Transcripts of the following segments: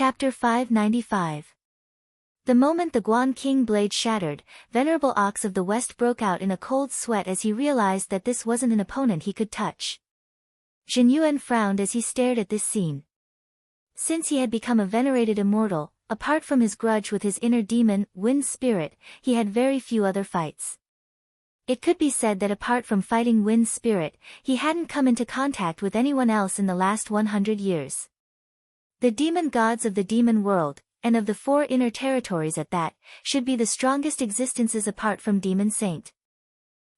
Chapter 595. The moment the Guan King blade shattered, Venerable Ox of the West broke out in a cold sweat as he realized that this wasn't an opponent he could touch. Jin Yuan frowned as he stared at this scene. Since he had become a venerated immortal, apart from his grudge with his inner demon, Wind Spirit, he had very few other fights. It could be said that apart from fighting Wind Spirit, he hadn't come into contact with anyone else in the last 100 years. The demon gods of the demon world, and of the 4 inner territories at that, should be the strongest existences apart from Demon Saint.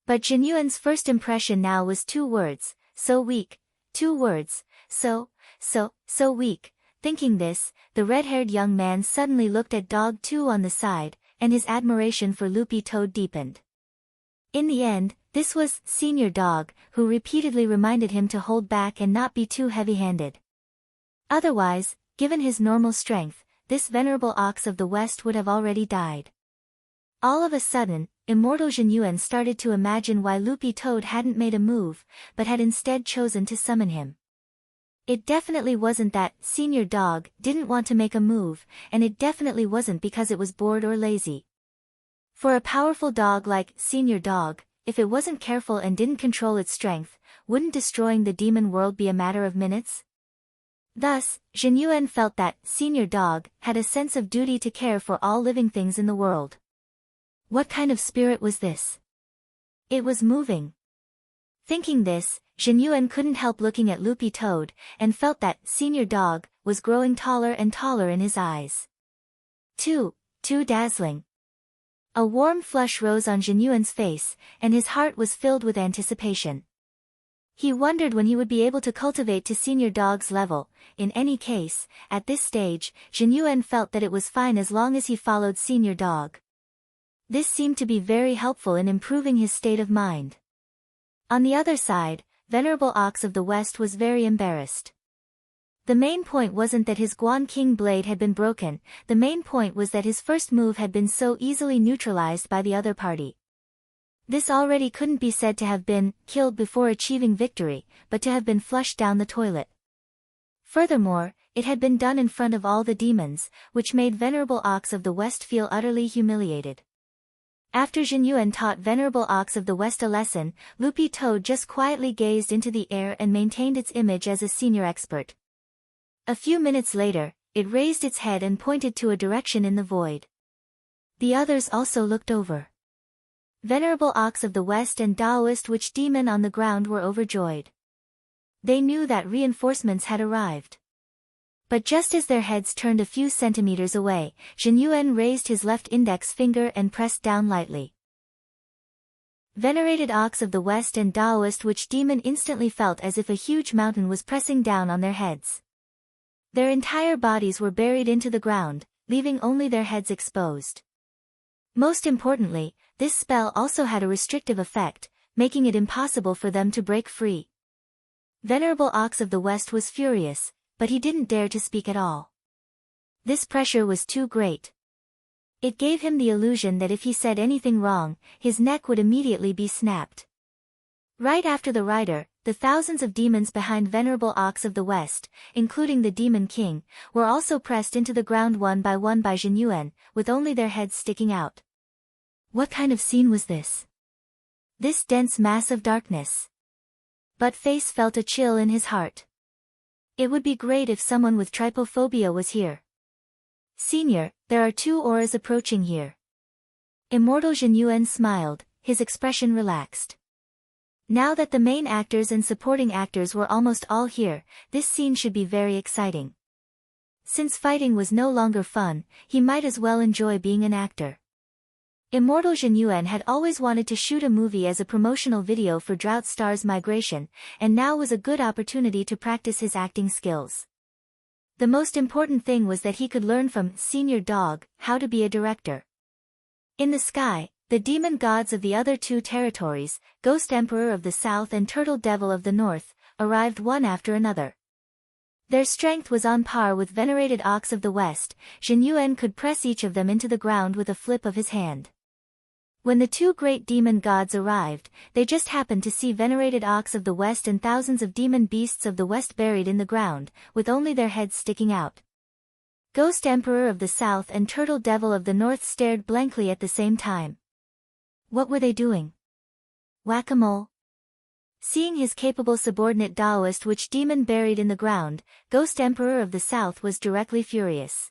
But Jin Yuan's first impression now was 2 words, so weak, 2 words, so weak. Thinking this, the red-haired young man suddenly looked at Dog 2 on the side, and his admiration for Loopy Toad deepened. In the end, this was Senior Dog, who repeatedly reminded him to hold back and not be too heavy-handed. Otherwise, given his normal strength, this venerable ox of the West would have already died. All of a sudden, immortal Jin Yuan started to imagine why Loopy Toad hadn't made a move, but had instead chosen to summon him. It definitely wasn't that Senior Dog didn't want to make a move, and it definitely wasn't because it was bored or lazy. For a powerful dog like Senior Dog, if it wasn't careful and didn't control its strength, wouldn't destroying the demon world be a matter of minutes? Thus, Jin Yuan felt that Senior Dog had a sense of duty to care for all living things in the world. What kind of spirit was this? It was moving. Thinking this, Jin Yuan couldn't help looking at Loopy Toad, and felt that Senior Dog was growing taller and taller in his eyes. Too dazzling. A warm flush rose on Jin Yuan's face, and his heart was filled with anticipation. He wondered when he would be able to cultivate to Senior Dog's level. In any case, at this stage, Jin Yuan felt that it was fine as long as he followed Senior Dog. This seemed to be very helpful in improving his state of mind. On the other side, Venerable Ox of the West was very embarrassed. The main point wasn't that his Guan King blade had been broken, the main point was that his first move had been so easily neutralized by the other party. This already couldn't be said to have been killed before achieving victory, but to have been flushed down the toilet. Furthermore, it had been done in front of all the demons, which made Venerable Ox of the West feel utterly humiliated. After Jin Yuan taught Venerable Ox of the West a lesson, Loopy Toad just quietly gazed into the air and maintained its image as a senior expert. A few minutes later, it raised its head and pointed to a direction in the void. The others also looked over. Venerable Ox of the West and Taoist Witch Demon on the ground were overjoyed. They knew that reinforcements had arrived. But just as their heads turned a few centimeters away, Jin Yuan raised his left index finger and pressed down lightly. Venerated Ox of the West and Taoist Witch Demon instantly felt as if a huge mountain was pressing down on their heads. Their entire bodies were buried into the ground, leaving only their heads exposed. Most importantly, this spell also had a restrictive effect, making it impossible for them to break free. Venerable Ox of the West was furious, but he didn't dare to speak at all. This pressure was too great. It gave him the illusion that if he said anything wrong, his neck would immediately be snapped. Right after the rider, the thousands of demons behind Venerable Ox of the West, including the Demon King, were also pressed into the ground one by Jin Yuan, with only their heads sticking out. What kind of scene was this? This dense mass of darkness. But Face felt a chill in his heart. It would be great if someone with trypophobia was here. Senior, there are 2 auras approaching here. Immortal Jin Yuan smiled, his expression relaxed. Now that the main actors and supporting actors were almost all here, this scene should be very exciting. Since fighting was no longer fun, he might as well enjoy being an actor. Immortal Jin Yuan had always wanted to shoot a movie as a promotional video for Drought Star's migration, and now was a good opportunity to practice his acting skills. The most important thing was that he could learn from Senior Dog how to be a director. In the sky, the demon gods of the other 2 territories, Ghost Emperor of the South and Turtle Devil of the North, arrived one after another. Their strength was on par with Venerated Ox of the West. Jin Yuan could press each of them into the ground with a flip of his hand. When the 2 great demon gods arrived, they just happened to see Venerated Ox of the West and thousands of demon beasts of the West buried in the ground, with only their heads sticking out. Ghost Emperor of the South and Turtle Devil of the North stared blankly at the same time. What were they doing? Whack-a-mole? Seeing his capable subordinate Taoist witch demon buried in the ground, Ghost Emperor of the South was directly furious.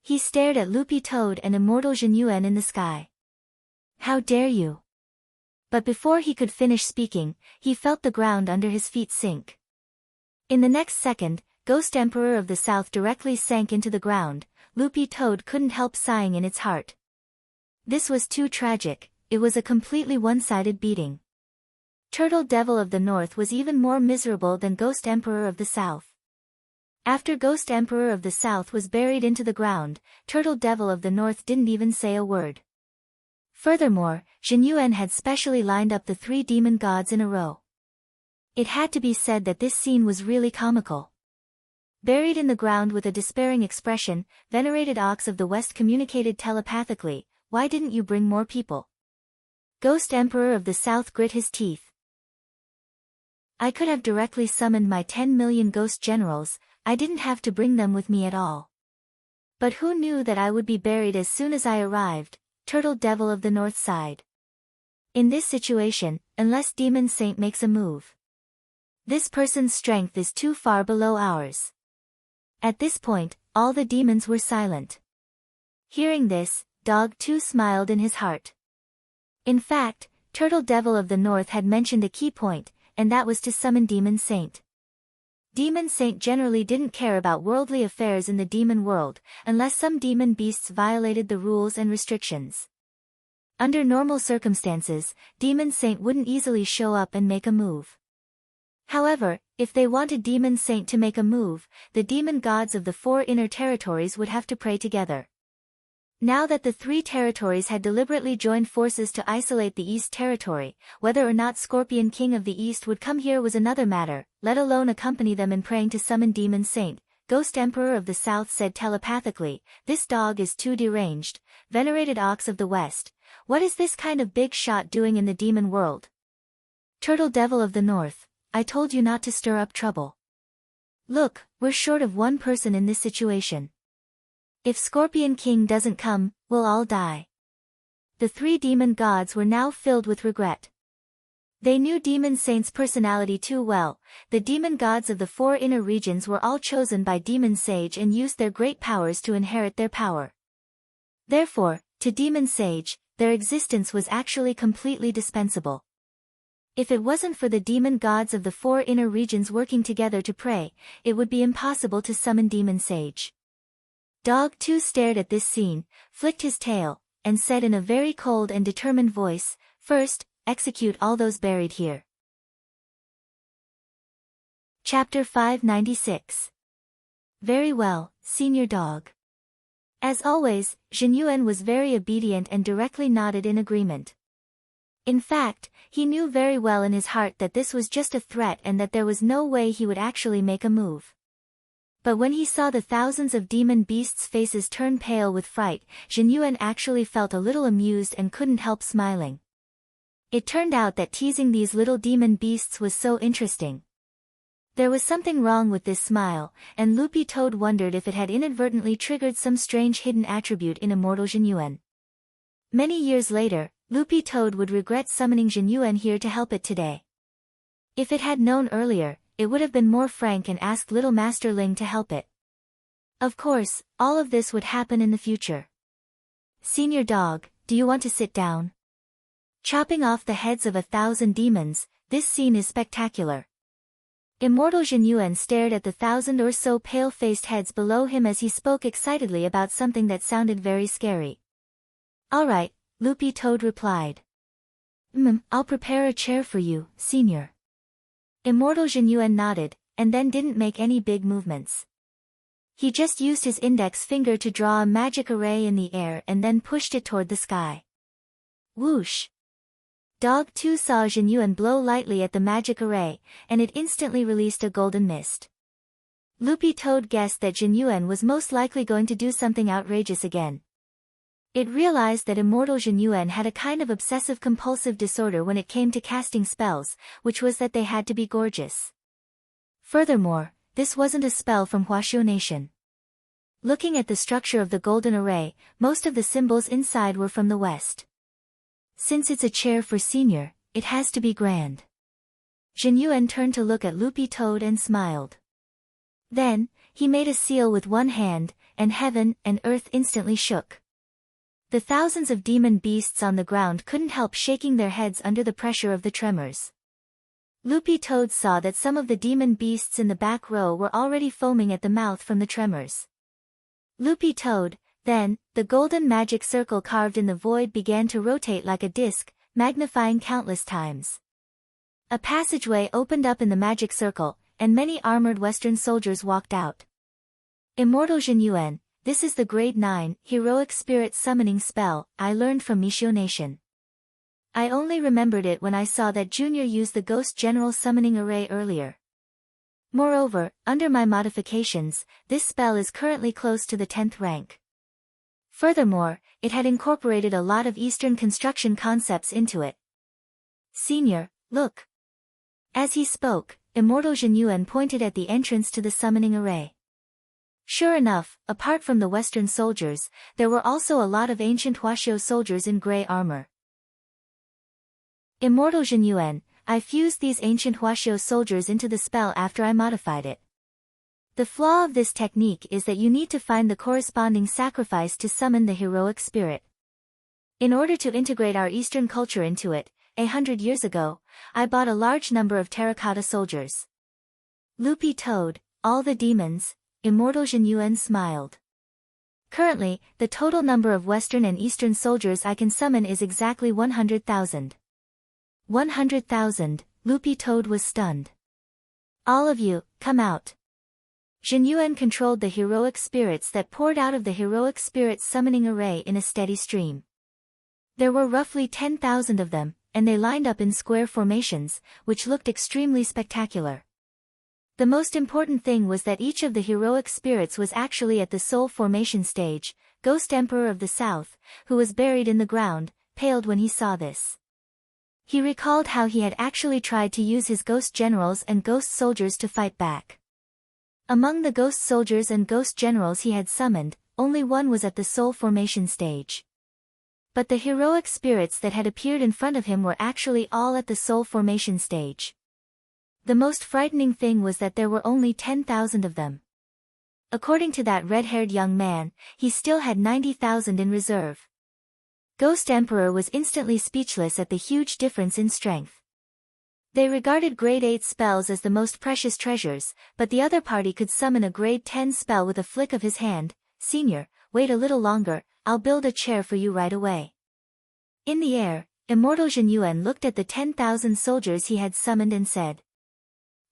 He stared at Loopy Toad and immortal Zhenyuan in the sky. How dare you? But before he could finish speaking, he felt the ground under his feet sink. In the next second, Ghost Emperor of the South directly sank into the ground. Loopy Toad couldn't help sighing in its heart. This was too tragic, it was a completely one-sided beating. Turtle Devil of the North was even more miserable than Ghost Emperor of the South. After Ghost Emperor of the South was buried into the ground, Turtle Devil of the North didn't even say a word. Furthermore, Zhenyuan had specially lined up the 3 demon gods in a row. It had to be said that this scene was really comical. Buried in the ground with a despairing expression, venerated Ox of the West communicated telepathically, "Why didn't you bring more people?" Ghost Emperor of the South grit his teeth. I could have directly summoned my 10 million ghost generals, I didn't have to bring them with me at all. But who knew that I would be buried as soon as I arrived? Turtle Devil of the North sighed. In this situation, unless Demon Saint makes a move, this person's strength is too far below ours. At this point, all the demons were silent. Hearing this, Dog 2 smiled in his heart. In fact, Turtle Devil of the North had mentioned a key point, and that was to summon Demon Saint. Demon Saint generally didn't care about worldly affairs in the demon world, unless some demon beasts violated the rules and restrictions. Under normal circumstances, Demon Saint wouldn't easily show up and make a move. However, if they wanted Demon Saint to make a move, the demon gods of the 4 inner territories would have to pray together. Now that the 3 territories had deliberately joined forces to isolate the East Territory, whether or not Scorpion King of the East would come here was another matter, let alone accompany them in praying to summon Demon Saint. Ghost Emperor of the South said telepathically, "This dog is too deranged, venerated Ox of the West. What is this kind of big shot doing in the demon world?" Turtle Devil of the North, I told you not to stir up trouble. Look, we're short of 1 person in this situation. If Scorpion King doesn't come, we'll all die. The 3 demon gods were now filled with regret. They knew Demon Saint's personality too well. The demon gods of the 4 inner regions were all chosen by Demon Sage and used their great powers to inherit their power. Therefore, to Demon Sage, their existence was actually completely dispensable. If it wasn't for the demon gods of the 4 inner regions working together to pray, it would be impossible to summon Demon Sage. Dog 2 stared at this scene, flicked his tail, and said in a very cold and determined voice, "First, execute all those buried here." Chapter 596. Very well, Senior Dog. As always, Zhenyuan was very obedient and directly nodded in agreement. In fact, he knew very well in his heart that this was just a threat and that there was no way he would actually make a move. But when he saw the thousands of demon beasts' faces turn pale with fright, Zhenyuan actually felt a little amused and couldn't help smiling. It turned out that teasing these little demon beasts was so interesting. There was something wrong with this smile, and Loopy Toad wondered if it had inadvertently triggered some strange hidden attribute in immortal Zhenyuan. Many years later, Loopy Toad would regret summoning Zhenyuan here to help it today. If it had known earlier, it would have been more frank and asked Little Master Ling to help it. Of course, all of this would happen in the future. Senior Dog, do you want to sit down? Chopping off the heads of 1,000 demons, this scene is spectacular. Immortal Zhenyuan stared at the 1,000 or so pale-faced heads below him as he spoke excitedly about something that sounded very scary. All right, Loopy Toad replied. I'll prepare a chair for you, Senior. Immortal Zhenyuan nodded, and then didn't make any big movements. He just used his index finger to draw a magic array in the air and then pushed it toward the sky. Whoosh! Dog 2 saw Zhenyuan blow lightly at the magic array, and it instantly released a golden mist. Loopy Toad guessed that Zhenyuan was most likely going to do something outrageous again. It realized that immortal Zhenyuan had a kind of obsessive-compulsive disorder when it came to casting spells, which was that they had to be gorgeous. Furthermore, this wasn't a spell from Huaxiu Nation. Looking at the structure of the golden array, most of the symbols inside were from the west. Since it's a chair for senior, it has to be grand. Jin Yuan turned to look at Loopy Toad and smiled. Then, he made a seal with one hand, and heaven and earth instantly shook. The thousands of demon beasts on the ground couldn't help shaking their heads under the pressure of the tremors. Loopy Toad saw that some of the demon beasts in the back row were already foaming at the mouth from the tremors. Loopy Toad, then, the golden magic circle carved in the void began to rotate like a disc, magnifying countless times. A passageway opened up in the magic circle, and many armored Western soldiers walked out. Immortal Jin Yuan, this is the grade 9 heroic spirit summoning spell I learned from Mishio Nation. I only remembered it when I saw that Junior used the Ghost General summoning array earlier. Moreover, under my modifications, this spell is currently close to the 10th rank. Furthermore, it had incorporated a lot of Eastern construction concepts into it. Senior, look. As he spoke, Immortal Jin Yuan pointed at the entrance to the summoning array. Sure enough, apart from the Western soldiers, there were also a lot of ancient Huaxiao soldiers in gray armor. Immortal Jin Yuan, I fused these ancient Huaxiao soldiers into the spell after I modified it. The flaw of this technique is that you need to find the corresponding sacrifice to summon the heroic spirit. In order to integrate our Eastern culture into it, 100 years ago, I bought a large number of terracotta soldiers. Loopy Toad, all the demons, Immortal Jin Yuan smiled. Currently, the total number of Western and Eastern soldiers I can summon is exactly 100,000. 100,000, Loopy Toad was stunned. All of you, come out. Jin Yuan controlled the heroic spirits that poured out of the heroic spirits summoning array in a steady stream. There were roughly 10,000 of them, and they lined up in square formations, which looked extremely spectacular. The most important thing was that each of the heroic spirits was actually at the soul formation stage. Ghost Emperor of the South, who was buried in the ground, paled when he saw this. He recalled how he had actually tried to use his ghost generals and ghost soldiers to fight back. Among the ghost soldiers and ghost generals he had summoned, only one was at the soul formation stage. But the heroic spirits that had appeared in front of him were actually all at the soul formation stage. The most frightening thing was that there were only 10,000 of them. According to that red-haired young man, he still had 90,000 in reserve. Ghost Emperor was instantly speechless at the huge difference in strength. They regarded grade 8 spells as the most precious treasures, but the other party could summon a grade 10 spell with a flick of his hand. Senior, wait a little longer, I'll build a chair for you right away. In the air, Immortal Jin Yuan looked at the 10,000 soldiers he had summoned and said,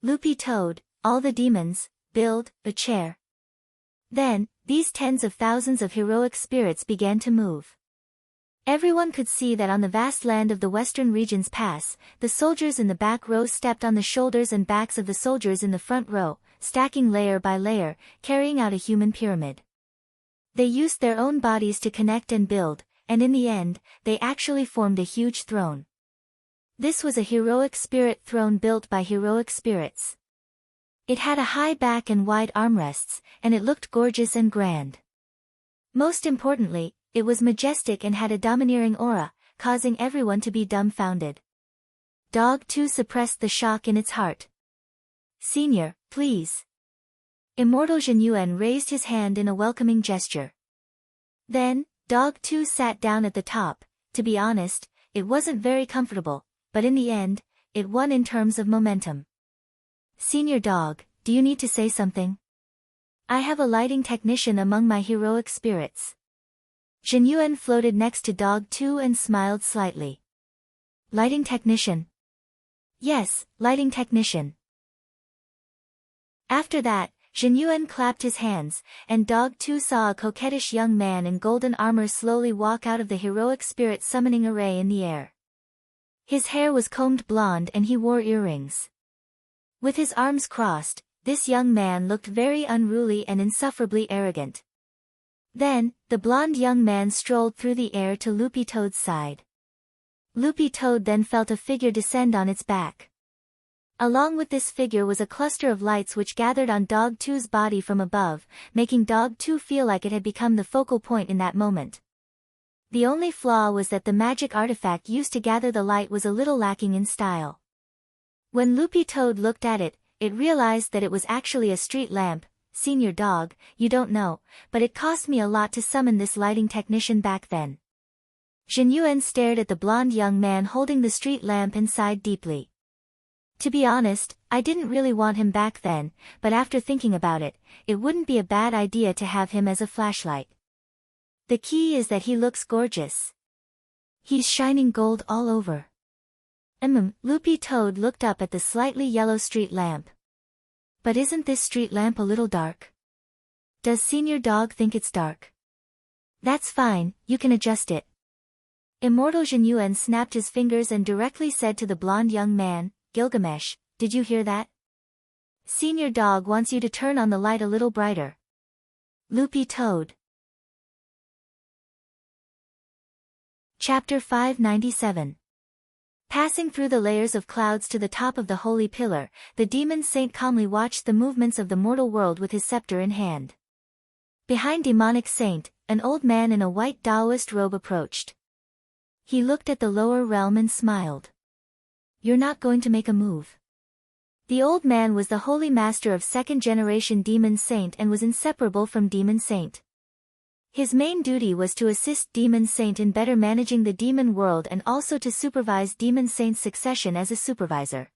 Loopy Toad, all the demons, build a chair. Then, these tens of thousands of heroic spirits began to move. Everyone could see that on the vast land of the Western Regions Pass, the soldiers in the back row stepped on the shoulders and backs of the soldiers in the front row, stacking layer by layer, carrying out a human pyramid. They used their own bodies to connect and build, and in the end, they actually formed a huge throne. This was a heroic spirit throne built by heroic spirits. It had a high back and wide armrests, and it looked gorgeous and grand. Most importantly, it was majestic and had a domineering aura, causing everyone to be dumbfounded. Dog 2 suppressed the shock in its heart. Senior, please. Immortal Jin Yuan raised his hand in a welcoming gesture. Then, Dog 2 sat down at the top. To be honest, it wasn't very comfortable, but in the end, it won in terms of momentum. Senior Dog, do you need to say something? I have a lighting technician among my heroic spirits. Jin Yuan floated next to Dog 2 and smiled slightly. Lighting technician? Yes, lighting technician. After that, Jin Yuan clapped his hands, and Dog 2 saw a coquettish young man in golden armor slowly walk out of the heroic spirit summoning array in the air. His hair was combed blonde and he wore earrings. With his arms crossed, this young man looked very unruly and insufferably arrogant. Then, the blonde young man strolled through the air to Loopy Toad's side. Loopy Toad then felt a figure descend on its back. Along with this figure was a cluster of lights which gathered on Dog 2's body from above, making Dog 2 feel like it had become the focal point in that moment. The only flaw was that the magic artifact used to gather the light was a little lacking in style. When Loopy Toad looked at it, it realized that it was actually a street lamp. Senior Dog, you don't know, but it cost me a lot to summon this lighting technician back then. Zhenyuan stared at the blonde young man holding the street lamp and sighed deeply. To be honest, I didn't really want him back then, but after thinking about it, it wouldn't be a bad idea to have him as a flashlight. The key is that he looks gorgeous. He's shining gold all over. Loopy Toad looked up at the slightly yellow street lamp. But isn't this street lamp a little dark? Does Senior Dog think it's dark? That's fine, you can adjust it. Immortal Zhenyuan snapped his fingers and directly said to the blonde young man, Gilgamesh, did you hear that? Senior Dog wants you to turn on the light a little brighter. Loopy Toad. Chapter 597. Passing through the layers of clouds to the top of the holy pillar, the demon saint calmly watched the movements of the mortal world with his scepter in hand. Behind demonic saint, an old man in a white Taoist robe approached. He looked at the lower realm and smiled. You're not going to make a move. The old man was the holy master of second-generation demon saint and was inseparable from demon saint. His main duty was to assist Demon Saint in better managing the demon world and also to supervise Demon Saint's succession as a supervisor.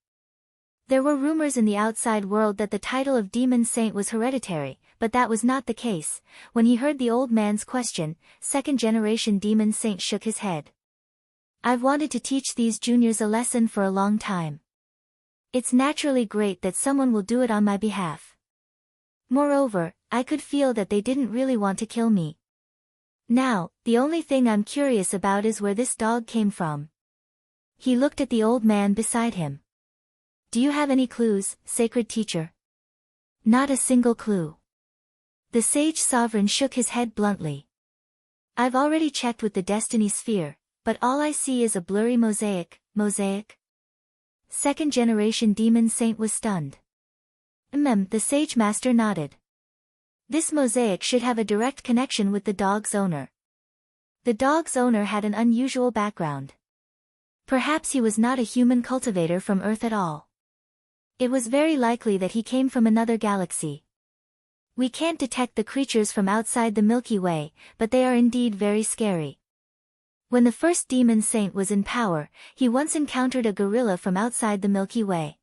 There were rumors in the outside world that the title of Demon Saint was hereditary, but that was not the case. When he heard the old man's question, second-generation Demon Saint shook his head. I've wanted to teach these juniors a lesson for a long time. It's naturally great that someone will do it on my behalf. Moreover, I could feel that they didn't really want to kill me. Now, the only thing I'm curious about is where this dog came from. He looked at the old man beside him. Do you have any clues, sacred teacher? Not a single clue. The sage sovereign shook his head bluntly. I've already checked with the destiny sphere, but all I see is a blurry mosaic. Second-generation demon saint was stunned. The sage master nodded. This mosaic should have a direct connection with the dog's owner. The dog's owner had an unusual background. Perhaps he was not a human cultivator from Earth at all. It was very likely that he came from another galaxy. We can't detect the creatures from outside the Milky Way, but they are indeed very scary. When the first demon saint was in power, he once encountered a gorilla from outside the Milky Way.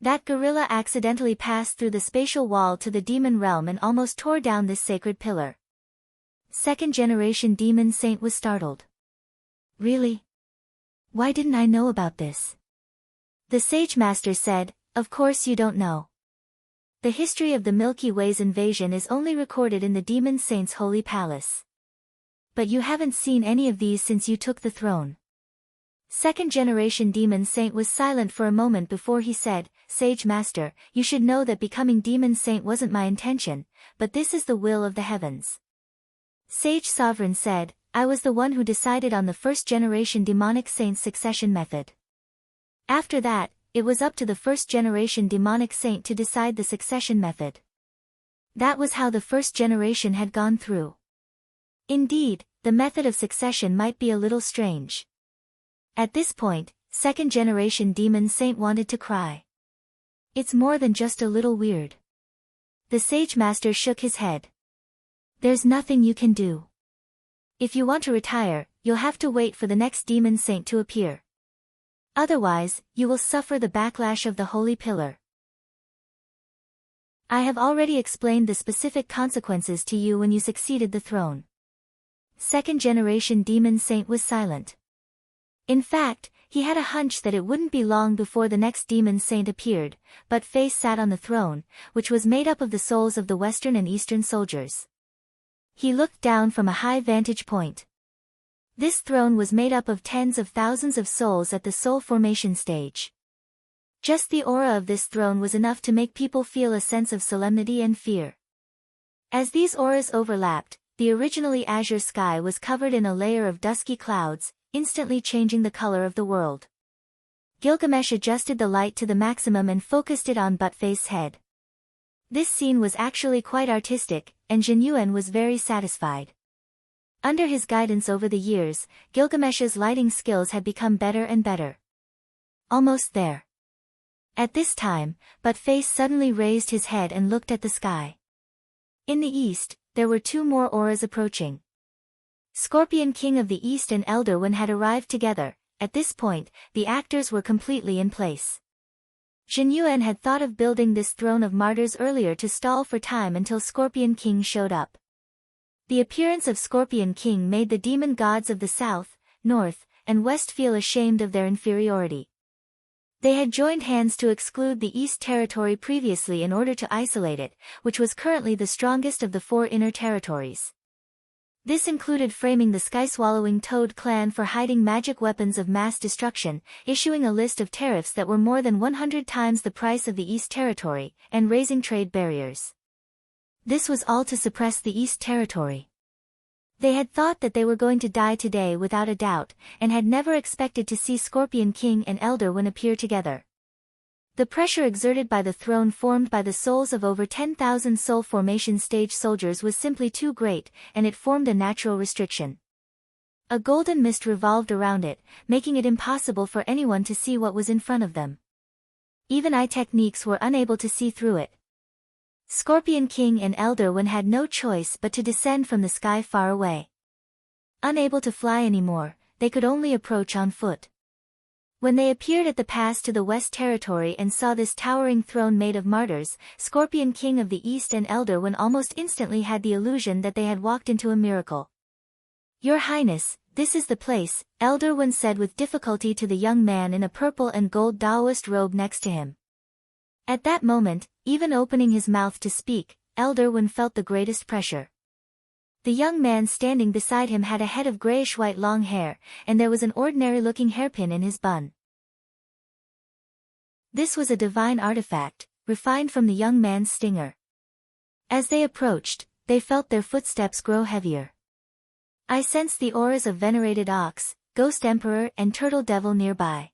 That gorilla accidentally passed through the spatial wall to the demon realm and almost tore down this sacred pillar. Second-generation demon saint was startled. Really? Why didn't I know about this? The sage master said, of course you don't know. The history of the Milky Way's invasion is only recorded in the demon saint's holy palace. But you haven't seen any of these since you took the throne. Second-generation demon saint was silent for a moment before he said, Sage Master, you should know that becoming demon saint wasn't my intention, but this is the will of the heavens. Sage Sovereign said, I was the one who decided on the first-generation demonic saint's succession method. After that, it was up to the first-generation demonic saint to decide the succession method. That was how the first generation had gone through. Indeed, the method of succession might be a little strange. At this point, second-generation demon saint wanted to cry. It's more than just a little weird. The sage master shook his head. There's nothing you can do. If you want to retire, you'll have to wait for the next demon saint to appear. Otherwise, you will suffer the backlash of the holy pillar. I have already explained the specific consequences to you when you succeeded the throne. Second-generation demon saint was silent. In fact, he had a hunch that it wouldn't be long before the next demon saint appeared, but Face sat on the throne, which was made up of the souls of the Western and Eastern soldiers. He looked down from a high vantage point. This throne was made up of tens of thousands of souls at the soul formation stage. Just the aura of this throne was enough to make people feel a sense of solemnity and fear. As these auras overlapped, the originally azure sky was covered in a layer of dusky clouds, instantly changing the color of the world. Gilgamesh adjusted the light to the maximum and focused it on Buttface's head. This scene was actually quite artistic, and Jinyuan was very satisfied. Under his guidance over the years, Gilgamesh's lighting skills had become better and better. Almost there. At this time, Buttface suddenly raised his head and looked at the sky. In the east, there were two more auras approaching. Scorpion King of the East and Elder One had arrived together. At this point, the actors were completely in place. Jinyuan had thought of building this throne of martyrs earlier to stall for time until Scorpion King showed up. The appearance of Scorpion King made the demon gods of the south, north, and west feel ashamed of their inferiority. They had joined hands to exclude the East Territory previously in order to isolate it, which was currently the strongest of the 4 inner territories. This included framing the sky-swallowing Toad clan for hiding magic weapons of mass destruction, issuing a list of tariffs that were more than 100 times the price of the East Territory, and raising trade barriers. This was all to suppress the East Territory. They had thought that they were going to die today without a doubt, and had never expected to see Scorpion King and Elder One appear together. The pressure exerted by the throne formed by the souls of over 10,000 soul formation stage soldiers was simply too great, and it formed a natural restriction. A golden mist revolved around it, making it impossible for anyone to see what was in front of them. Even eye techniques were unable to see through it. Scorpion King and Elder One had no choice but to descend from the sky far away. Unable to fly anymore, they could only approach on foot. When they appeared at the pass to the West Territory and saw this towering throne made of martyrs, Scorpion King of the East and Elder One almost instantly had the illusion that they had walked into a miracle. "Your Highness, this is the place," Elder One said with difficulty to the young man in a purple and gold Taoist robe next to him. At that moment, even opening his mouth to speak, Elder One felt the greatest pressure. The young man standing beside him had a head of grayish-white long hair, and there was an ordinary-looking hairpin in his bun. This was a divine artifact, refined from the young man's stinger. As they approached, they felt their footsteps grow heavier. "I sense the auras of venerated Ox, Ghost Emperor and Turtle Devil nearby.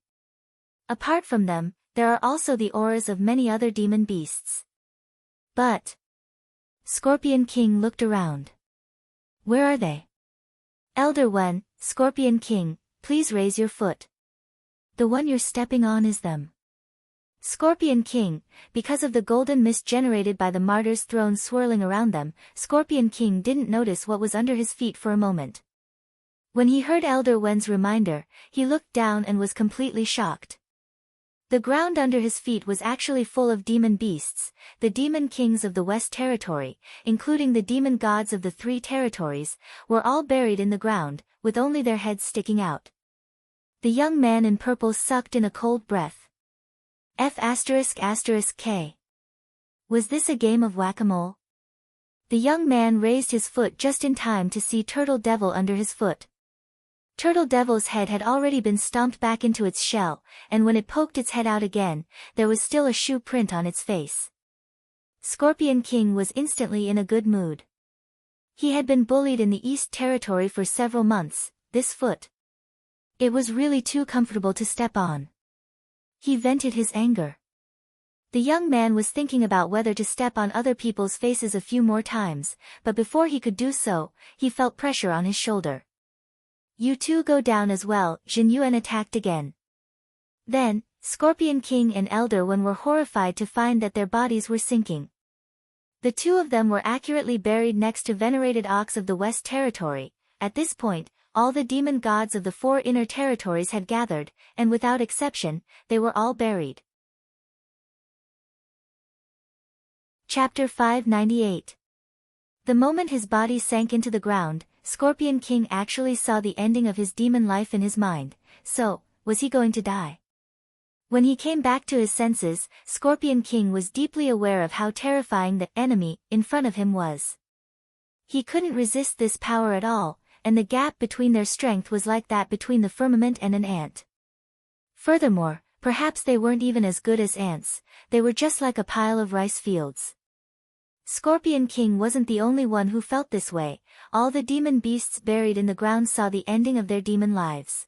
Apart from them, there are also the auras of many other demon beasts." But Scorpion King looked around. "Where are they?" "Elder One, Scorpion King, please raise your foot. The one you're stepping on is them." Scorpion King, because of the golden mist generated by the martyr's throne swirling around them, Scorpion King didn't notice what was under his feet for a moment. When he heard Elder Wen's reminder, he looked down and was completely shocked. The ground under his feet was actually full of demon beasts, the demon kings of the West Territory, including the demon gods of the 3 territories, were all buried in the ground, with only their heads sticking out. The young man in purple sucked in a cold breath. F***K. Was this a game of whack-a-mole? The young man raised his foot just in time to see Turtle Devil under his foot. Turtle Devil's head had already been stomped back into its shell, and when it poked its head out again, there was still a shoe print on its face. Scorpion King was instantly in a good mood. He had been bullied in the East Territory for several months. This foot, it was really too comfortable to step on. He vented his anger. The young man was thinking about whether to step on other people's faces a few more times, but before he could do so, he felt pressure on his shoulder. "You two go down as well," Jinyuan attacked again. Then, Scorpion King and Elder One were horrified to find that their bodies were sinking. The two of them were accurately buried next to venerated Ox of the West Territory. At this point, all the demon gods of the 4 inner territories had gathered, and without exception, they were all buried. Chapter 598. The moment his body sank into the ground, Scorpion King actually saw the ending of his demon life in his mind. So, was he going to die? When he came back to his senses, Scorpion King was deeply aware of how terrifying the enemy in front of him was. He couldn't resist this power at all, and the gap between their strength was like that between the firmament and an ant. Furthermore, perhaps they weren't even as good as ants, they were just like a pile of rice fields. Scorpion King wasn't the only one who felt this way. All the demon beasts buried in the ground saw the ending of their demon lives.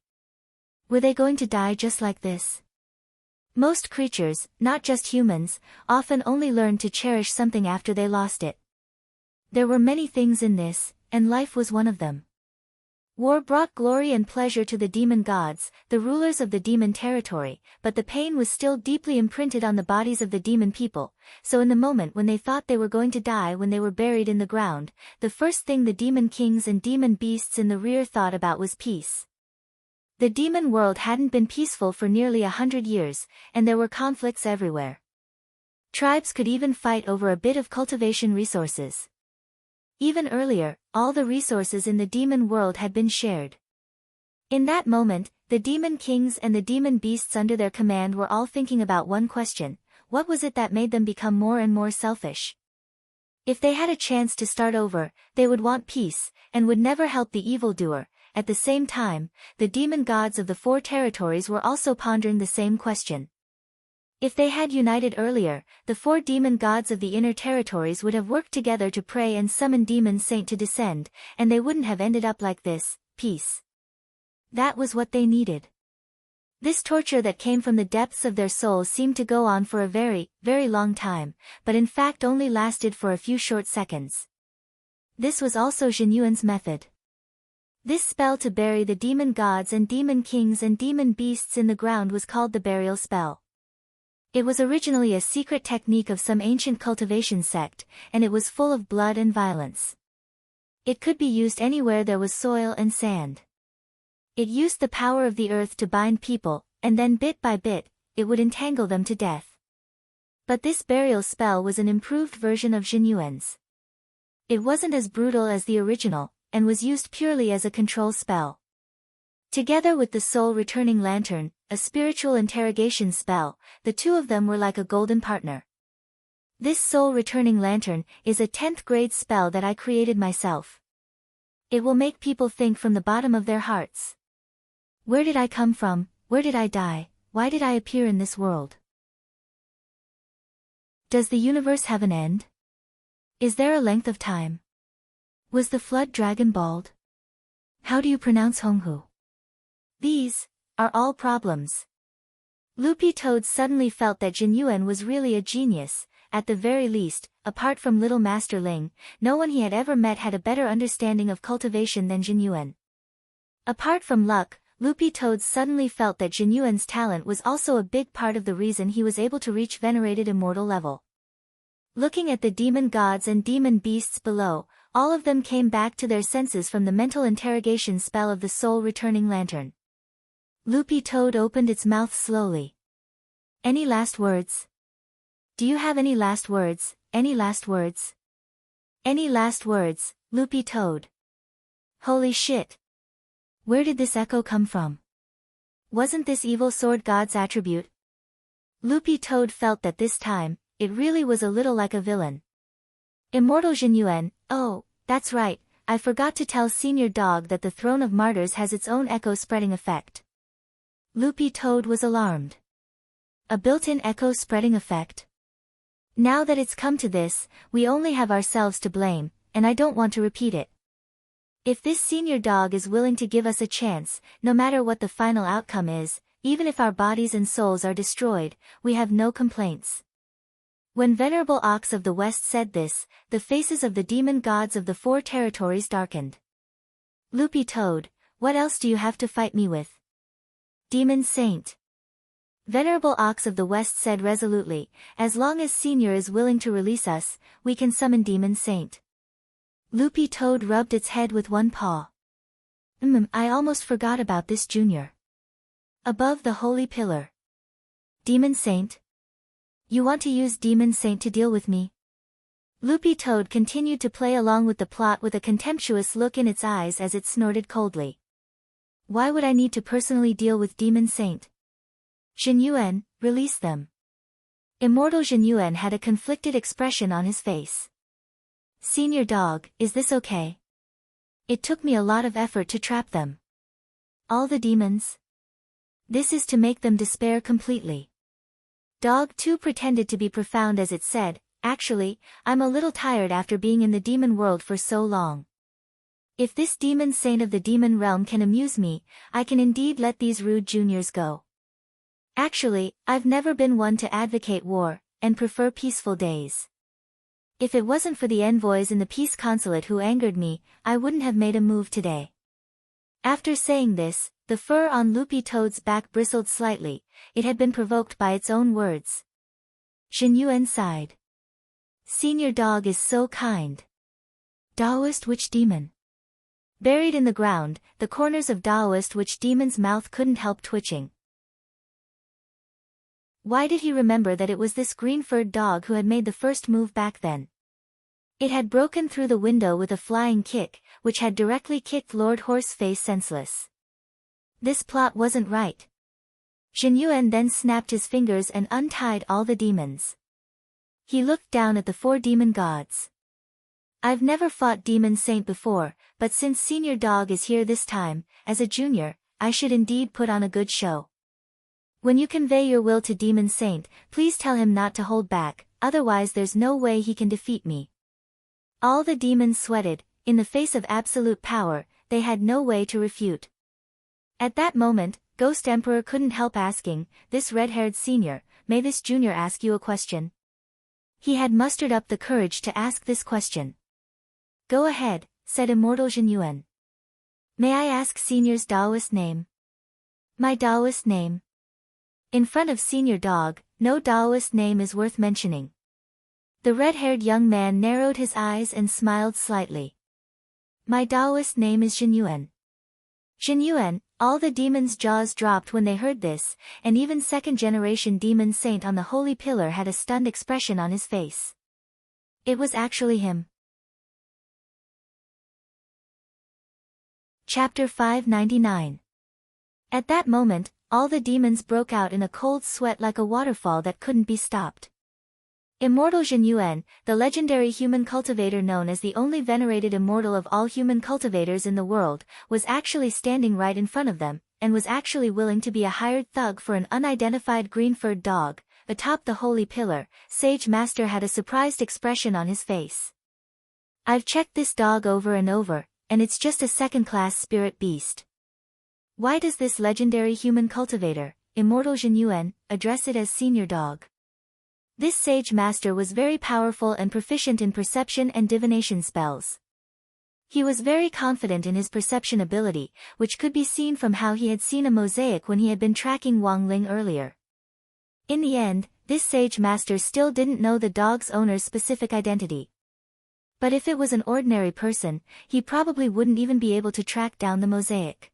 Were they going to die just like this? Most creatures, not just humans, often only learn to cherish something after they lost it. There were many things in this, and life was one of them. War brought glory and pleasure to the demon gods, the rulers of the demon territory, but the pain was still deeply imprinted on the bodies of the demon people, so in the moment when they thought they were going to die when they were buried in the ground, the first thing the demon kings and demon beasts in the rear thought about was peace. The demon world hadn't been peaceful for nearly 100 years, and there were conflicts everywhere. Tribes could even fight over a bit of cultivation resources. Even earlier, all the resources in the demon world had been shared. In that moment, the demon kings and the demon beasts under their command were all thinking about one question: what was it that made them become more and more selfish? If they had a chance to start over, they would want peace, and would never help the evildoer. At the same time, the demon gods of the four territories were also pondering the same question. If they had united earlier, the four demon gods of the inner territories would have worked together to pray and summon Demon Saint to descend, and they wouldn't have ended up like this: peace. That was what they needed. This torture that came from the depths of their souls seemed to go on for a very, very long time, but in fact only lasted for a few short seconds. This was also Jinyuan's method. This spell to bury the demon gods and demon kings and demon beasts in the ground was called the burial spell. It was originally a secret technique of some ancient cultivation sect, and it was full of blood and violence. It could be used anywhere there was soil and sand. It used the power of the earth to bind people, and then bit by bit, it would entangle them to death. But this burial spell was an improved version of Jinyuan's. It wasn't as brutal as the original, and was used purely as a control spell. Together with the soul returning lantern, a spiritual interrogation spell, the two of them were like a golden partner. This soul returning lantern is a 10th grade spell that I created myself. It will make people think from the bottom of their hearts. Where did I come from? Where did I die? Why did I appear in this world? Does the universe have an end? Is there a length of time? Was the flood dragon bald? How do you pronounce Honghu? These are all problems. Loopy Toad suddenly felt that Jinyuan was really a genius. At the very least, apart from little Master Ling, no one he had ever met had a better understanding of cultivation than Jinyuan. Apart from luck, Loopy Toad suddenly felt that Jinyuan's talent was also a big part of the reason he was able to reach venerated immortal level. Looking at the demon gods and demon beasts below, all of them came back to their senses from the mental interrogation spell of the soul returning lantern. Loopy Toad opened its mouth slowly. Any last words? Do you have any last words? Any last words? Any last words, Loopy Toad? Holy shit! Where did this echo come from? Wasn't this evil sword god's attribute? Loopy Toad felt that this time, it really was a little like a villain. Immortal Jinyuan, oh, that's right, I forgot to tell Senior Dog that the Throne of Martyrs has its own echo-spreading effect. Loopy Toad was alarmed. A built-in echo-spreading effect? Now that it's come to this, we only have ourselves to blame, and I don't want to repeat it. If this Senior Dog is willing to give us a chance, no matter what the final outcome is, even if our bodies and souls are destroyed, we have no complaints. When Venerable Ox of the West said this, the faces of the demon gods of the four territories darkened. Loopy Toad, what else do you have to fight me with? Demon Saint. Venerable Ox of the West said resolutely, as long as Senior is willing to release us, we can summon Demon Saint. Loopy Toad rubbed its head with one paw. I almost forgot about this, Junior. Above the holy pillar. Demon Saint? You want to use Demon Saint to deal with me? Loopy Toad continued to play along with the plot with a contemptuous look in its eyes as it snorted coldly. Why would I need to personally deal with Demon Saint? Jinyuan, release them. Immortal Jinyuan had a conflicted expression on his face. Senior Dog, is this okay? It took me a lot of effort to trap them. All the demons? This is to make them despair completely. Dog 2 pretended to be profound as it said, actually, I'm a little tired after being in the demon world for so long. If this Demon Saint of the demon realm can amuse me, I can indeed let these rude juniors go. Actually, I've never been one to advocate war, and prefer peaceful days. If it wasn't for the envoys in the peace consulate who angered me, I wouldn't have made a move today. After saying this, the fur on Loopy Toad's back bristled slightly. It had been provoked by its own words. Jin Yuan sighed. Senior Dog is so kind. Daoist Witch Demon. Buried in the ground, the corners of Daoist Witch Demon's mouth couldn't help twitching. Why did he remember that it was this green-furred dog who had made the first move back then? It had broken through the window with a flying kick, which had directly kicked Lord Horseface senseless. This plot wasn't right. Jin Yuan then snapped his fingers and untied all the demons. He looked down at the 4 demon gods. I've never fought Demon Saint before, but since Senior Dog is here this time, as a junior, I should indeed put on a good show. When you convey your will to Demon Saint, please tell him not to hold back, otherwise there's no way he can defeat me. All the demons sweated. In the face of absolute power, they had no way to refute. At that moment, Ghost Emperor couldn't help asking, this red-haired senior, may this junior ask you a question? He had mustered up the courage to ask this question. Go ahead, said Immortal Jin Yuan. May I ask Senior's Daoist name? My Daoist name? In front of Senior Dog, no Daoist name is worth mentioning. The red-haired young man narrowed his eyes and smiled slightly. My Daoist name is Jin Yuan. Jin Yuan, all the demons' jaws dropped when they heard this, and even second-generation Demon Saint on the Holy Pillar had a stunned expression on his face. It was actually him. Chapter 599. At that moment, all the demons broke out in a cold sweat like a waterfall that couldn't be stopped. Immortal Jin Yuan, the legendary human cultivator known as the only venerated immortal of all human cultivators in the world, was actually standing right in front of them, and was actually willing to be a hired thug for an unidentified green-furred dog. Atop the Holy Pillar, Sage Master had a surprised expression on his face. I've checked this dog over and over, and it's just a second-class spirit beast. Why does this legendary human cultivator, Immortal Jin Yuan, address it as Senior Dog? This Sage Master was very powerful and proficient in perception and divination spells. He was very confident in his perception ability, which could be seen from how he had seen a mosaic when he had been tracking Wang Ling earlier. In the end, this Sage Master still didn't know the dog's owner's specific identity. But if it was an ordinary person, he probably wouldn't even be able to track down the mosaic.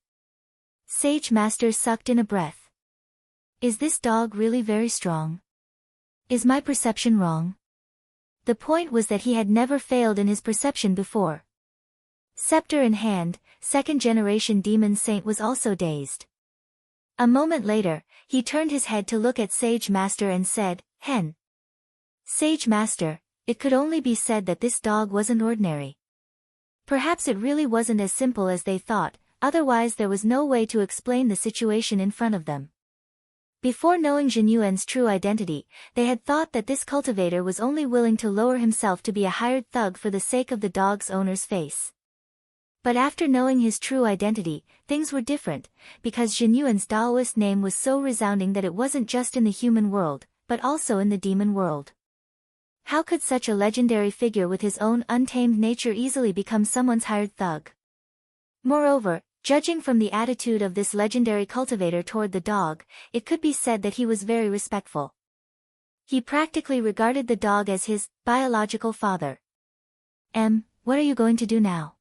Sage Master sucked in a breath. Is this dog really very strong? Is my perception wrong? The point was that he had never failed in his perception before. Scepter in hand, second-generation Demon Saint was also dazed. A moment later, he turned his head to look at Sage Master and said, Hen. Sage Master, it could only be said that this dog wasn't ordinary. Perhaps it really wasn't as simple as they thought, otherwise there was no way to explain the situation in front of them. Before knowing Jin Yuan's true identity, they had thought that this cultivator was only willing to lower himself to be a hired thug for the sake of the dog's owner's face. But after knowing his true identity, things were different, because Jin Yuan's Daoist name was so resounding that it wasn't just in the human world, but also in the demon world. How could such a legendary figure with his own untamed nature easily become someone's hired thug? Moreover, judging from the attitude of this legendary cultivator toward the dog, it could be said that he was very respectful. He practically regarded the dog as his biological father. What are you going to do now?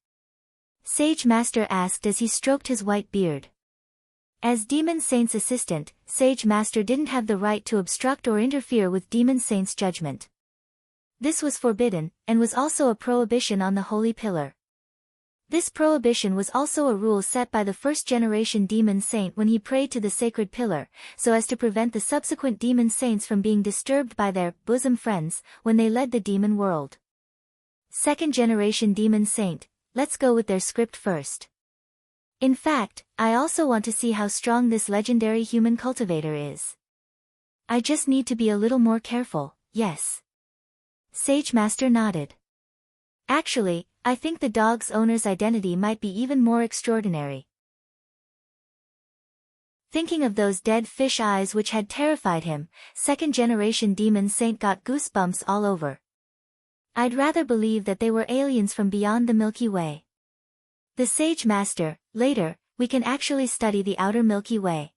Sage Master asked as he stroked his white beard. As Demon Saint's assistant, Sage Master didn't have the right to obstruct or interfere with Demon Saint's judgment. This was forbidden, and was also a prohibition on the Holy Pillar. This prohibition was also a rule set by the first-generation Demon Saint when he prayed to the sacred pillar, so as to prevent the subsequent Demon Saints from being disturbed by their bosom friends when they led the demon world. Second-generation Demon Saint, let's go with their script first. In fact, I also want to see how strong this legendary human cultivator is. I just need to be a little more careful, yes. Sage Master nodded. Actually, I think the dog's owner's identity might be even more extraordinary. Thinking of those dead fish eyes which had terrified him, second-generation Demon Saint got goosebumps all over. I'd rather believe that they were aliens from beyond the Milky Way. The Sage Master, later, we can actually study the outer Milky Way.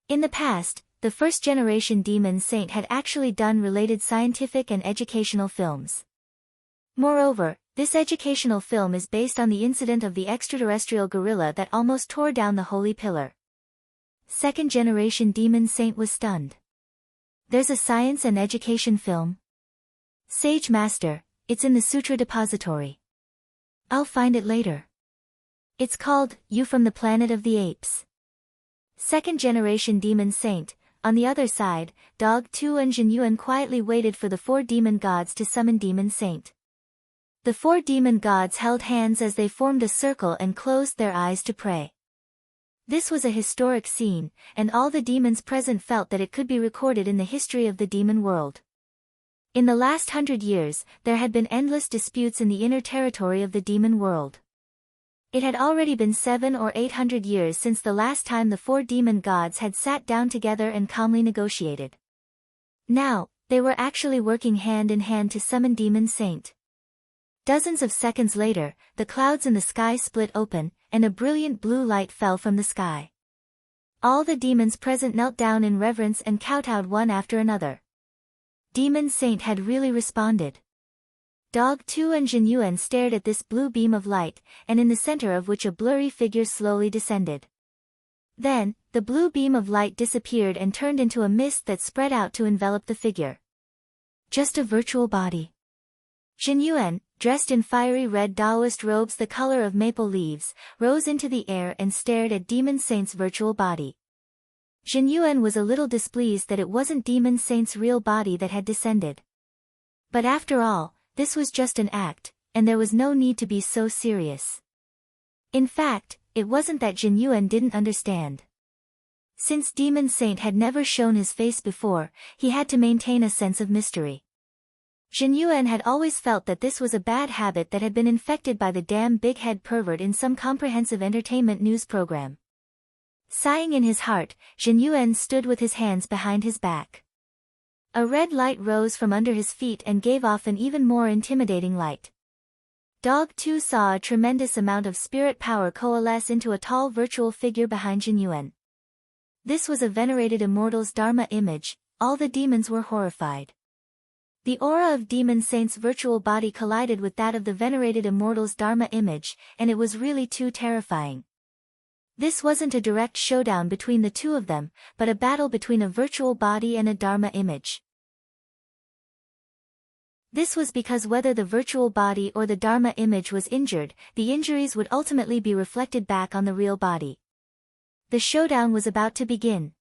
In the past, the first-generation Demon Saint had actually done related scientific and educational films. Moreover, this educational film is based on the incident of the extraterrestrial gorilla that almost tore down the Holy Pillar. Second-generation Demon Saint was stunned. There's a science and education film? Sage Master, it's in the Sutra Depository. I'll find it later. It's called, You from the Planet of the Apes. Second-generation Demon Saint. On the other side, Dog Tu and Jin Yuan quietly waited for the four demon gods to summon Demon Saint. The four demon gods held hands as they formed a circle and closed their eyes to pray. This was a historic scene, and all the demons present felt that it could be recorded in the history of the demon world. In the last 100 years, there had been endless disputes in the inner territory of the demon world. It had already been 700 or 800 years since the last time the four demon gods had sat down together and calmly negotiated. Now, they were actually working hand in hand to summon Demon Saint. Dozens of seconds later, the clouds in the sky split open, and a brilliant blue light fell from the sky. All the demons present knelt down in reverence and kowtowed one after another. Demon Saint had really responded. Dog Tu and Jin Yuan stared at this blue beam of light, and in the center of which a blurry figure slowly descended. Then, the blue beam of light disappeared and turned into a mist that spread out to envelop the figure. Just a virtual body. Jin Yuan, dressed in fiery red Taoist robes the color of maple leaves, rose into the air and stared at Demon Saint's virtual body. Jin Yuan was a little displeased that it wasn't Demon Saint's real body that had descended. But after all, this was just an act, and there was no need to be so serious. In fact, it wasn't that Jin Yuan didn't understand. Since Demon Saint had never shown his face before, he had to maintain a sense of mystery. Jin Yuan had always felt that this was a bad habit that had been infected by the damn big-head pervert in some comprehensive entertainment news program. Sighing in his heart, Jin Yuan stood with his hands behind his back. A red light rose from under his feet and gave off an even more intimidating light. Dog Tu saw a tremendous amount of spirit power coalesce into a tall virtual figure behind Jin Yuan. This was a venerated immortal's Dharma image. All the demons were horrified. The aura of Demon Saint's virtual body collided with that of the venerated immortal's Dharma image, and it was really too terrifying. This wasn't a direct showdown between the two of them, but a battle between a virtual body and a Dharma image. This was because whether the virtual body or the Dharma image was injured, the injuries would ultimately be reflected back on the real body. The showdown was about to begin.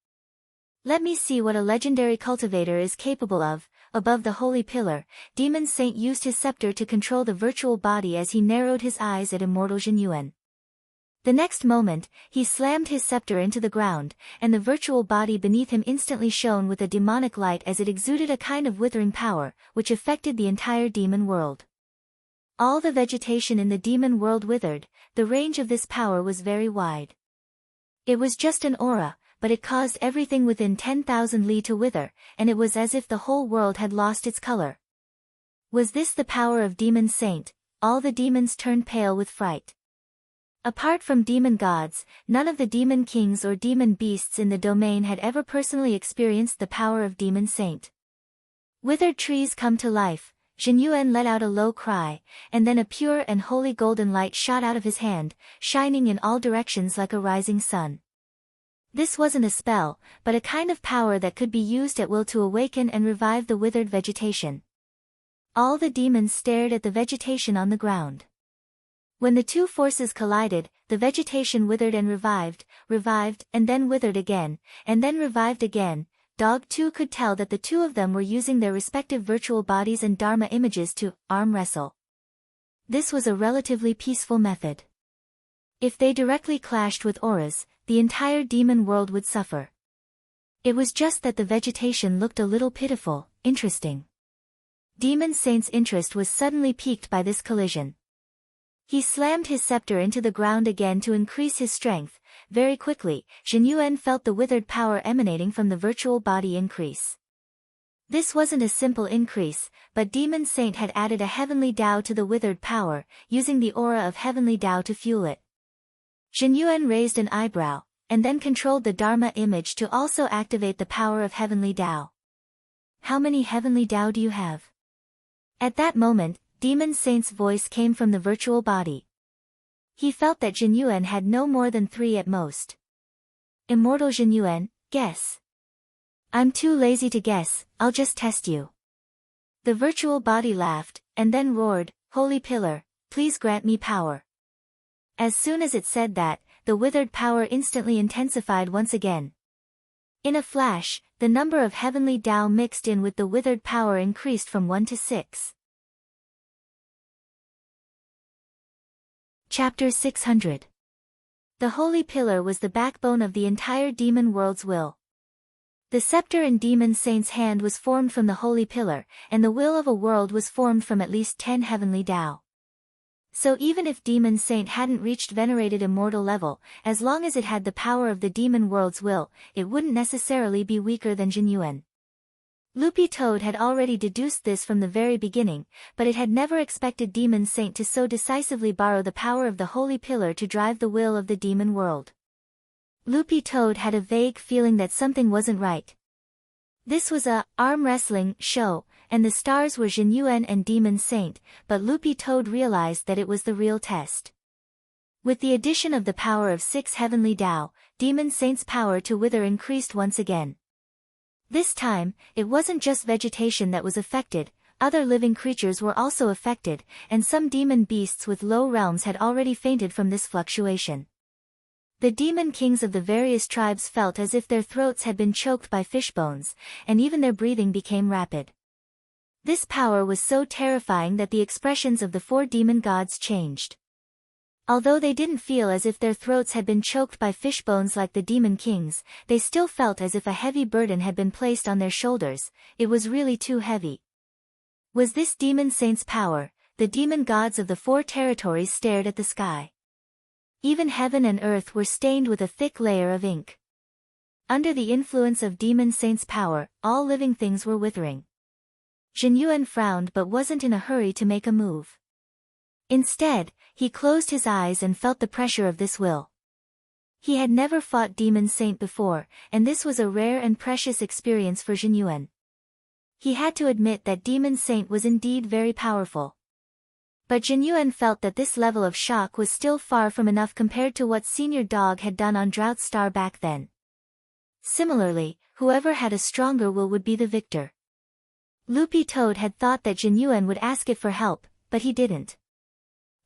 Let me see what a legendary cultivator is capable of. Above the Holy Pillar, Demon Saint used his scepter to control the virtual body as he narrowed his eyes at immortal Jin Yuan. The next moment, he slammed his scepter into the ground, and the virtual body beneath him instantly shone with a demonic light as it exuded a kind of withering power, which affected the entire demon world. All the vegetation in the demon world withered. The range of this power was very wide. It was just an aura, but it caused everything within 10,000 li to wither, and it was as if the whole world had lost its color. Was this the power of Demon Saint? All the demons turned pale with fright. Apart from demon gods, none of the demon kings or demon beasts in the domain had ever personally experienced the power of Demon Saint. Withered trees come to life. Jin Yuan let out a low cry, and then a pure and holy golden light shot out of his hand, shining in all directions like a rising sun. This wasn't a spell, but a kind of power that could be used at will to awaken and revive the withered vegetation. All the demons stared at the vegetation on the ground. When the two forces collided, the vegetation withered and revived, and then withered again, and then revived again. Dog Tu could tell that the two of them were using their respective virtual bodies and Dharma images to arm wrestle. This was a relatively peaceful method. If they directly clashed with auras, the entire demon world would suffer. It was just that the vegetation looked a little pitiful, interesting. Demon Saint's interest was suddenly piqued by this collision. He slammed his scepter into the ground again to increase his strength. Very quickly, Jin Yuan felt the withered power emanating from the virtual body increase. This wasn't a simple increase, but Demon Saint had added a heavenly Tao to the withered power, using the aura of heavenly Tao to fuel it. Jin Yuan raised an eyebrow, and then controlled the Dharma image to also activate the power of heavenly Tao. How many heavenly Tao do you have? At that moment, Demon Saint's voice came from the virtual body. He felt that Jin Yuan had no more than 3 at most. Immortal Jin Yuan, guess. I'm too lazy to guess, I'll just test you. The virtual body laughed, and then roared, Holy Pillar, please grant me power. As soon as it said that, the withered power instantly intensified once again. In a flash, the number of heavenly Tao mixed in with the withered power increased from 1 to 6. Chapter 600. The Holy Pillar was the backbone of the entire demon world's will. The scepter in Demon Saint's hand was formed from the Holy Pillar, and the will of a world was formed from at least 10 heavenly Tao. So even if Demon Saint hadn't reached venerated immortal level, as long as it had the power of the demon world's will, it wouldn't necessarily be weaker than Jin Yuan. Loopy Toad had already deduced this from the very beginning, but it had never expected Demon Saint to so decisively borrow the power of the Holy Pillar to drive the will of the demon world. Loopy Toad had a vague feeling that something wasn't right. This was a arm wrestling show, and the stars were Jin Yuan and Demon Saint, but Loopy Toad realized that it was the real test. With the addition of the power of 6 heavenly Tao, Demon Saint's power to wither increased once again. This time, it wasn't just vegetation that was affected, other living creatures were also affected, and some demon beasts with low realms had already fainted from this fluctuation. The demon kings of the various tribes felt as if their throats had been choked by fish bones, and even their breathing became rapid. This power was so terrifying that the expressions of the 4 demon gods changed. Although they didn't feel as if their throats had been choked by fish bones like the demon kings, they still felt as if a heavy burden had been placed on their shoulders. It was really too heavy. Was this Demon Saint's power? The demon gods of the 4 territories stared at the sky. Even heaven and earth were stained with a thick layer of ink. Under the influence of Demon Saint's power, all living things were withering. Jin Yuan frowned but wasn't in a hurry to make a move. Instead, he closed his eyes and felt the pressure of this will. He had never fought Demon Saint before, and this was a rare and precious experience for Jin Yuan. He had to admit that Demon Saint was indeed very powerful. But Jin Yuan felt that this level of shock was still far from enough compared to what Senior Dog had done on Drought Star back then. Similarly, whoever had a stronger will would be the victor. Loopy Toad had thought that Jin Yuan would ask it for help, but he didn't.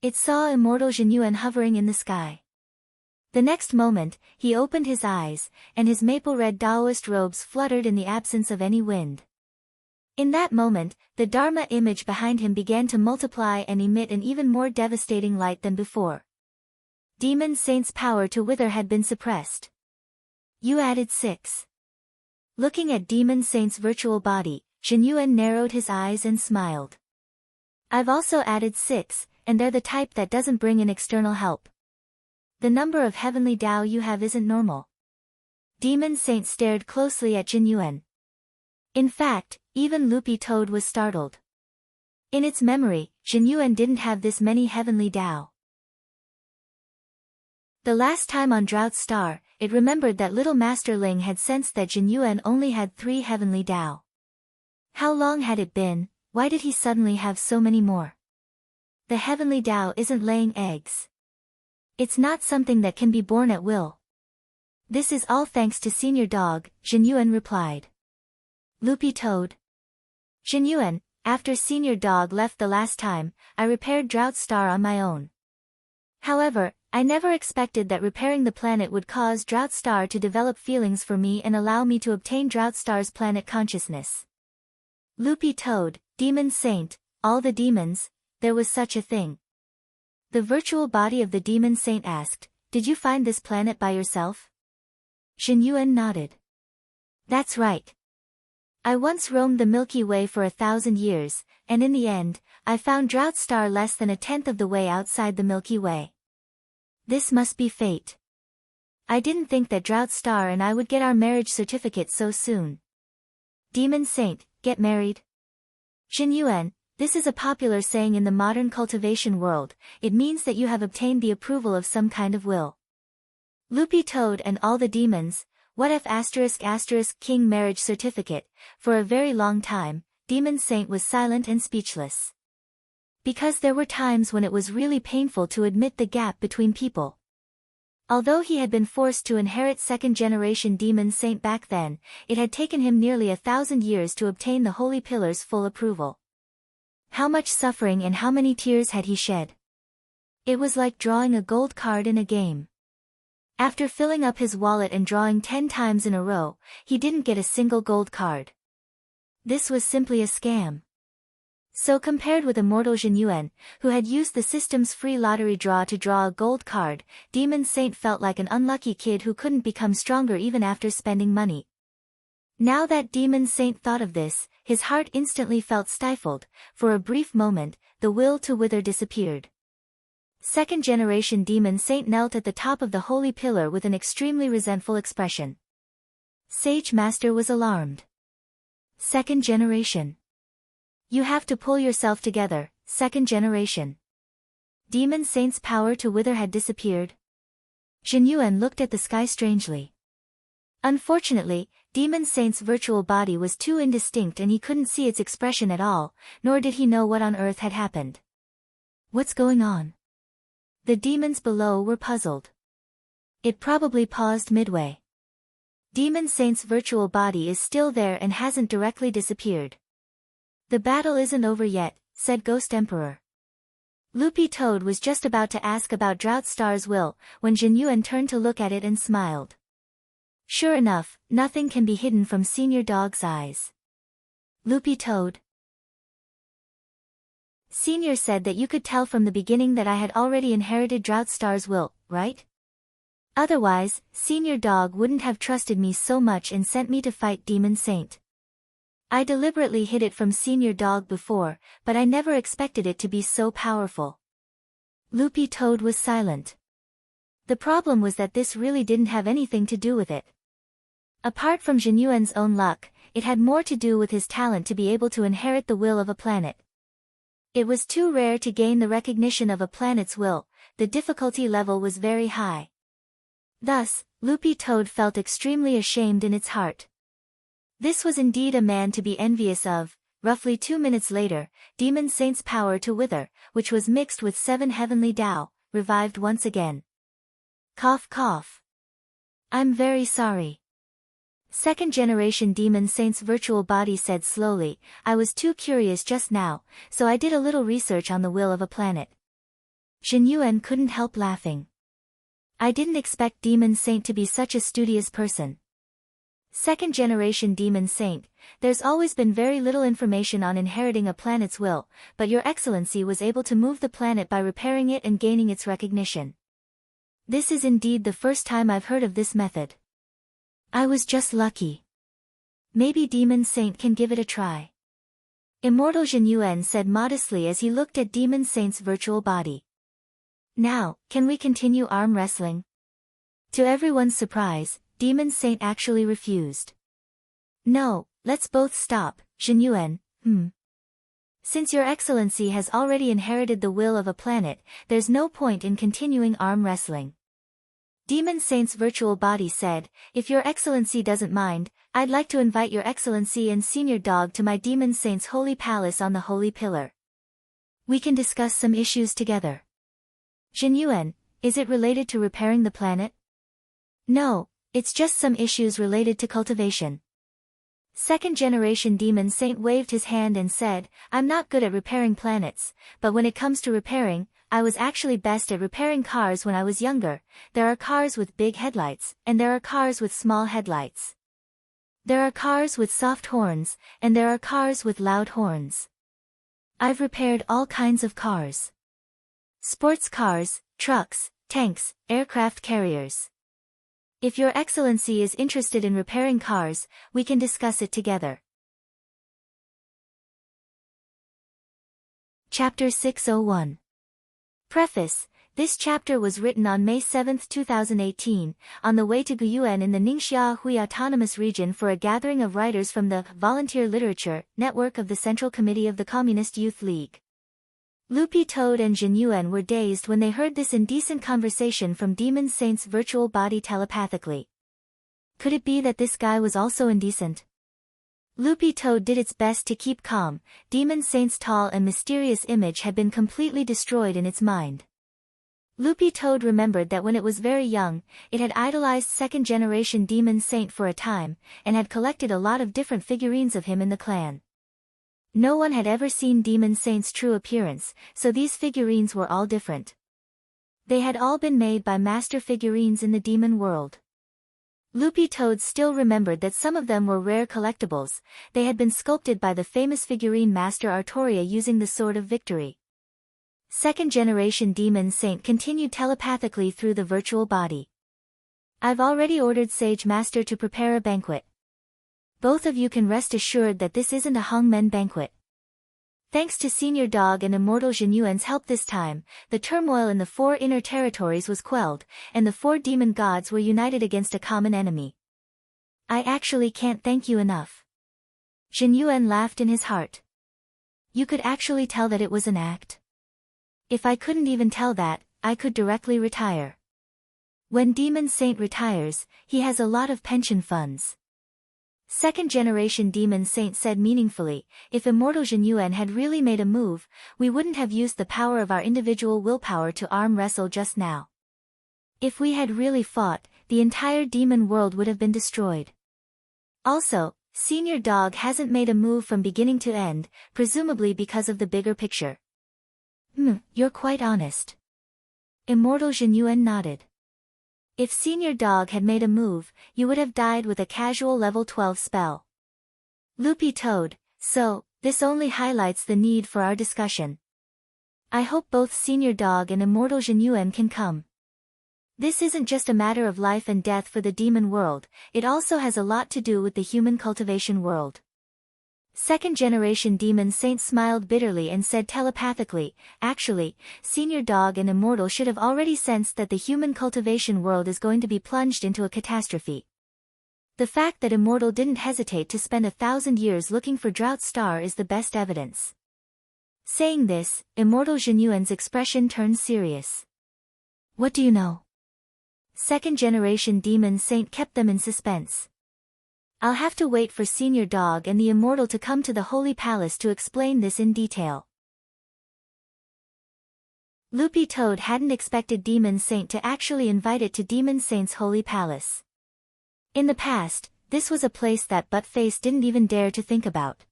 It saw immortal Jin Yuan hovering in the sky. The next moment, he opened his eyes, and his maple-red Taoist robes fluttered in the absence of any wind. In that moment, the Dharma image behind him began to multiply and emit an even more devastating light than before. Demon Saint's power to wither had been suppressed. You added 6. Looking at Demon Saint's virtual body, Jin Yuan narrowed his eyes and smiled. I've also added 6, and they're the type that doesn't bring in external help. The number of heavenly Tao you have isn't normal. Demon Saint stared closely at Jin Yuan. In fact, even Loopy Toad was startled. In its memory, Jin Yuan didn't have this many heavenly Tao. The last time on Drought Star, it remembered that little Master Ling had sensed that Jin Yuan only had 3 heavenly Tao. How long had it been? Why did he suddenly have so many more? The heavenly Tao isn't laying eggs. It's not something that can be born at will. This is all thanks to Senior Dog, Jin Yuan replied. Loopy Toad. Jin Yuan, after Senior Dog left the last time, I repaired Drought Star on my own. However, I never expected that repairing the planet would cause Drought Star to develop feelings for me and allow me to obtain Drought Star's planet consciousness. Loopy Toad, Demon Saint, all the demons, there was such a thing. The virtual body of the Demon Saint asked, did you find this planet by yourself? Jin Yuan nodded. That's right. I once roamed the Milky Way for 1,000 years, and in the end, I found Drought Star less than a tenth of the way outside the Milky Way. This must be fate. I didn't think that Drought Star and I would get our marriage certificate so soon. Demon Saint, get married? Xinyuan, this is a popular saying in the modern cultivation world. It means that you have obtained the approval of some kind of will. Loopy Toad and all the demons, what if *** king marriage certificate? For a very long time, Demon Saint was silent and speechless. Because there were times when it was really painful to admit the gap between people. Although he had been forced to inherit second-generation Demon Saint back then, it had taken him nearly 1,000 years to obtain the Holy Pillar's full approval. How much suffering and how many tears had he shed? It was like drawing a gold card in a game. After filling up his wallet and drawing 10 times in a row, he didn't get a single gold card. This was simply a scam. So compared with immortal Xinyuan, who had used the system's free lottery draw to draw a gold card, Demon Saint felt like an unlucky kid who couldn't become stronger even after spending money. Now that Demon Saint thought of this, his heart instantly felt stifled. For a brief moment, the will to wither disappeared. Second-generation Demon Saint knelt at the top of the Holy Pillar with an extremely resentful expression. Sage Master was alarmed. Second generation. You have to pull yourself together, second generation. Demon Saint's power to wither had disappeared. Xinyuan looked at the sky strangely. Unfortunately, Demon Saint's virtual body was too indistinct and he couldn't see its expression at all, nor did he know what on earth had happened. What's going on? The demons below were puzzled. It probably paused midway. Demon Saint's virtual body is still there and hasn't directly disappeared. The battle isn't over yet, said Ghost Emperor. Loopy Toad was just about to ask about Drought Star's will, when Xinyuan turned to look at it and smiled. Sure enough, nothing can be hidden from Senior Dog's eyes. Loopy Toad. Senior said that you could tell from the beginning that I had already inherited Drought Star's will, right? Otherwise, Senior Dog wouldn't have trusted me so much and sent me to fight Demon Saint. I deliberately hid it from Senior Dog before, but I never expected it to be so powerful. Loopy Toad was silent. The problem was that this really didn't have anything to do with it. Apart from Xinyuan's own luck, it had more to do with his talent to be able to inherit the will of a planet. It was too rare to gain the recognition of a planet's will, the difficulty level was very high. Thus, Loopy Toad felt extremely ashamed in its heart. This was indeed a man to be envious of. Roughly 2 minutes later, Demon Saint's power to wither, which was mixed with 7 heavenly Tao, revived once again. Cough cough. I'm very sorry. Second-generation Demon Saint's virtual body said slowly, I was too curious just now, so I did a little research on the will of a planet. Xinyuan couldn't help laughing. I didn't expect Demon Saint to be such a studious person. Second-generation Demon Saint, there's always been very little information on inheriting a planet's will, but Your Excellency was able to move the planet by repairing it and gaining its recognition. This is indeed the first time I've heard of this method. I was just lucky. Maybe Demon Saint can give it a try. Immortal Xinyuan said modestly as he looked at Demon Saint's virtual body. Now, can we continue arm wrestling? To everyone's surprise, Demon Saint actually refused. No, let's both stop, Xinyuan. Since Your Excellency has already inherited the will of a planet, there's no point in continuing arm wrestling. Demon Saint's virtual body said, if Your Excellency doesn't mind, I'd like to invite Your Excellency and Senior Dog to my Demon Saint's holy palace on the Holy Pillar. We can discuss some issues together. Xinyuan, is it related to repairing the planet? No, it's just some issues related to cultivation. Second-generation Demon Saint waved his hand and said, I'm not good at repairing planets, but when it comes to repairing, I was actually best at repairing cars when I was younger. There are cars with big headlights, and there are cars with small headlights. There are cars with soft horns, and there are cars with loud horns. I've repaired all kinds of cars. Sports cars, trucks, tanks, aircraft carriers. If Your Excellency is interested in repairing cars, we can discuss it together. Chapter 601. Preface. This chapter was written on May 7, 2018, on the way to Guyuan in the Ningxia Hui Autonomous Region for a gathering of writers from the Volunteer Literature Network of the Central Committee of the Communist Youth League. Lupi Toad and Jin Yuan were dazed when they heard this indecent conversation from Demon Saint's virtual body telepathically. Could it be that this guy was also indecent? Lupi Toad did its best to keep calm. Demon Saint's tall and mysterious image had been completely destroyed in its mind. Lupi Toad remembered that when it was very young, it had idolized second-generation Demon Saint for a time, and had collected a lot of different figurines of him in the clan. No one had ever seen Demon Saint's true appearance, so these figurines were all different. They had all been made by master figurines in the demon world. Lupi Toad still remembered that some of them were rare collectibles. They had been sculpted by the famous figurine master Artoria using the Sword of Victory. Second-generation Demon Saint continued telepathically through the virtual body. I've already ordered Sage Master to prepare a banquet. Both of you can rest assured that this isn't a hangmen banquet. Thanks to Senior Dog and Immortal Jin Yuan's help this time, the turmoil in the 4 inner territories was quelled, and the 4 demon gods were united against a common enemy. I actually can't thank you enough. Jin Yuan laughed in his heart. You could actually tell that it was an act? If I couldn't even tell that, I could directly retire. When Demon Saint retires, he has a lot of pension funds. Second-generation Demon Saint said meaningfully, if Immortal Jin Yuan had really made a move, we wouldn't have used the power of our individual willpower to arm wrestle just now. If we had really fought, the entire demon world would have been destroyed. Also, Senior Dog hasn't made a move from beginning to end, presumably because of the bigger picture. You're quite honest. Immortal Jin Yuan nodded. If Senior Dog had made a move, you would have died with a casual level 12 spell. Lupi Toad, so, this only highlights the need for our discussion. I hope both Senior Dog and Immortal Jin Yuan can come. This isn't just a matter of life and death for the demon world, it also has a lot to do with the human cultivation world. Second-generation Demon Saint smiled bitterly and said telepathically, actually, Senior Dog and Immortal should have already sensed that the human cultivation world is going to be plunged into a catastrophe. The fact that Immortal didn't hesitate to spend 1,000 years looking for Drought Star is the best evidence. Saying this, Immortal Jin Yuan's expression turned serious. What do you know? Second-generation Demon Saint kept them in suspense. I'll have to wait for Senior Dog and the Immortal to come to the Holy Palace to explain this in detail. Lupi Toad hadn't expected Demon Saint to actually invite it to Demon Saint's Holy Palace. In the past, this was a place that Buttface didn't even dare to think about.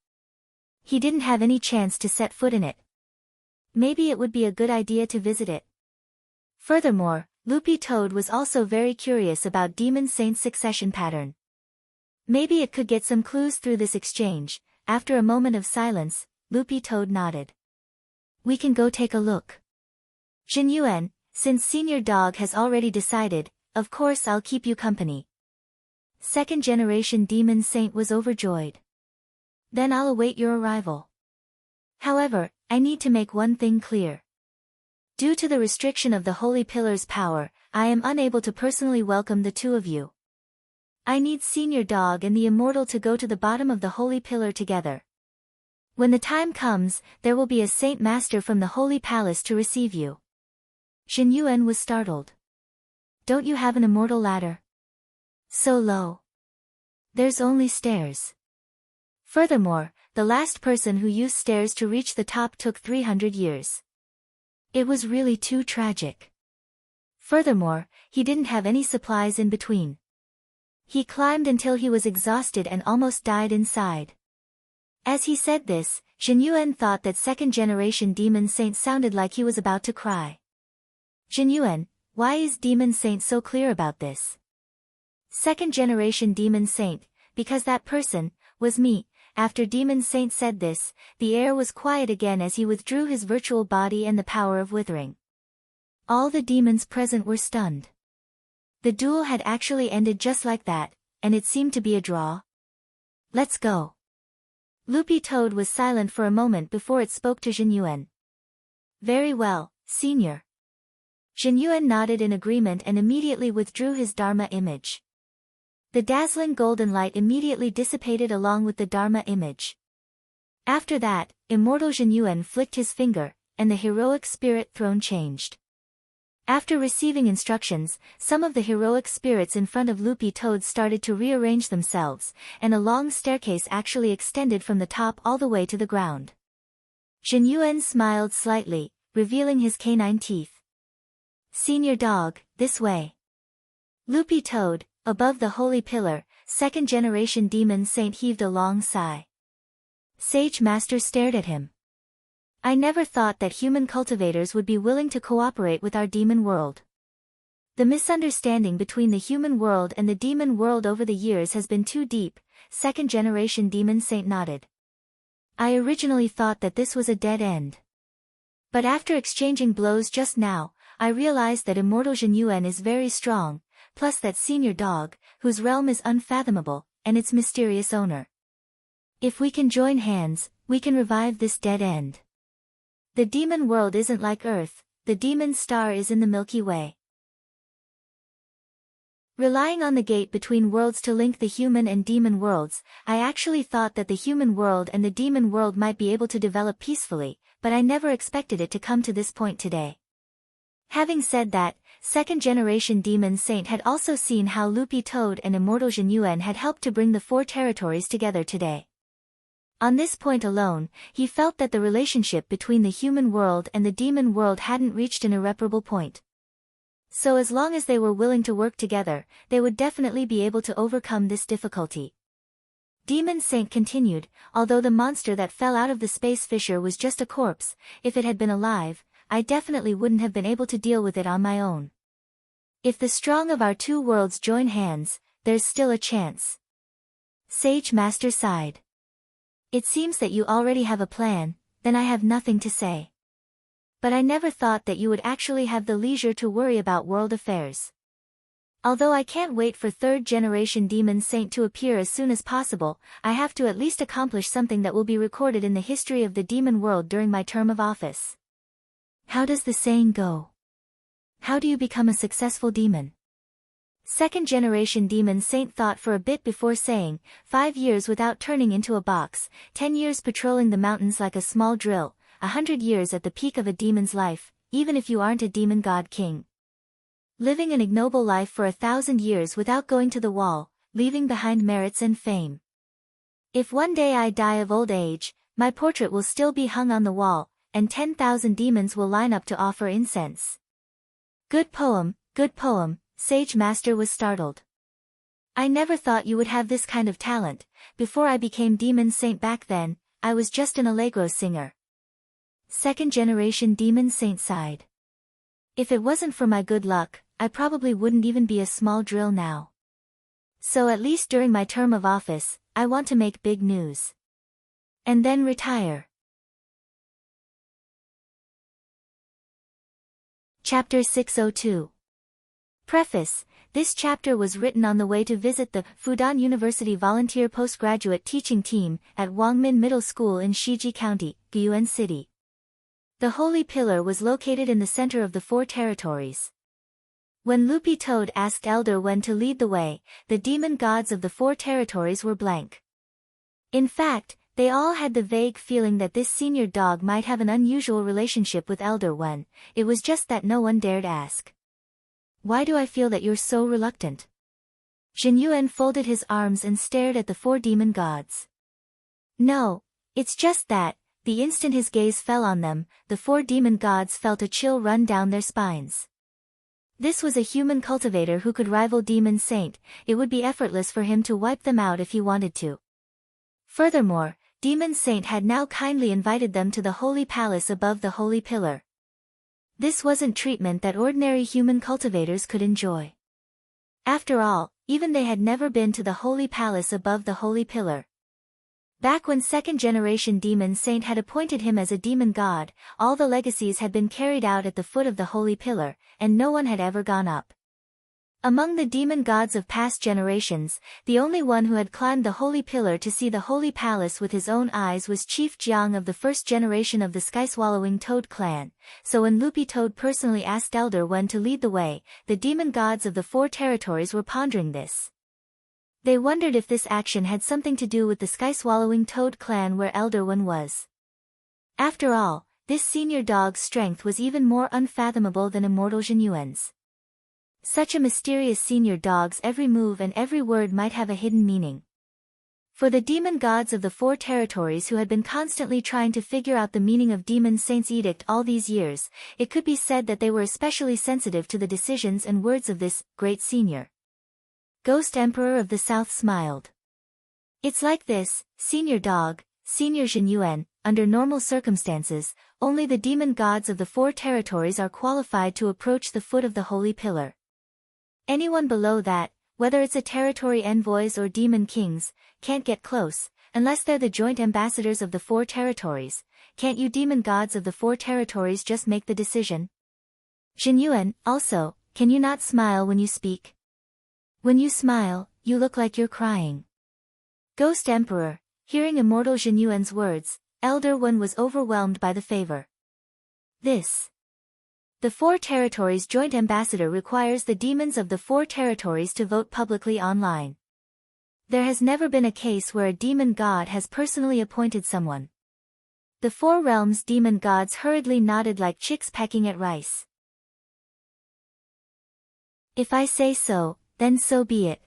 He didn't have any chance to set foot in it. Maybe it would be a good idea to visit it. Furthermore, Lupi Toad was also very curious about Demon Saint's succession pattern. Maybe it could get some clues through this exchange. After a moment of silence, Lupi Toad nodded. We can go take a look. Jin Yuan, since Senior Dog has already decided, of course I'll keep you company. Second-generation Demon Saint was overjoyed. Then I'll await your arrival. However, I need to make one thing clear. Due to the restriction of the Holy Pillar's power, I am unable to personally welcome the 2 of you. I need Senior Dog and the Immortal to go to the bottom of the Holy Pillar together. When the time comes, there will be a Saint Master from the Holy Palace to receive you. Jin Yuan was startled. Don't you have an immortal ladder? So low. There's only stairs. Furthermore, the last person who used stairs to reach the top took 300 years. It was really too tragic. Furthermore, he didn't have any supplies in between. He climbed until he was exhausted and almost died inside. As he said this, Jin Yuan thought that second-generation Demon Saint sounded like he was about to cry. Jin Yuan, why is Demon Saint so clear about this? Second-generation Demon Saint, because that person was me. After Demon Saint said this, the air was quiet again as he withdrew his virtual body and the power of withering. All the demons present were stunned. The duel had actually ended just like that, and it seemed to be a draw. Let's go. Lupi Toad was silent for a moment before it spoke to Jin Yuan. Very well, Senior. Jin Yuan nodded in agreement and immediately withdrew his Dharma image. The dazzling golden light immediately dissipated along with the Dharma image. After that, immortal Jin Yuan flicked his finger, and the heroic spirit throne changed. After receiving instructions, some of the heroic spirits in front of Loopy Toad started to rearrange themselves, and a long staircase actually extended from the top all the way to the ground. Jin Yuan smiled slightly, revealing his canine teeth. Senior Dog, this way. Loopy Toad, above the holy pillar, second-generation demon saint heaved a long sigh. Sage Master stared at him. I never thought that human cultivators would be willing to cooperate with our demon world. The misunderstanding between the human world and the demon world over the years has been too deep, second-generation demon saint nodded. I originally thought that this was a dead end. But after exchanging blows just now, I realized that immortal Jin Yuan is very strong, plus that Senior Dog, whose realm is unfathomable, and its mysterious owner. If we can join hands, we can revive this dead end. The demon world isn't like Earth, the demon star is in the Milky Way. Relying on the gate between worlds to link the human and demon worlds, I actually thought that the human world and the demon world might be able to develop peacefully, but I never expected it to come to this point today. Having said that, second-generation demon saint had also seen how Loopy Toad and immortal Jin Yuan had helped to bring the four territories together today. On this point alone, he felt that the relationship between the human world and the demon world hadn't reached an irreparable point. So as long as they were willing to work together, they would definitely be able to overcome this difficulty. Demon Saint continued, although the monster that fell out of the space fissure was just a corpse, if it had been alive, I definitely wouldn't have been able to deal with it on my own. If the strong of our two worlds join hands, there's still a chance. Sage Master sighed. It seems that you already have a plan, then I have nothing to say. But I never thought that you would actually have the leisure to worry about world affairs. Although I can't wait for third-generation Demon Saint to appear as soon as possible, I have to at least accomplish something that will be recorded in the history of the demon world during my term of office. How does the saying go? How do you become a successful demon? Second-generation Demon Saint thought for a bit before saying, 5 years without turning into a box, 10 years patrolling the mountains like a small drill, 100 years at the peak of a demon's life, even if you aren't a demon god king. Living an ignoble life for 1,000 years without going to the wall, leaving behind merits and fame. If one day I die of old age, my portrait will still be hung on the wall, and 10,000 demons will line up to offer incense. Good poem, Sage Master was startled. I never thought you would have this kind of talent. Before I became Demon Saint back then, I was just an allegro singer. Second-generation Demon Saint sighed. If it wasn't for my good luck, I probably wouldn't even be a small drill now. So at least during my term of office, I want to make big news. And then retire. Chapter 602. Preface. This chapter was written on the way to visit the Fudan University Volunteer Postgraduate Teaching Team at Wangmin Middle School in Shiji County, Guyuan City. The Holy Pillar was located in the center of the four territories. When Loopy Toad asked Elder Wen to lead the way, the demon gods of the four territories were blank. In fact, they all had the vague feeling that this senior dog might have an unusual relationship with Elder Wen, it was just that no one dared ask. Why do I feel that you're so reluctant? Jin Yuan folded his arms and stared at the four demon gods. No, it's just that, the instant his gaze fell on them, the four demon gods felt a chill run down their spines. This was a human cultivator who could rival Demon Saint, it would be effortless for him to wipe them out if he wanted to. Furthermore, Demon Saint had now kindly invited them to the Holy Palace above the Holy Pillar. This wasn't treatment that ordinary human cultivators could enjoy. After all, even they had never been to the Holy Palace above the Holy Pillar. Back when second-generation Demon Saint had appointed him as a demon god, all the legacies had been carried out at the foot of the Holy Pillar, and no one had ever gone up. Among the demon gods of past generations, the only one who had climbed the Holy Pillar to see the Holy Palace with his own eyes was Chief Jiang of the first generation of the Sky-Swallowing Toad clan, so when Loopy Toad personally asked Elder One to lead the way, the demon gods of the four territories were pondering this. They wondered if this action had something to do with the Sky-Swallowing Toad clan where Elder One was. After all, this senior dog's strength was even more unfathomable than immortal Jinyuan's. Such a mysterious senior dog's every move and every word might have a hidden meaning. For the demon gods of the four territories who had been constantly trying to figure out the meaning of Demon Saint's edict all these years, it could be said that they were especially sensitive to the decisions and words of this great senior. Ghost Emperor of the South smiled. It's like this, Senior Dog, Senior Jinyuan, under normal circumstances, only the demon gods of the four territories are qualified to approach the foot of the Holy Pillar. Anyone below that, whether it's a territory envoys or demon kings, can't get close, unless they're the joint ambassadors of the four territories. Can't you demon gods of the four territories just make the decision? Jinyuan, also, can you not smile when you speak? When you smile, you look like you're crying. Ghost Emperor, hearing immortal Jinyuan's words, Elder One was overwhelmed by the favor. The four territories joint ambassador requires the demons of the four territories to vote publicly online. There has never been a case where a demon god has personally appointed someone. The four realms' demon gods hurriedly nodded like chicks pecking at rice. If I say so, then so be it.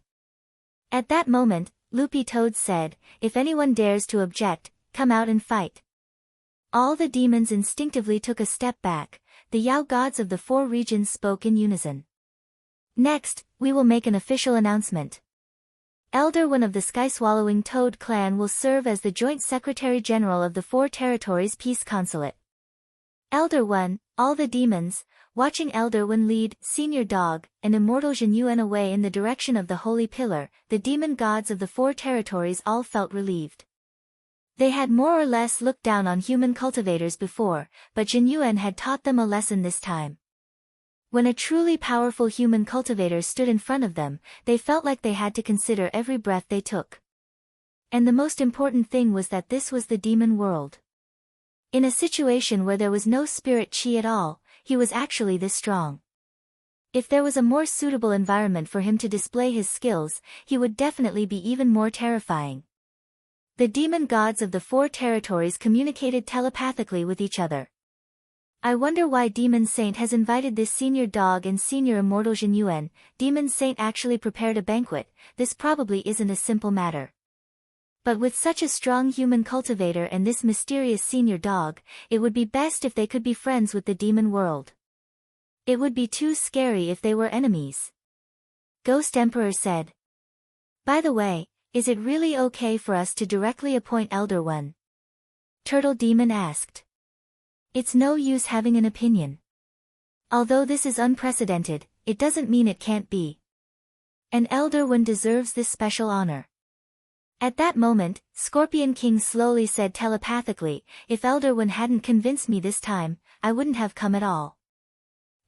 At that moment, Loopy Toad said, if anyone dares to object, come out and fight. All the demons instinctively took a step back. The Yao gods of the four regions spoke in unison. Next, we will make an official announcement. Elder One of the Sky-Swallowing Toad clan will serve as the Joint Secretary General of the Four Territories Peace Consulate. Elder One, all the demons, watching Elder One lead Senior Dog and immortal Jinyuan away in the direction of the Holy Pillar, the demon gods of the four territories all felt relieved. They had more or less looked down on human cultivators before, but Jinyuan had taught them a lesson this time. When a truly powerful human cultivator stood in front of them, they felt like they had to consider every breath they took. And the most important thing was that this was the demon world. In a situation where there was no spirit chi at all, he was actually this strong. If there was a more suitable environment for him to display his skills, he would definitely be even more terrifying. The demon gods of the four territories communicated telepathically with each other. I wonder why Demon Saint has invited this senior dog and senior immortal Jinyuan. Demon Saint actually prepared a banquet. This probably isn't a simple matter. But with such a strong human cultivator and this mysterious senior dog, it would be best if they could be friends with the demon world. It would be too scary if they were enemies. Ghost Emperor said. By the way, is it really okay for us to directly appoint Elder One? Turtle Demon asked. It's no use having an opinion. Although this is unprecedented, it doesn't mean it can't be. An Elder One deserves this special honor. At that moment, Scorpion King slowly said telepathically, if Elder One hadn't convinced me this time, I wouldn't have come at all.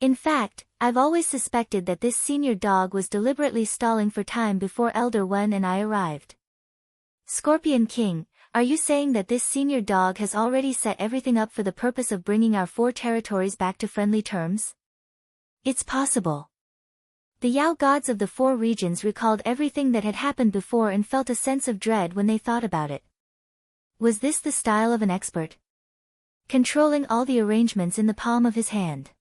In fact, I've always suspected that this senior dog was deliberately stalling for time before Elder One and I arrived. Scorpion King, are you saying that this senior dog has already set everything up for the purpose of bringing our four territories back to friendly terms? It's possible. The Yao gods of the four regions recalled everything that had happened before and felt a sense of dread when they thought about it. Was this the style of an expert? Controlling all the arrangements in the palm of his hand.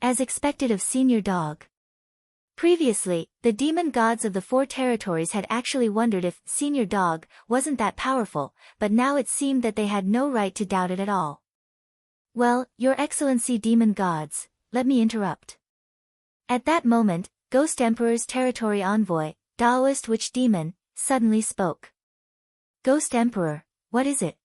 As expected of Senior Dog. Previously, the demon gods of the four territories had actually wondered if Senior Dog wasn't that powerful, but now it seemed that they had no right to doubt it at all. Well, Your Excellency demon gods, let me interrupt. At that moment, Ghost Emperor's territory envoy, Taoist Witch Demon, suddenly spoke. Ghost Emperor, what is it?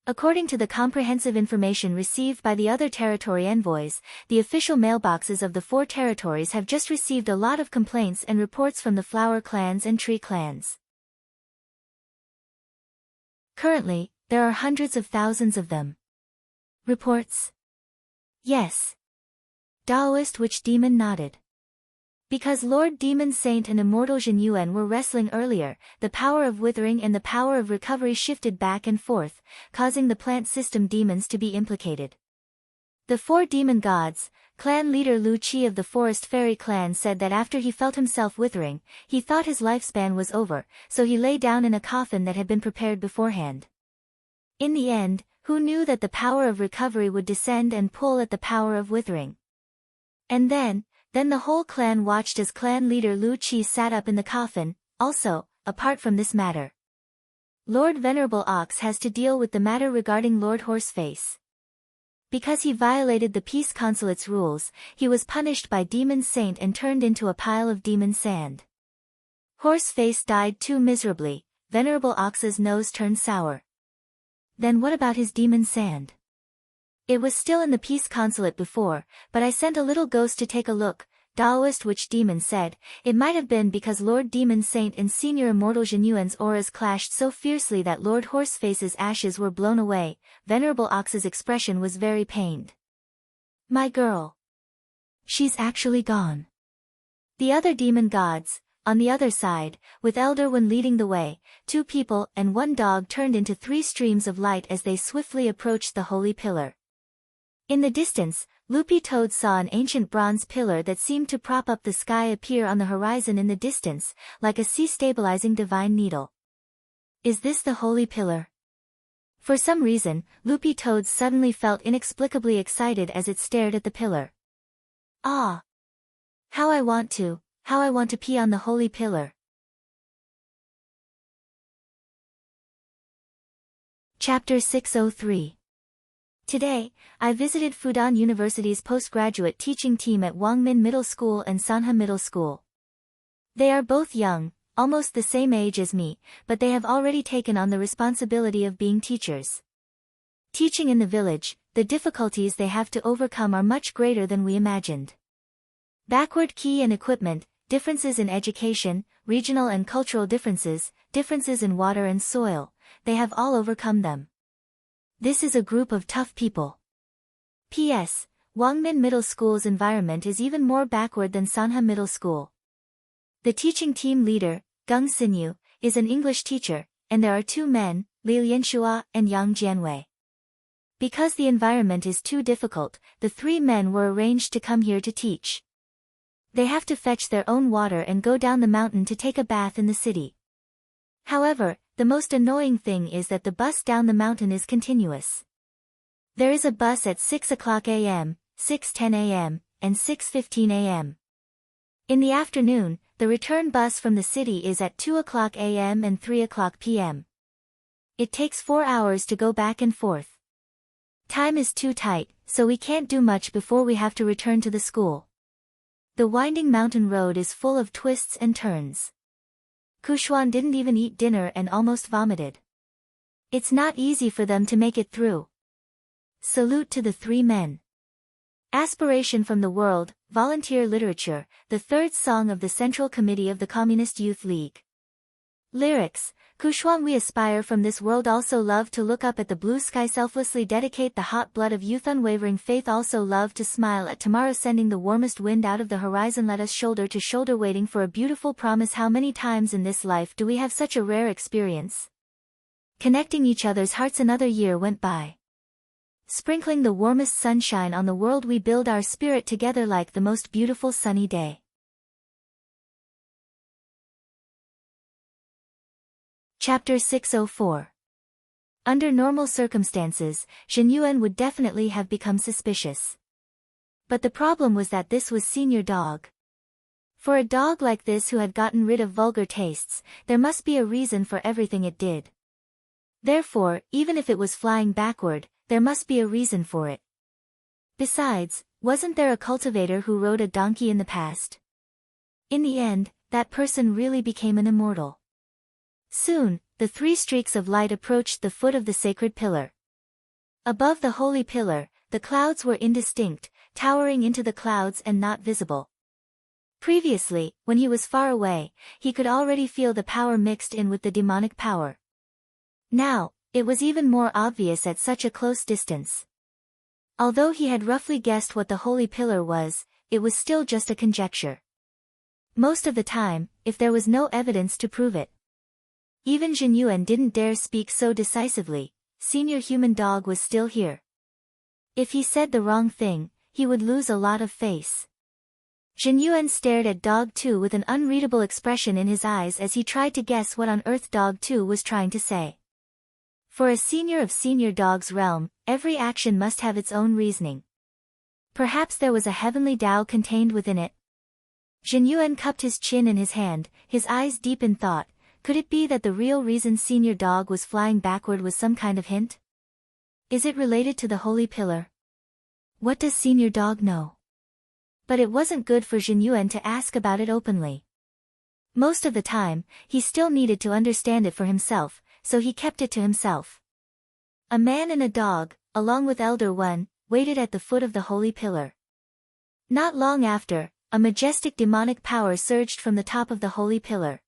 According to the comprehensive information received by the other territory envoys, the official mailboxes of the four territories have just received a lot of complaints and reports from the flower clans and tree clans. Currently, there are hundreds of thousands of them. Reports? Yes. Taoist Witch Demon nodded. Because Lord Demon Saint and Immortal Jin Yuan were wrestling earlier, the power of withering and the power of recovery shifted back and forth, causing the plant system demons to be implicated. The 4 demon gods, clan leader Lu Qi of the Forest Fairy clan said that after he felt himself withering, he thought his lifespan was over, so he lay down in a coffin that had been prepared beforehand. In the end, who knew that the power of recovery would descend and pull at the power of withering? And then the whole clan watched as clan leader Lu Qi sat up in the coffin. Also, apart from this matter, Lord Venerable Ox has to deal with the matter regarding Lord Horseface. Because he violated the Peace Consulate's rules, he was punished by Demon Saint and turned into a pile of demon sand. Horseface died too miserably. Venerable Ox's nose turned sour. Then what about his demon sand? It was still in the Peace Consulate before, but I sent a little ghost to take a look. Daoist Witch Demon said, it might have been because Lord Demon Saint and Senior Immortal Jin Yuan's auras clashed so fiercely that Lord Horseface's ashes were blown away. Venerable Ox's expression was very pained. My girl. She's actually gone. The other demon gods, on the other side, with Elder Wen leading the way, 2 people and 1 dog turned into 3 streams of light as they swiftly approached the holy pillar. In the distance, Loopy Toad saw an ancient bronze pillar that seemed to prop up the sky appear on the horizon in the distance, like a sea-stabilizing divine needle. Is this the holy pillar? For some reason, Loopy Toad suddenly felt inexplicably excited as it stared at the pillar. Ah! How I want to pee on the holy pillar. Chapter 603. Today, I visited Fudan University's postgraduate teaching team at Wangmin Middle School and Sanha Middle School. They are both young, almost the same age as me, but they have already taken on the responsibility of being teachers. Teaching in the village, the difficulties they have to overcome are much greater than we imagined. Backward key and equipment, differences in education, regional and cultural differences, differences in water and soil, they have all overcome them. This is a group of tough people. P.S. Wangmin Middle School's environment is even more backward than Sanha Middle School. The teaching team leader, Gung Xinyu, is an English teacher, and there are 2 men, Li Lianshua and Yang Jianwei. Because the environment is too difficult, the 3 men were arranged to come here to teach. They have to fetch their own water and go down the mountain to take a bath in the city. However, the most annoying thing is that the bus down the mountain is continuous. There is a bus at 6 o'clock a.m., 6:10 a.m., and 6:15 a.m. In the afternoon, the return bus from the city is at 2 o'clock a.m. and 3 o'clock p.m. It takes 4 hours to go back and forth. Time is too tight, so we can't do much before we have to return to the school. The winding mountain road is full of twists and turns. Kushuan didn't even eat dinner and almost vomited. It's not easy for them to make it through. Salute to the 3 men. Aspiration from the World, Volunteer Literature, the 3rd song of the Central Committee of the Communist Youth League. Lyrics, Kushuan, we aspire from this world, also love to look up at the blue sky, selflessly dedicate the hot blood of youth, unwavering faith, also love to smile at tomorrow, sending the warmest wind out of the horizon, let us shoulder to shoulder waiting for a beautiful promise. How many times in this life do we have such a rare experience? Connecting each other's hearts, another year went by. Sprinkling the warmest sunshine on the world, we build our spirit together like the most beautiful sunny day. Chapter 604. Under normal circumstances, Jin Yuan would definitely have become suspicious. But the problem was that this was Senior Dog. For a dog like this who had gotten rid of vulgar tastes, there must be a reason for everything it did. Therefore, even if it was flying backward, there must be a reason for it. Besides, wasn't there a cultivator who rode a donkey in the past? In the end, that person really became an immortal. Soon, the 3 streaks of light approached the foot of the sacred pillar. Above the holy pillar, the clouds were indistinct, towering into the clouds and not visible. Previously, when he was far away, he could already feel the power mixed in with the demonic power. Now, it was even more obvious at such a close distance. Although he had roughly guessed what the holy pillar was, it was still just a conjecture. Most of the time, if there was no evidence to prove it. Even Jin Yuan didn't dare speak so decisively. Senior human dog was still here. If he said the wrong thing, he would lose a lot of face. Jin Yuan stared at Dog 2 with an unreadable expression in his eyes as he tried to guess what on earth Dog 2 was trying to say. For a senior of Senior Dog's realm, every action must have its own reasoning. Perhaps there was a heavenly Tao contained within it. Jin Yuan cupped his chin in his hand, his eyes deep in thought. Could it be that the real reason Senior Dog was flying backward was some kind of hint? Is it related to the Holy Pillar? What does Senior Dog know? But it wasn't good for Jin Yuan to ask about it openly. Most of the time, he still needed to understand it for himself, so he kept it to himself. A man and a dog, along with Elder One, waited at the foot of the Holy Pillar. Not long after, a majestic demonic power surged from the top of the Holy Pillar.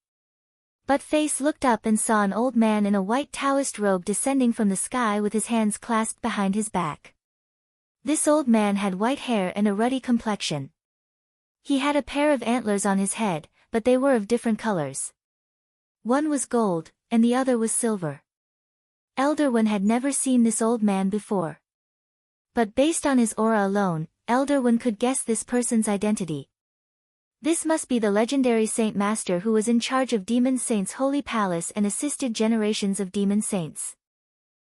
But Face looked up and saw an old man in a white Taoist robe descending from the sky with his hands clasped behind his back. This old man had white hair and a ruddy complexion. He had a pair of antlers on his head, but they were of different colors. One was gold, and the other was silver. Elder One had never seen this old man before. But based on his aura alone, Elder One could guess this person's identity. This must be the legendary Saint Master who was in charge of Demon Saint's holy palace and assisted generations of demon saints.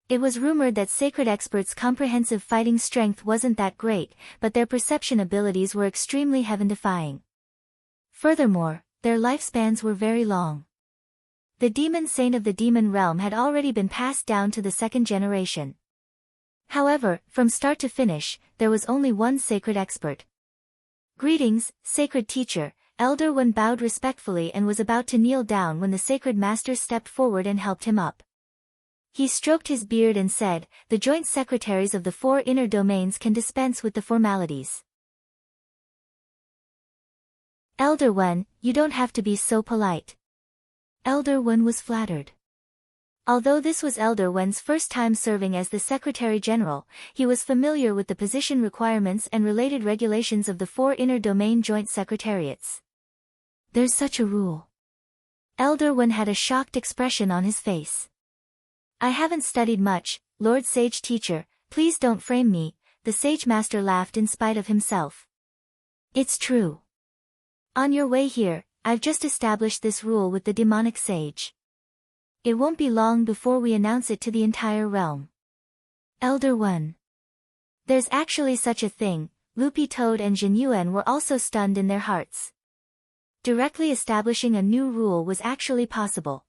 It was rumored that sacred experts' comprehensive fighting strength wasn't that great, but their perception abilities were extremely heaven-defying. Furthermore, their lifespans were very long. The demon saint of the demon realm had already been passed down to the second generation. However, from start to finish, there was only one sacred expert. Greetings, sacred teacher. Elder One bowed respectfully and was about to kneel down when the sacred master stepped forward and helped him up. He stroked his beard and said, "The joint secretaries of the 4 inner domains can dispense with the formalities." Elder One, you don't have to be so polite. Elder One was flattered. Although this was Elder One's first time serving as the Secretary General, he was familiar with the position requirements and related regulations of the 4 inner domain joint secretariats. There's such a rule. Elder One had a shocked expression on his face. I haven't studied much, Lord Sage Teacher, please don't frame me, the Sage Master laughed in spite of himself. It's true. On your way here, I've just established this rule with the demonic sage. It won't be long before we announce it to the entire realm. Elder One. There's actually such a thing. Loopy Toad and Jin Yuan were also stunned in their hearts. Directly establishing a new rule was actually possible.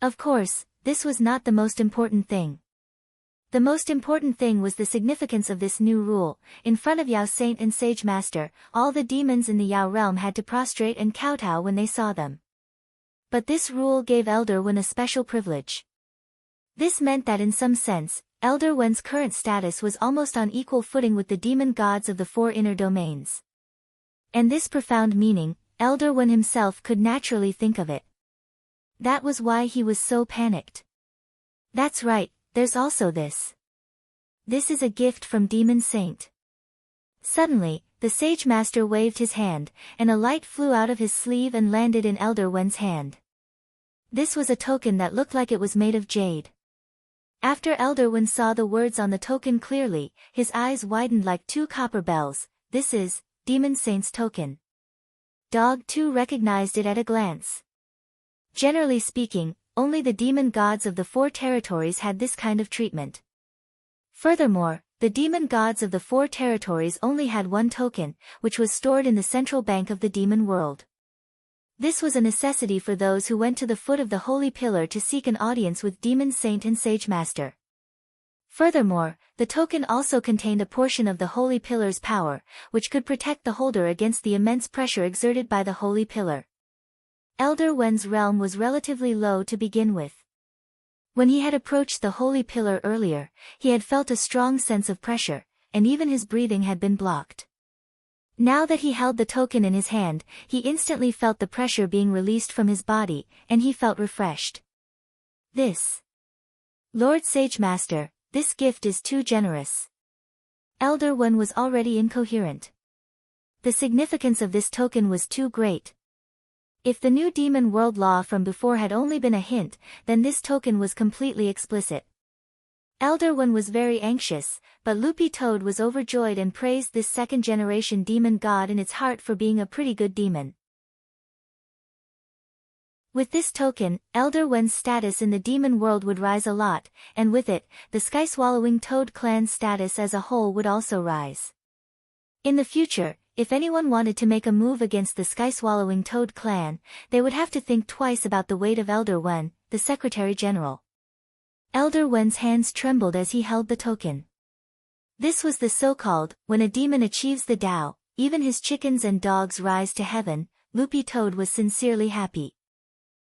Of course, this was not the most important thing. The most important thing was the significance of this new rule. In front of Yao Saint and Sage Master, all the demons in the Yao realm had to prostrate and kowtow when they saw them. But this rule gave Elder One a special privilege. This meant that in some sense, Elder One's current status was almost on equal footing with the demon gods of the 4 inner domains. And this profound meaning, Elder One himself could naturally think of it. That was why he was so panicked. That's right, there's also this. This is a gift from Demon Saint. Suddenly, the Sage Master waved his hand, and a light flew out of his sleeve and landed in Elder One's hand. This was a token that looked like it was made of jade. After Elder One saw the words on the token clearly, his eyes widened like 2 copper bells. This is Demon Saint's token. Dog 2 recognized it at a glance. Generally speaking, only the demon gods of the 4 territories had this kind of treatment. Furthermore, the demon gods of the 4 territories only had one token, which was stored in the central bank of the demon world. This was a necessity for those who went to the foot of the Holy Pillar to seek an audience with Demon Saint and Sage Master. Furthermore, the token also contained a portion of the Holy Pillar's power, which could protect the holder against the immense pressure exerted by the Holy Pillar. Elder Wen's realm was relatively low to begin with. When he had approached the Holy Pillar earlier, he had felt a strong sense of pressure, and even his breathing had been blocked. Now that he held the token in his hand, he instantly felt the pressure being released from his body, and he felt refreshed. This. Lord Sage Master, this gift is too generous. Elder One was already incoherent. The significance of this token was too great, If the new demon world law from before had only been a hint, then this token was completely explicit. Elder One was very anxious, but Loopy Toad was overjoyed and praised this second-generation demon god in its heart for being a pretty good demon. With this token, Elder One's status in the demon world would rise a lot, and with it, the Sky-Swallowing Toad clan's status as a whole would also rise. In the future, if anyone wanted to make a move against the Sky-Swallowing Toad clan, they would have to think twice about the weight of Elder One, the Secretary General. Elder One's hands trembled as he held the token. This was the so-called, when a demon achieves the Tao, even his chickens and dogs rise to heaven. Loopy Toad was sincerely happy.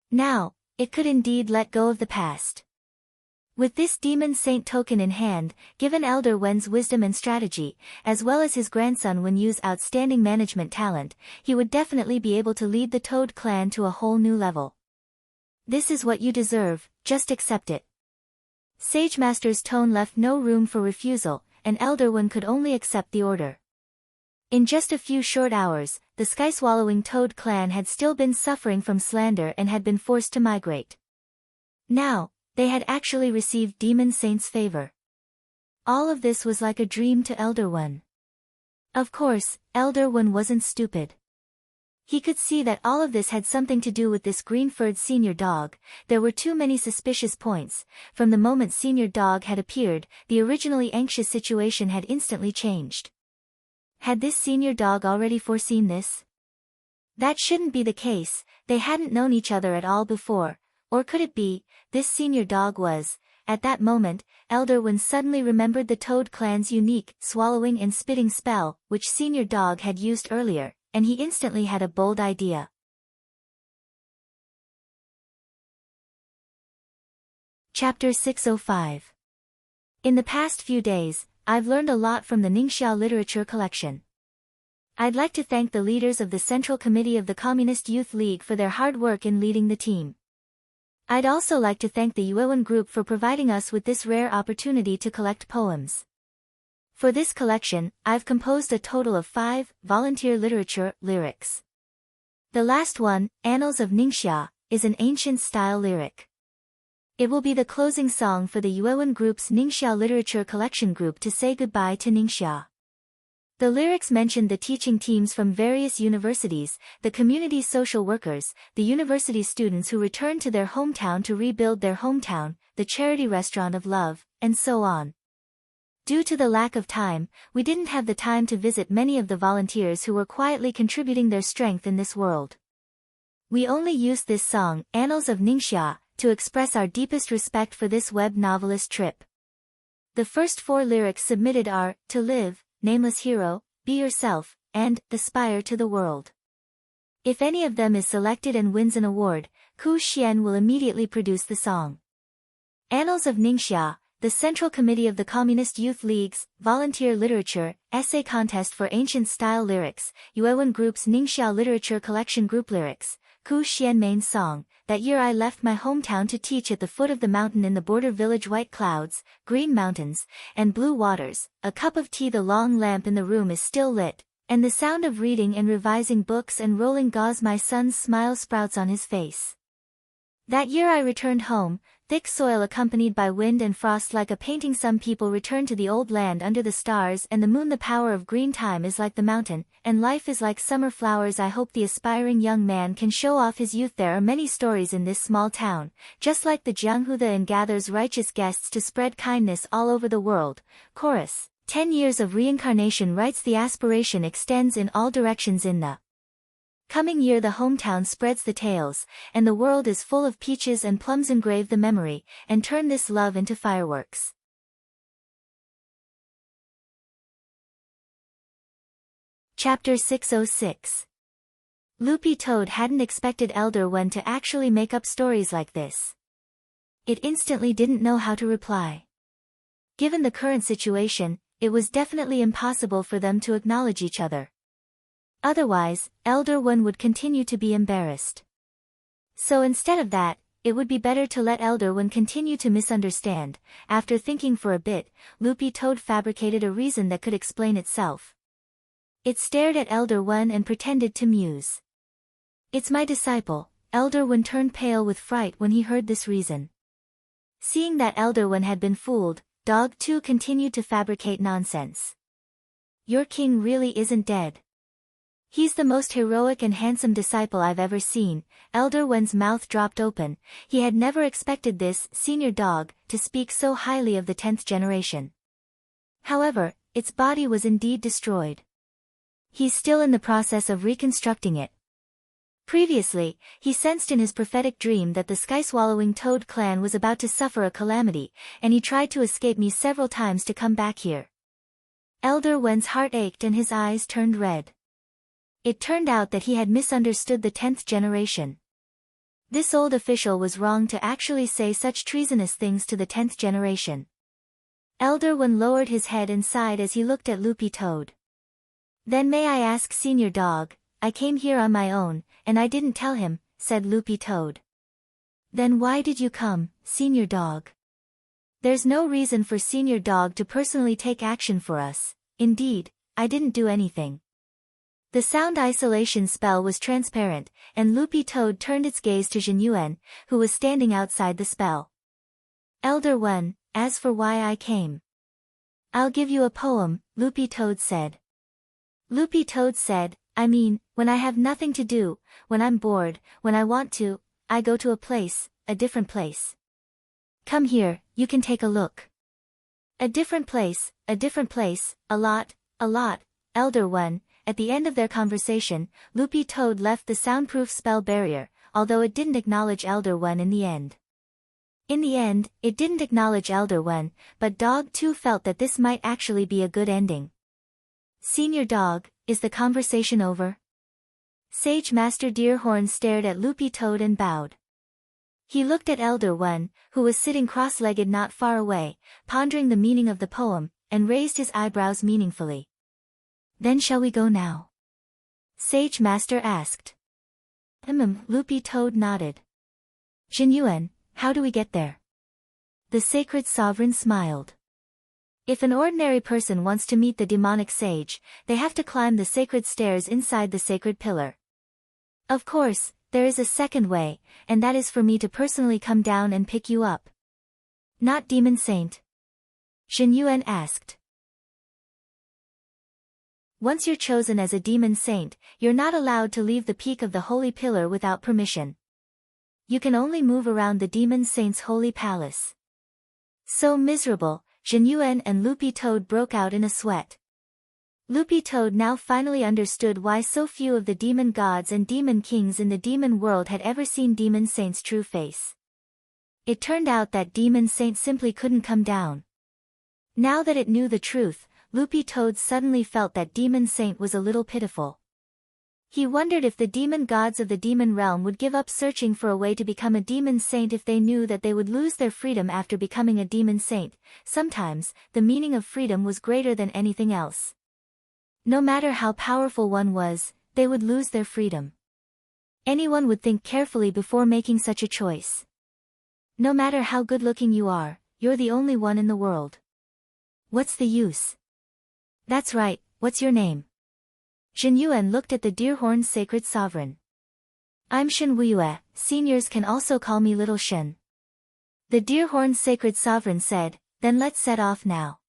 Now, it could indeed let go of the past. With this demon saint token in hand, given Elder Wen's wisdom and strategy, as well as his grandson Wen Yu's outstanding management talent, he would definitely be able to lead the Toad clan to a whole new level. This is what you deserve, just accept it. Sage Master's tone left no room for refusal, and Elder Wen could only accept the order. In just a few short hours, the Sky-Swallowing Toad clan had still been suffering from slander and had been forced to migrate. Now, they had actually received Demon Saint's favor. All of this was like a dream to Elder Wen. Of course, Elder Wen wasn't stupid. He could see that all of this had something to do with this green-furred senior dog. There were too many suspicious points. From the moment senior dog had appeared, the originally anxious situation had instantly changed. Had this senior dog already foreseen this? That shouldn't be the case. They hadn't known each other at all before. Or could it be, this senior dog was? At that moment, Elder Wen suddenly remembered the Toad clan's unique swallowing and spitting spell, which senior dog had used earlier, and he instantly had a bold idea. Chapter 605. In the past few days, I've learned a lot from the Ningxia literature collection. I'd like to thank the leaders of the Central Committee of the Communist Youth League for their hard work in leading the team. I'd also like to thank the Yuewen Group for providing us with this rare opportunity to collect poems. For this collection, I've composed a total of 5 volunteer literature lyrics. The last one, Annals of Ningxia, is an ancient-style lyric. It will be the closing song for the Yuewen Group's Ningxia Literature Collection Group to say goodbye to Ningxia. The lyrics mentioned the teaching teams from various universities, the community social workers, the university students who returned to their hometown to rebuild their hometown, the charity restaurant of love, and so on. Due to the lack of time, we didn't have the time to visit many of the volunteers who were quietly contributing their strength in this world. We only used this song, Annals of Ningxia, to express our deepest respect for this web novelist trip. The first 4 lyrics submitted are, To Live, Nameless Hero, Be Yourself, and Aspire to the World. If any of them is selected and wins an award, Ku Xian will immediately produce the song. Annals of Ningxia, the Central Committee of the Communist Youth League's Volunteer Literature Essay Contest for Ancient-Style Lyrics, Yuewen Group's Ningxia Literature Collection Group Lyrics, Ku Xian Main Song. That year I left my hometown to teach at the foot of the mountain in the border village. White clouds, green mountains, and blue waters, a cup of tea. The long lamp in the room is still lit, and the sound of reading and revising books and rolling gauze. My son's smile sprouts on his face. That year I returned home, thick soil accompanied by wind and frost like a painting. Some people return to the old land under the stars and the moon. The power of green time is like the mountain, and life is like summer flowers. I hope the aspiring young man can show off his youth. There are many stories in this small town, just like the Jianghu and gathers righteous guests to spread kindness all over the world. Chorus. 10 years of reincarnation writes the aspiration extends in all directions. In the coming year the hometown spreads the tales, and the world is full of peaches and plums. Engrave the memory, and turn this love into fireworks. Chapter 606. Loopy Toad hadn't expected Elder Wen to actually make up stories like this. It instantly didn't know how to reply. Given the current situation, it was definitely impossible for them to acknowledge each other. Otherwise, Elder Wen would continue to be embarrassed. So instead of that, it would be better to let Elder Wen continue to misunderstand. After thinking for a bit, Loopy Toad fabricated a reason that could explain itself. It stared at Elder Wen and pretended to muse. It's my disciple. Elder Wen turned pale with fright when he heard this reason. Seeing that Elder Wen had been fooled, Dog 2 continued to fabricate nonsense. Your king really isn't dead. He's the most heroic and handsome disciple I've ever seen. Elder Wen's mouth dropped open. He had never expected this senior dog to speak so highly of the 10th generation. However, its body was indeed destroyed. He's still in the process of reconstructing it. Previously, he sensed in his prophetic dream that the sky-swallowing toad clan was about to suffer a calamity, and he tried to escape me several times to come back here. Elder Wen's heart ached and his eyes turned red. It turned out that he had misunderstood the 10th generation. This old official was wrong to actually say such treasonous things to the 10th generation. Elder Wen lowered his head and sighed as he looked at Loopy Toad. Then may I ask Senior Dog, I came here on my own, and I didn't tell him, said Loopy Toad. Then why did you come, Senior Dog? There's no reason for Senior Dog to personally take action for us. Indeed, I didn't do anything. The sound isolation spell was transparent, and Loopy Toad turned its gaze to Jin Yuan, who was standing outside the spell. Elder Wen, as for why I came. I'll give you a poem, Loopy Toad said. Loopy Toad said, I mean, when I have nothing to do, when I'm bored, when I want to, I go to a different place. Come here, you can take a look. A different place, a lot, Elder Wen. At the end of their conversation, Loopy Toad left the soundproof spell barrier, although it didn't acknowledge Elder Wen in the end. It didn't acknowledge Elder Wen, but Dog 2 felt that this might actually be a good ending. Senior Dog, is the conversation over? Sage Master Deerhorn stared at Loopy Toad and bowed. He looked at Elder Wen, who was sitting cross-legged not far away, pondering the meaning of the poem, and raised his eyebrows meaningfully. Then shall we go now? Sage Master asked. Loopy Toad nodded. Jin Yuan, how do we get there? The Sacred Sovereign smiled. If an ordinary person wants to meet the demonic sage, they have to climb the sacred stairs inside the sacred pillar. Of course, there is a second way, and that is for me to personally come down and pick you up. Not Demon Saint? Jin Yuan asked. Once you're chosen as a demon saint, you're not allowed to leave the peak of the holy pillar without permission. You can only move around the demon saint's holy palace. So miserable, Jin Yuan and Loopy Toad broke out in a sweat. Loopy Toad now finally understood why so few of the demon gods and demon kings in the demon world had ever seen Demon Saint's true face. It turned out that Demon Saint simply couldn't come down. Now that it knew the truth, Loopy Toad suddenly felt that Demon Saint was a little pitiful. He wondered if the demon gods of the demon realm would give up searching for a way to become a demon saint if they knew that they would lose their freedom after becoming a demon saint. Sometimes, the meaning of freedom was greater than anything else. No matter how powerful one was, they would lose their freedom. Anyone would think carefully before making such a choice. No matter how good-looking you are, you're the only one in the world. What's the use? That's right, what's your name? Jin Yuan looked at the Deerhorn's sacred sovereign. I'm Shen Wuyue, seniors can also call me Little Shen. The Deerhorn's sacred sovereign said, then let's set off now.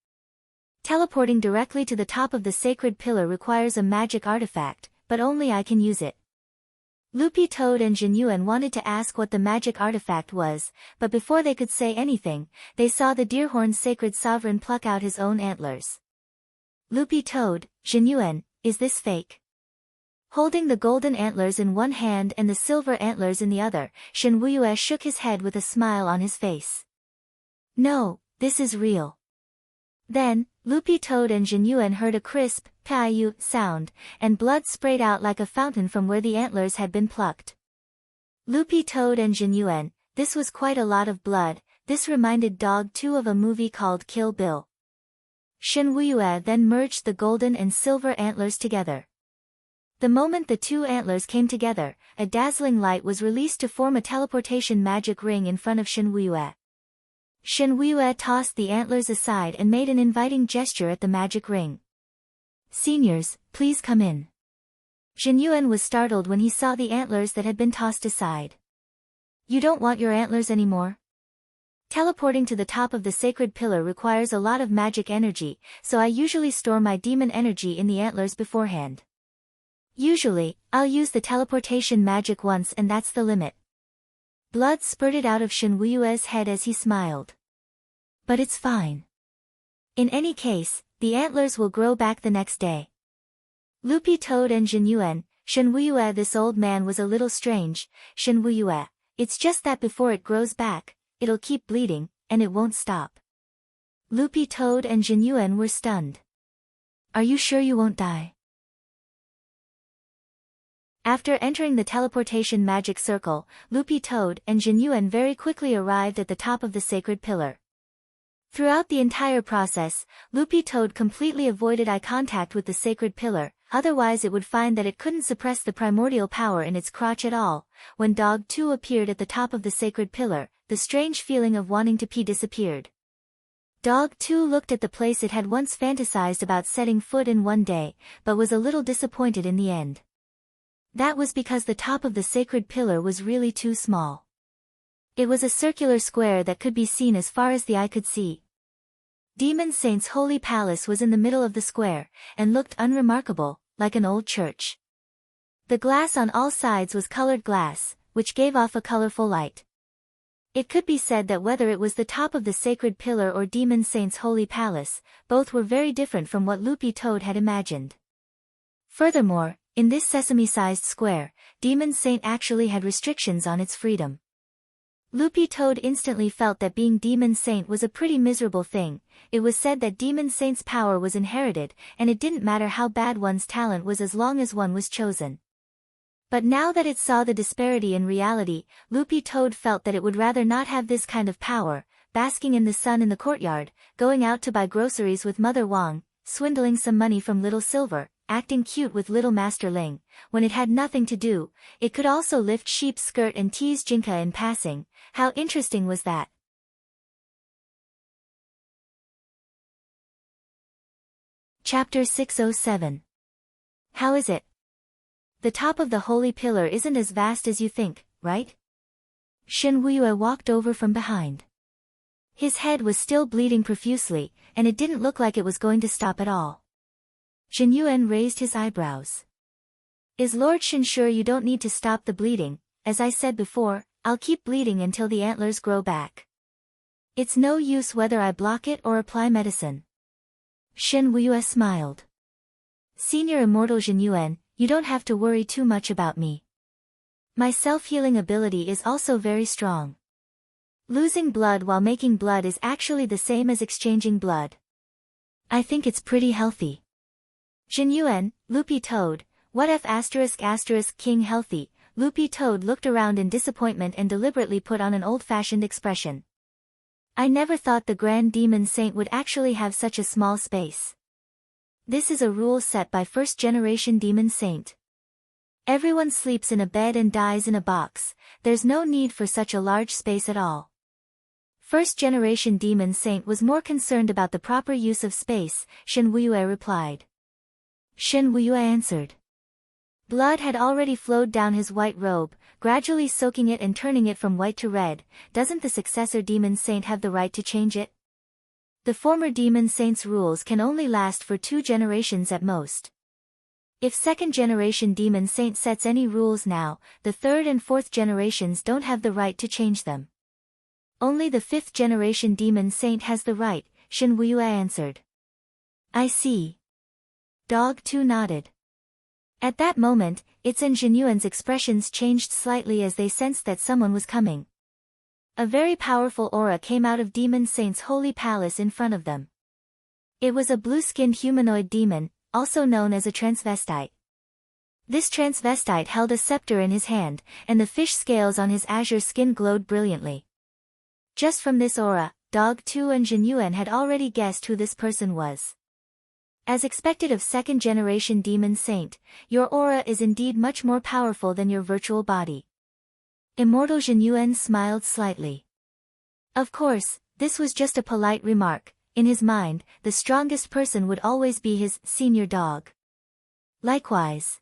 Teleporting directly to the top of the sacred pillar requires a magic artifact, but only I can use it. Loopy Toad and Jin Yuan wanted to ask what the magic artifact was, but before they could say anything, they saw the Deerhorn's sacred sovereign pluck out his own antlers. Loopy Toad, Jin Yuan, is this fake? Holding the golden antlers in one hand and the silver antlers in the other, Shen Wuyue shook his head with a smile on his face. No, this is real. Then, Loopy Toad and Jin Yuan heard a crisp, "pai-yu" sound, and blood sprayed out like a fountain from where the antlers had been plucked. Loopy Toad and Jin Yuan, this was quite a lot of blood. This reminded Dog 2 of a movie called Kill Bill. Shen Wuyue then merged the golden and silver antlers together. The moment the two antlers came together, a dazzling light was released to form a teleportation magic ring in front of Shen Wuyue. Shen Wuyue tossed the antlers aside and made an inviting gesture at the magic ring. Seniors, please come in. Jin Yuan was startled when he saw the antlers that had been tossed aside. You don't want your antlers anymore? Teleporting to the top of the sacred pillar requires a lot of magic energy, so I usually store my demon energy in the antlers beforehand. Usually, I'll use the teleportation magic once and that's the limit. Blood spurted out of Shen Wuyue's head as he smiled. But it's fine. In any case, the antlers will grow back the next day. Lupi Toad and Jin Yuan, Shen Wuyue. This old man was a little strange. Shen Wuyue, it's just that before it grows back, it'll keep bleeding, and it won't stop. Lupi Toad and Jin Yuan were stunned. Are you sure you won't die? After entering the teleportation magic circle, Lupi Toad and Jin Yuan very quickly arrived at the top of the sacred pillar. Throughout the entire process, Lupi Toad completely avoided eye contact with the sacred pillar, otherwise it would find that it couldn't suppress the primordial power in its crotch at all. When Dog 2 appeared at the top of the sacred pillar, the strange feeling of wanting to pee disappeared. Dog 2 looked at the place it had once fantasized about setting foot in one day, but was a little disappointed in the end. That was because the top of the sacred pillar was really too small. It was a circular square that could be seen as far as the eye could see. Demon Saint's holy palace was in the middle of the square, and looked unremarkable, like an old church. The glass on all sides was colored glass, which gave off a colorful light. It could be said that whether it was the top of the sacred pillar or Demon Saint's holy palace, both were very different from what Lupi Toad had imagined. Furthermore, in this sesame-sized square, Demon Saint actually had restrictions on its freedom. Lupi Toad instantly felt that being Demon Saint was a pretty miserable thing. It was said that Demon Saint's power was inherited, and it didn't matter how bad one's talent was as long as one was chosen. But now that it saw the disparity in reality, Lupi Toad felt that it would rather not have this kind of power, basking in the sun in the courtyard, going out to buy groceries with Mother Wang, swindling some money from Little Silver, acting cute with Little Master Ling. When it had nothing to do, it could also lift Sheep's skirt and tease Jinka in passing. How interesting was that? Chapter 607. How is it? The top of the holy pillar isn't as vast as you think, right? Shen Wuyue walked over from behind. His head was still bleeding profusely, and it didn't look like it was going to stop at all. Jin Yuan raised his eyebrows. Is Lord Shen sure you don't need to stop the bleeding? As I said before, I'll keep bleeding until the antlers grow back. It's no use whether I block it or apply medicine. Shen Wuyue smiled. Senior Immortal Jin Yuan, you don't have to worry too much about me. My self-healing ability is also very strong. Losing blood while making blood is actually the same as exchanging blood. I think it's pretty healthy. Jin Yuan, Lupi Toad, what if *** King healthy? Lupi Toad looked around in disappointment and deliberately put on an old-fashioned expression. I never thought the Grand Demon Saint would actually have such a small space. This is a rule set by first-generation Demon Saint. Everyone sleeps in a bed and dies in a box, there's no need for such a large space at all. First-generation Demon Saint was more concerned about the proper use of space, Shen Wuyue replied. Shen Wuyue answered. Blood had already flowed down his white robe, gradually soaking it and turning it from white to red. Doesn't the successor Demon Saint have the right to change it? The former Demon Saint's rules can only last for 2 generations at most. If second-generation Demon Saint sets any rules now, the third and fourth generations don't have the right to change them. Only the 5th-generation Demon Saint has the right, Shen Wuyue answered. I see. Dog 2 nodded. At that moment, its and Jin Yuan's expressions changed slightly as they sensed that someone was coming. A very powerful aura came out of Demon Saint's holy palace in front of them. It was a blue-skinned humanoid demon, also known as a transvestite. This transvestite held a scepter in his hand, and the fish scales on his azure skin glowed brilliantly. Just from this aura, Dog 2 and Jin Yuan had already guessed who this person was. As expected of second-generation Demon Saint, your aura is indeed much more powerful than your virtual body. Immortal Jin Yuan smiled slightly. Of course, this was just a polite remark. In his mind, the strongest person would always be his senior dog. Likewise.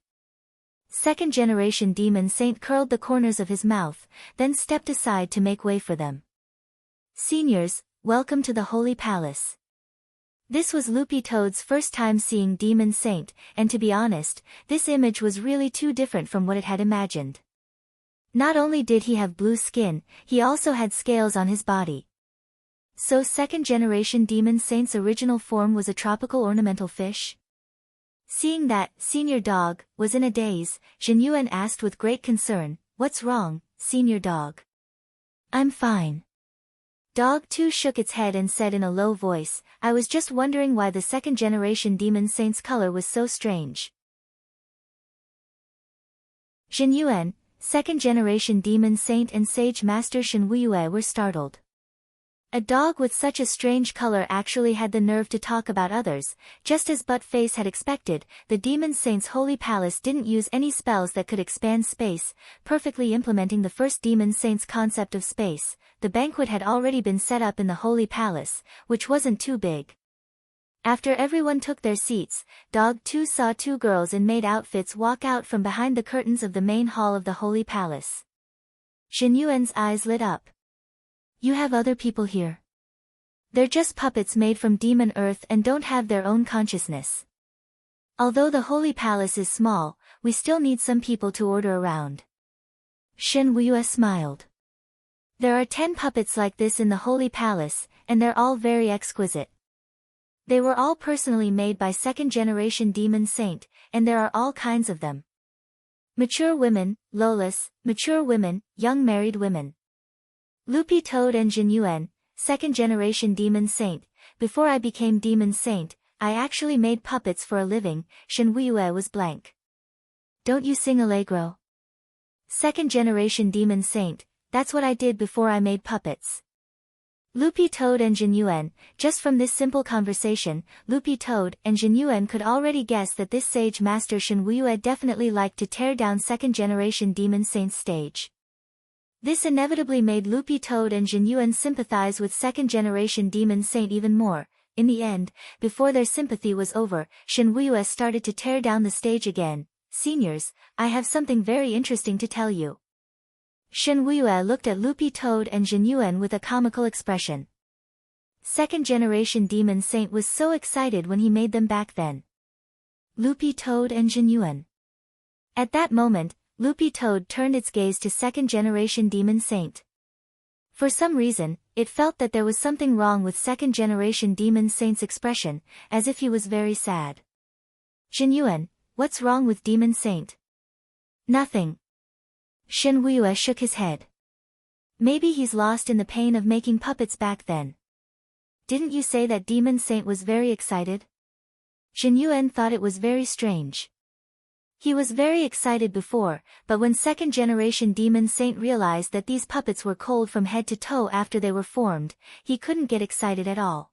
Second-generation Demon Saint curled the corners of his mouth, then stepped aside to make way for them. Seniors, welcome to the Holy Palace. This was Loopy Toad's first time seeing Demon Saint, and to be honest, this image was really too different from what it had imagined. Not only did he have blue skin, he also had scales on his body. So second-generation Demon Saint's original form was a tropical ornamental fish? Seeing that, Senior Dog was in a daze, Zhenyuan asked with great concern, "What's wrong, Senior Dog?" "I'm fine." Dog 2 shook its head and said in a low voice, "I was just wondering why the second-generation Demon Saint's color was so strange." Zhenyuan, second-generation Demon Saint and Sage Master Shen Wuyue were startled. A dog with such a strange color actually had the nerve to talk about others. Just as Butt-Face had expected, the Demon Saint's holy palace didn't use any spells that could expand space, perfectly implementing the first Demon Saint's concept of space. The banquet had already been set up in the holy palace, which wasn't too big. After everyone took their seats, Dog 2 saw 2 girls in maid outfits walk out from behind the curtains of the main hall of the holy palace. Zhenyuan's eyes lit up. "You have other people here. They're just puppets made from demon earth and don't have their own consciousness. Although the holy palace is small, we still need some people to order around." Shen Wuyue smiled. "There are 10 puppets like this in the holy palace, and they're all very exquisite. They were all personally made by second-generation Demon Saint, and there are all kinds of them. Mature women, Lolas, mature women, young married women. Loopy Toad and Zhenyuan, second-generation Demon Saint. Before I became Demon Saint, I actually made puppets for a living." Shen Wuyue was blank. "Don't you sing Allegro?" "Second-generation Demon Saint, that's what I did before I made puppets." Loopy Toad and Zhenyuan, just from this simple conversation, Loopy Toad and Zhenyuan could already guess that this sage master Shen Wuyue definitely liked to tear down second-generation Demon Saint's stage. This inevitably made Loopy Toad and Zhenyuan sympathize with second-generation Demon Saint even more. In the end, before their sympathy was over, Shen Wuyue started to tear down the stage again. "Seniors, I have something very interesting to tell you." Shen Wuyue looked at Loopy Toad and Zhenyuan with a comical expression. Second-generation Demon Saint was so excited when he made them back then. Loopy Toad and Zhenyuan. At that moment, Loopy Toad turned its gaze to second-generation Demon Saint. For some reason, it felt that there was something wrong with second-generation Demon Saint's expression, as if he was very sad. "Zhenyuan, what's wrong with Demon Saint?" "Nothing." Shen Wuyue shook his head. "Maybe he's lost in the pain of making puppets back then." "Didn't you say that Demon Saint was very excited?" Zhenyuan thought it was very strange. He was very excited before, but when second-generation Demon Saint realized that these puppets were cold from head to toe after they were formed, he couldn't get excited at all.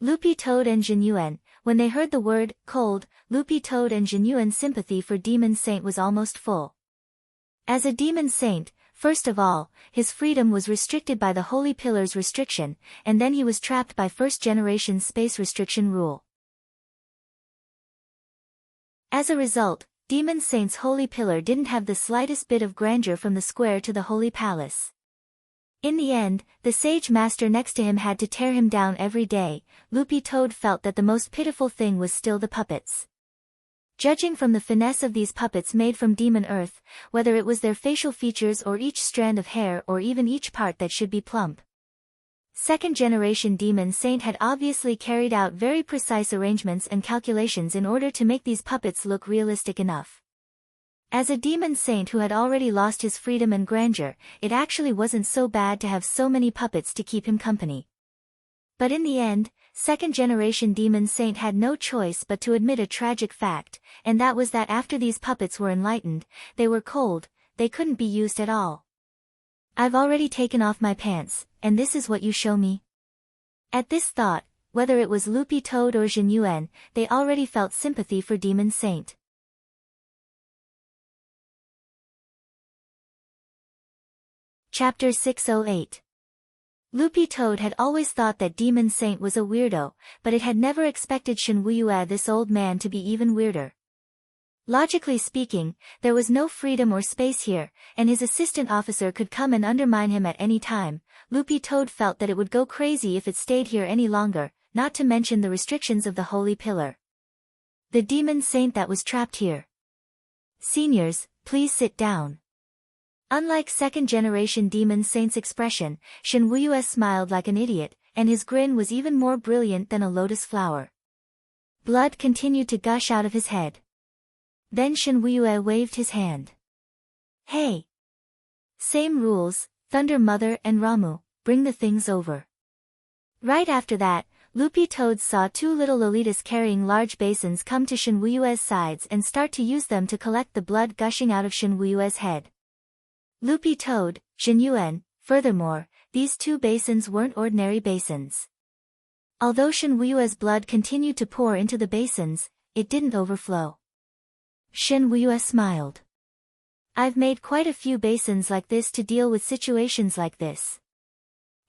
Loopy Toad and Zhenyuan, when they heard the word, cold, Loopy Toad and Zhenyuan's sympathy for Demon Saint was almost full. As a Demon Saint, first of all, his freedom was restricted by the Holy Pillar's restriction, and then he was trapped by first-generation space restriction rule. As a result, Demon Saint's Holy Pillar didn't have the slightest bit of grandeur from the square to the Holy Palace. In the end, the Sage Master next to him had to tear him down every day. Loopy Toad felt that the most pitiful thing was still the puppets. Judging from the finesse of these puppets made from Demon Earth, whether it was their facial features or each strand of hair or even each part that should be plump, second-generation Demon Saint had obviously carried out very precise arrangements and calculations in order to make these puppets look realistic enough. As a Demon Saint who had already lost his freedom and grandeur, it actually wasn't so bad to have so many puppets to keep him company. But in the end, second-generation Demon Saint had no choice but to admit a tragic fact, and that was that after these puppets were enlightened, they were cold, they couldn't be used at all. "I've already taken off my pants, and this is what you show me?" At this thought, whether it was Loopy Toad or Zhenyuan, they already felt sympathy for Demon Saint. Chapter 608. Loopy Toad had always thought that Demon Saint was a weirdo, but it had never expected Shen Wuyue, this old man, to be even weirder. Logically speaking, there was no freedom or space here, and his assistant officer could come and undermine him at any time. Loopy Toad felt that it would go crazy if it stayed here any longer, not to mention the restrictions of the Holy Pillar. The demon saint that was trapped here. Seniors, please sit down. Unlike second-generation demon saint's expression, Shen Wuyue smiled like an idiot, and his grin was even more brilliant than a lotus flower. Blood continued to gush out of his head. Then Shen Wuyue waved his hand. Hey! Same rules, Thunder Mother and Ramu, bring the things over. Right after that, Loopy Toad saw two little Lolitas carrying large basins come to Shen Wuyue's sides and start to use them to collect the blood gushing out of Shen Wuyue's head. Loopy Toad, Shen Yuan, furthermore, these two basins weren't ordinary basins. Although Shen Wuyue's blood continued to pour into the basins, it didn't overflow. Shen Wuyue smiled. I've made quite a few basins like this to deal with situations like this.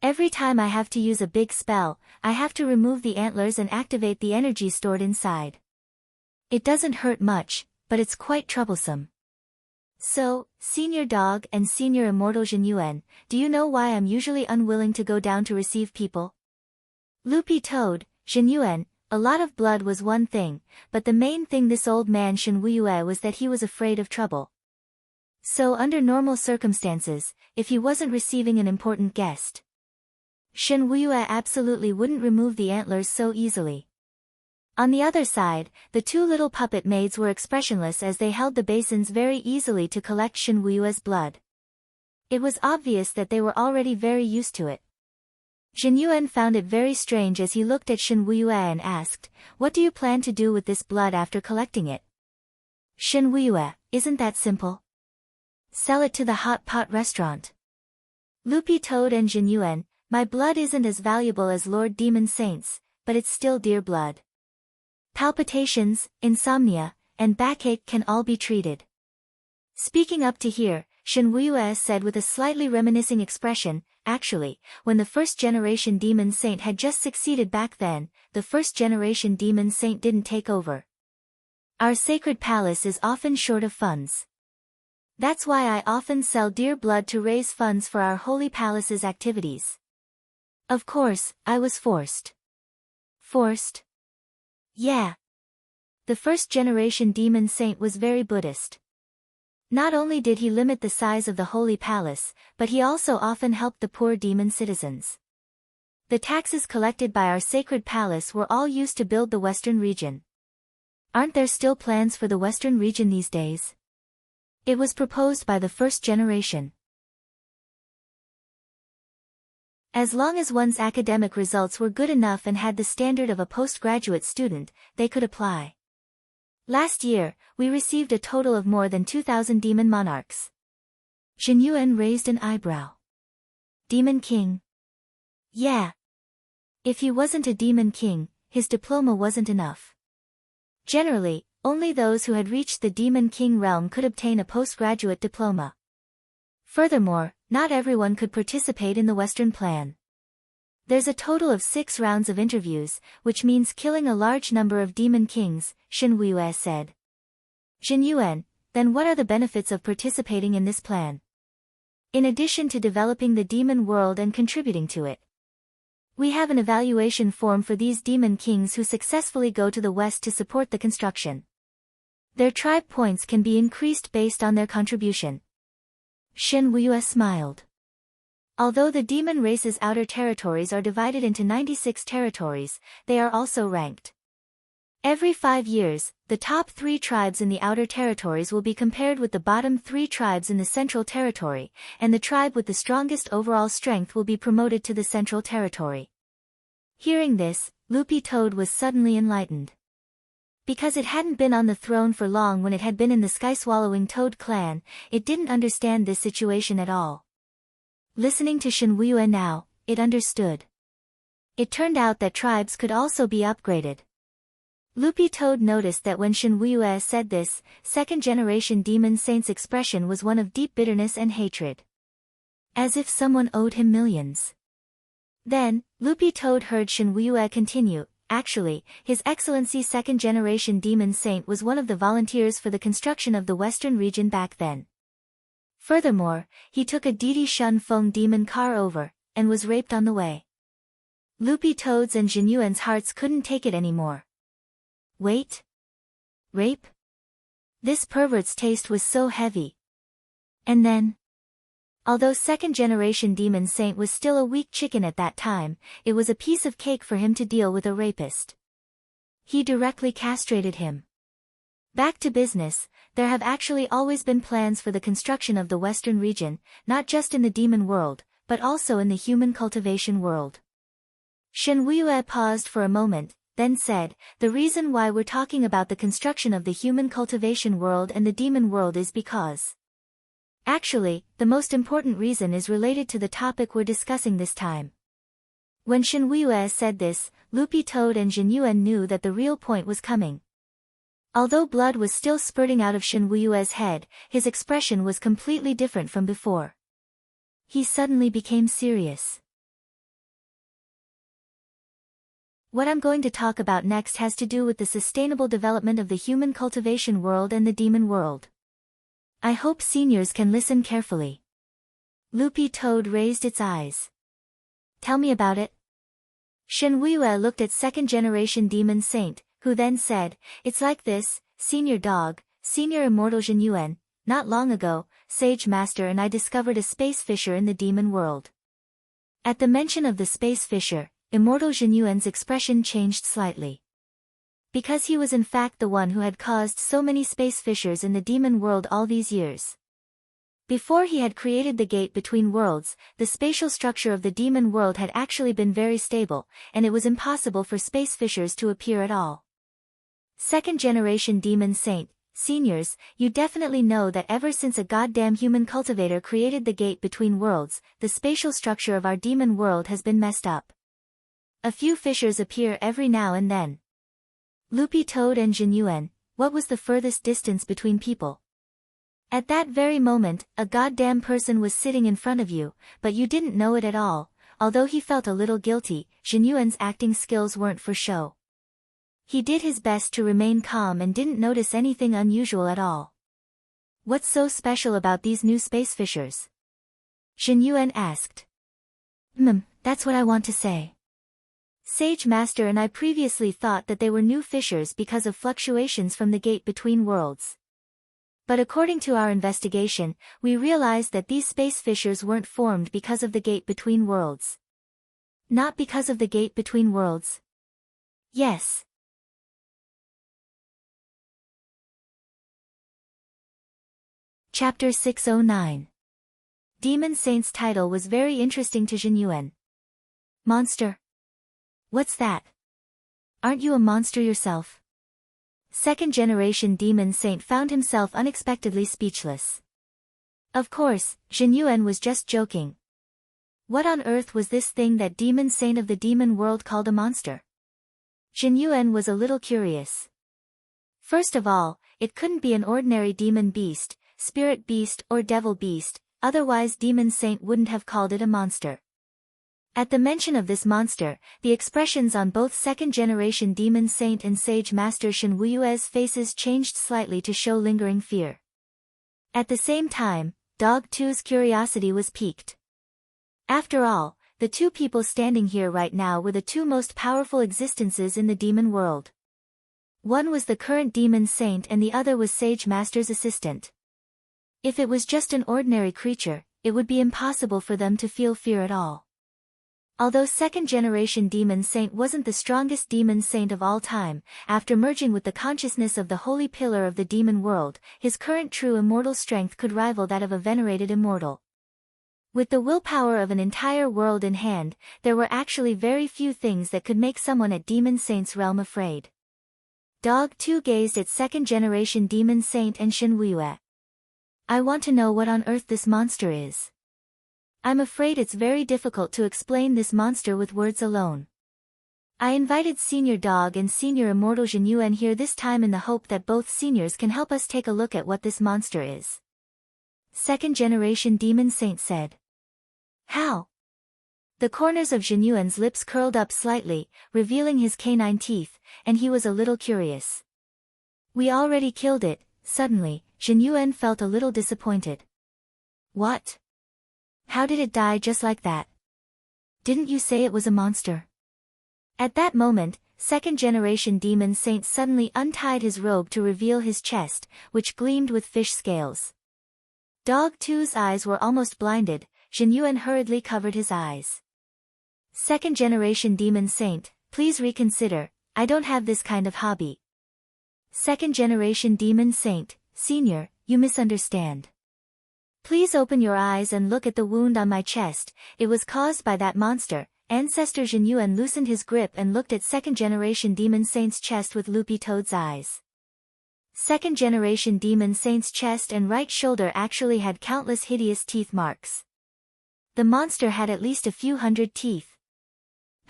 Every time I have to use a big spell, I have to remove the antlers and activate the energy stored inside. It doesn't hurt much, but it's quite troublesome. So, Senior Dog and Senior Immortal Shen Yuan, do you know why I'm usually unwilling to go down to receive people? Loopy Toad, Shen Yuan, a lot of blood was one thing, but the main thing this old man Shen Wuyue was that he was afraid of trouble. So under normal circumstances, if he wasn't receiving an important guest, Shen Wuyue absolutely wouldn't remove the antlers so easily. On the other side, the two little puppet maids were expressionless as they held the basins very easily to collect Shen Wuyue's blood. It was obvious that they were already very used to it. Shen Yuan found it very strange as he looked at Shen Wuyue and asked, "What do you plan to do with this blood after collecting it?" Shen Wuyue, isn't that simple? Sell it to the hot pot restaurant. Loopy Toad and Shen Yuan, my blood isn't as valuable as Lord Demon Saint's, but it's still dear blood. Palpitations, insomnia, and backache can all be treated. Speaking up to here, Shen Wuyue said with a slightly reminiscing expression, actually, when the first-generation demon saint had just succeeded back then, the first-generation demon saint didn't take over. Our sacred palace is often short of funds. That's why I often sell dear blood to raise funds for our holy palace's activities. Of course, I was forced. Forced? Yeah. The first-generation demon saint was very Buddhist. Not only did he limit the size of the holy palace, but he also often helped the poor demon citizens. The taxes collected by our sacred palace were all used to build the western region. Aren't there still plans for the western region these days? It was proposed by the first generation. As long as one's academic results were good enough and had the standard of a postgraduate student, they could apply. Last year, we received a total of more than 2,000 demon monarchs. Shen Yuan raised an eyebrow. Demon King? Yeah. If he wasn't a demon king, his diploma wasn't enough. Generally, only those who had reached the demon king realm could obtain a postgraduate diploma. Furthermore, not everyone could participate in the Western plan. There's a total of 6 rounds of interviews, which means killing a large number of demon kings, Shen Wuyue said. Shen Yuan, then what are the benefits of participating in this plan? In addition to developing the demon world and contributing to it, we have an evaluation form for these demon kings who successfully go to the west to support the construction. Their tribe points can be increased based on their contribution. Shen Wuyue smiled. Although the demon race's outer territories are divided into 96 territories, they are also ranked. Every 5 years, the top 3 tribes in the outer territories will be compared with the bottom 3 tribes in the central territory, and the tribe with the strongest overall strength will be promoted to the central territory. Hearing this, Loopy Toad was suddenly enlightened. Because it hadn't been on the throne for long when it had been in the sky-swallowing Toad clan, it didn't understand this situation at all. Listening to Shen Wuyue now, it understood. It turned out that tribes could also be upgraded. Loopy Toad noticed that when Shen Wuyue said this, second-generation demon saint's expression was one of deep bitterness and hatred. As if someone owed him millions. Then, Loopy Toad heard Shen Wuyue continue, Actually, His Excellency second-generation demon saint was one of the volunteers for the construction of the western region back then. Furthermore, he took a Didi Shun Feng demon car over, and was raped on the way. Loopy Toad's and Jinyuan's hearts couldn't take it anymore. Wait? Rape? This pervert's taste was so heavy. And then? Although second-generation demon saint was still a weak chicken at that time, it was a piece of cake for him to deal with a rapist. He directly castrated him. Back to business, there have actually always been plans for the construction of the western region, not just in the demon world, but also in the human cultivation world. Shen Wuiyue paused for a moment, then said, "The reason why we're talking about the construction of the human cultivation world and the demon world is because..." Actually, the most important reason is related to the topic we're discussing this time. When Shen Wuiyue said this, Loopy Toad and Jinyuan knew that the real point was coming. Although blood was still spurting out of Shen Wuiyue's head, his expression was completely different from before. He suddenly became serious. What I'm going to talk about next has to do with the sustainable development of the human cultivation world and the demon world. I hope seniors can listen carefully. Loopy Toad raised its eyes. Tell me about it. Shen Wuiyue looked at second-generation demon saint, who then said, "It's like this, Senior Dog, Senior Immortal Jinyuan. Not long ago, Sage Master and I discovered a space fissure in the demon world." At the mention of the space fissure, Immortal Jinyuan's expression changed slightly. Because he was in fact the one who had caused so many space fissures in the demon world all these years. Before he had created the gate between worlds, the spatial structure of the demon world had actually been very stable, and it was impossible for space fissures to appear at all. Second-generation demon saint, seniors, you definitely know that ever since a goddamn human cultivator created the gate between worlds, the spatial structure of our demon world has been messed up. A few fissures appear every now and then. Loopy Toad and Jinyuan, what was the furthest distance between people? At that very moment, a goddamn person was sitting in front of you, but you didn't know it at all. Although he felt a little guilty, Jinyuan's acting skills weren't for show. He did his best to remain calm and didn't notice anything unusual at all. What's so special about these new space fissures? Jinyuan asked. That's what I want to say. Sage Master and I previously thought that they were new fissures because of fluctuations from the gate between worlds. But according to our investigation, we realized that these space fissures weren't formed because of the gate between worlds. Not because of the gate between worlds? Yes. Chapter 609. Demon Saint's title was very interesting to Jinyuan. Monster? What's that? Aren't you a monster yourself? Second-generation demon saint found himself unexpectedly speechless. Of course, Jinyuan was just joking. What on earth was this thing that demon saint of the demon world called a monster? Jinyuan was a little curious. First of all, it couldn't be an ordinary demon beast, spirit beast or devil beast, otherwise demon saint wouldn't have called it a monster. At the mention of this monster, the expressions on both second-generation demon saint and Sage Master Shen Wuiyue's faces changed slightly to show lingering fear. At the same time, Dog 2's curiosity was piqued. After all, the two people standing here right now were the two most powerful existences in the demon world. One was the current demon saint and the other was Sage Master's assistant. If it was just an ordinary creature, it would be impossible for them to feel fear at all. Although second-generation demon saint wasn't the strongest demon saint of all time, after merging with the consciousness of the holy pillar of the demon world, his current true immortal strength could rival that of a venerated immortal. With the willpower of an entire world in hand, there were actually very few things that could make someone at demon saint's realm afraid. Dog 2 gazed at second-generation demon saint and Shen Wuiyue. I want to know what on earth this monster is. I'm afraid it's very difficult to explain this monster with words alone. I invited Senior Dog and Senior Immortal Jinyuan here this time in the hope that both seniors can help us take a look at what this monster is. Second-generation demon saint said. How? The corners of Jinyuan's lips curled up slightly, revealing his canine teeth, and he was a little curious. We already killed it. Suddenly, Jinyuan felt a little disappointed. What? How did it die just like that? Didn't you say it was a monster? At that moment, second-generation demon saint suddenly untied his robe to reveal his chest, which gleamed with fish scales. Dog 2's eyes were almost blinded. Jinyuan hurriedly covered his eyes. Second-generation demon saint, please reconsider, I don't have this kind of hobby. Second-generation demon saint, senior, you misunderstand. Please open your eyes and look at the wound on my chest. It was caused by that monster. Ancestor Jinyuan loosened his grip and looked at second-generation demon saint's chest with loopy toad's eyes. Second-generation demon saint's chest and right shoulder actually had countless hideous teeth marks. The monster had at least a few hundred teeth.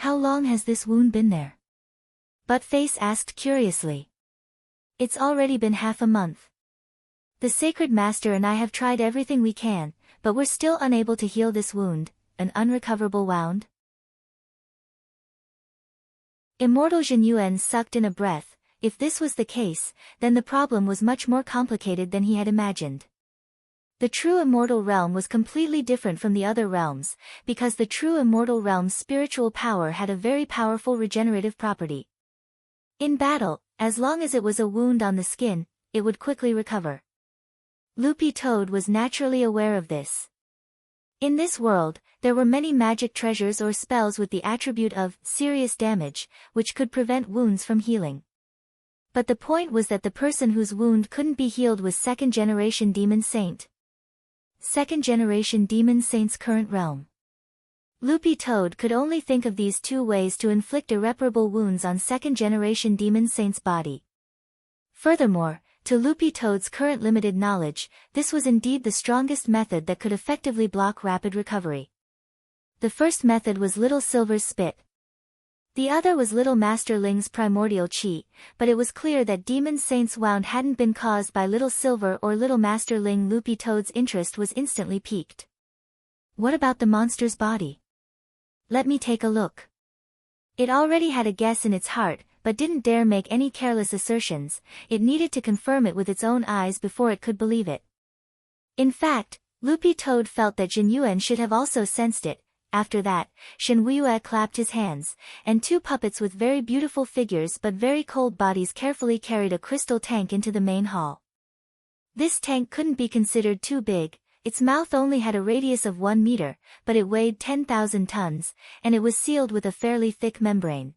How long has this wound been there? Buttface asked curiously. It's already been half a month. The Sacred Master and I have tried everything we can, but we're still unable to heal this wound, an unrecoverable wound. Immortal Jinyuan sucked in a breath. If this was the case, then the problem was much more complicated than he had imagined. The true immortal realm was completely different from the other realms, because the true immortal realm's spiritual power had a very powerful regenerative property. In battle, as long as it was a wound on the skin, it would quickly recover. Loopy Toad was naturally aware of this. In this world, there were many magic treasures or spells with the attribute of serious damage, which could prevent wounds from healing. But the point was that the person whose wound couldn't be healed was second-generation demon saint. Second-generation demon saint's current realm. Loopy Toad could only think of these two ways to inflict irreparable wounds on second-generation demon saint's body. Furthermore, to Loopy Toad's current limited knowledge, this was indeed the strongest method that could effectively block rapid recovery. The first method was Little Silver's spit. The other was Little Master Ling's primordial chi, but it was clear that Demon Saint's wound hadn't been caused by Little Silver or Little Master Ling. Loopy Toad's interest was instantly piqued. What about the monster's body? Let me take a look. It already had a guess in its heart, but didn't dare make any careless assertions. It needed to confirm it with its own eyes before it could believe it. In fact, Loopy Toad felt that Jinyuan should have also sensed it. After that, Shenhuiyue clapped his hands, and two puppets with very beautiful figures but very cold bodies carefully carried a crystal tank into the main hall. This tank couldn't be considered too big. Its mouth only had a radius of 1 meter, but it weighed 10,000 tons, and it was sealed with a fairly thick membrane.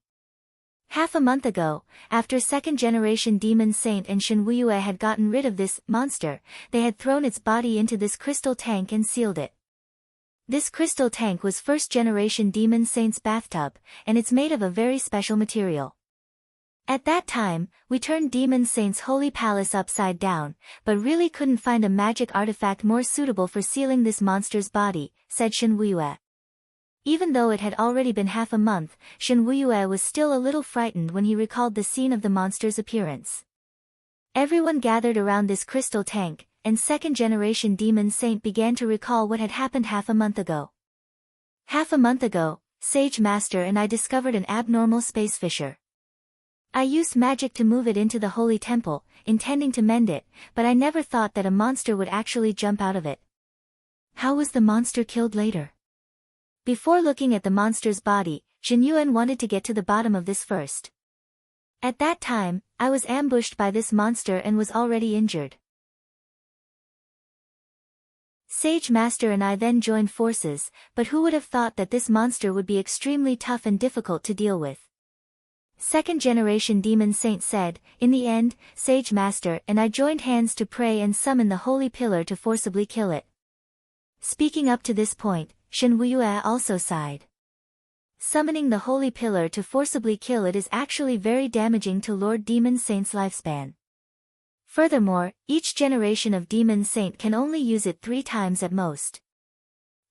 Half a month ago, after second-generation Demon Saint and Shenhuiyue had gotten rid of this monster, they had thrown its body into this crystal tank and sealed it. This crystal tank was first-generation Demon Saint's bathtub, and it's made of a very special material. At that time, we turned Demon Saint's holy palace upside down, but really couldn't find a magic artifact more suitable for sealing this monster's body, said Shenhuiyue. Even though it had already been half a month, Shenhuiyue was still a little frightened when he recalled the scene of the monster's appearance. Everyone gathered around this crystal tank, and second-generation Demon Saint began to recall what had happened half a month ago. Half a month ago, Sage Master and I discovered an abnormal space fissure. I used magic to move it into the holy temple, intending to mend it, but I never thought that a monster would actually jump out of it. How was the monster killed later? Before looking at the monster's body, Jinyuan wanted to get to the bottom of this first. At that time, I was ambushed by this monster and was already injured. Sage Master and I then joined forces, but who would have thought that this monster would be extremely tough and difficult to deal with? Second-generation Demon Saint said. In the end, Sage Master and I joined hands to pray and summon the holy pillar to forcibly kill it. Speaking up to this point, Shenhuiyue also sighed. Summoning the holy pillar to forcibly kill it is actually very damaging to Lord Demon Saint's lifespan. Furthermore, each generation of Demon Saint can only use it 3 times at most.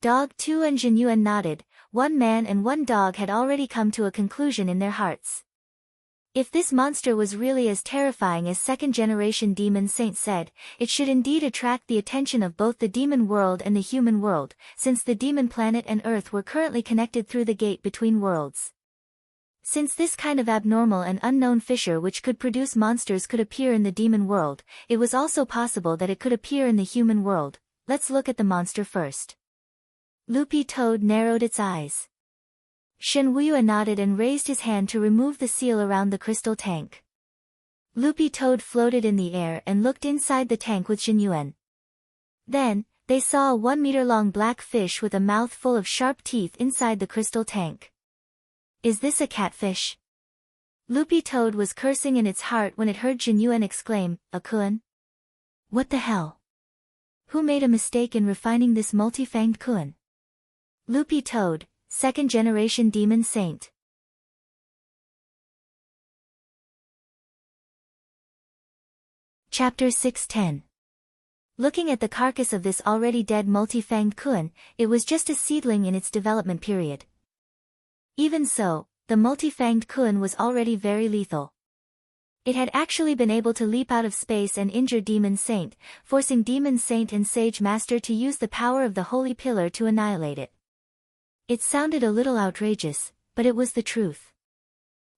Dog 2 and Jinyuan nodded. One man and one dog had already come to a conclusion in their hearts. If this monster was really as terrifying as second-generation demon Saint said, it should indeed attract the attention of both the demon world and the human world, since the demon planet and Earth were currently connected through the gate between worlds. Since this kind of abnormal and unknown fissure which could produce monsters could appear in the demon world, it was also possible that it could appear in the human world. Let's look at the monster first. Loopy Toad narrowed its eyes. Shen Wuya nodded and raised his hand to remove the seal around the crystal tank. Loopy Toad floated in the air and looked inside the tank with Shen Yuan. Then, they saw a 1-meter-long black fish with a mouth full of sharp teeth inside the crystal tank. Is this a catfish? Loopy Toad was cursing in its heart when it heard Shen Yuan exclaim, "A Kun? What the hell? Who made a mistake in refining this multi-fanged Kun?" Loopy Toad, second-generation demon saint. Chapter 610. Looking at the carcass of this already dead multi-fanged Kun, it was just a seedling in its development period. Even so, the multi-fanged Kun was already very lethal. It had actually been able to leap out of space and injure Demon Saint, forcing Demon Saint and Sage Master to use the power of the Holy Pillar to annihilate it. It sounded a little outrageous, but it was the truth.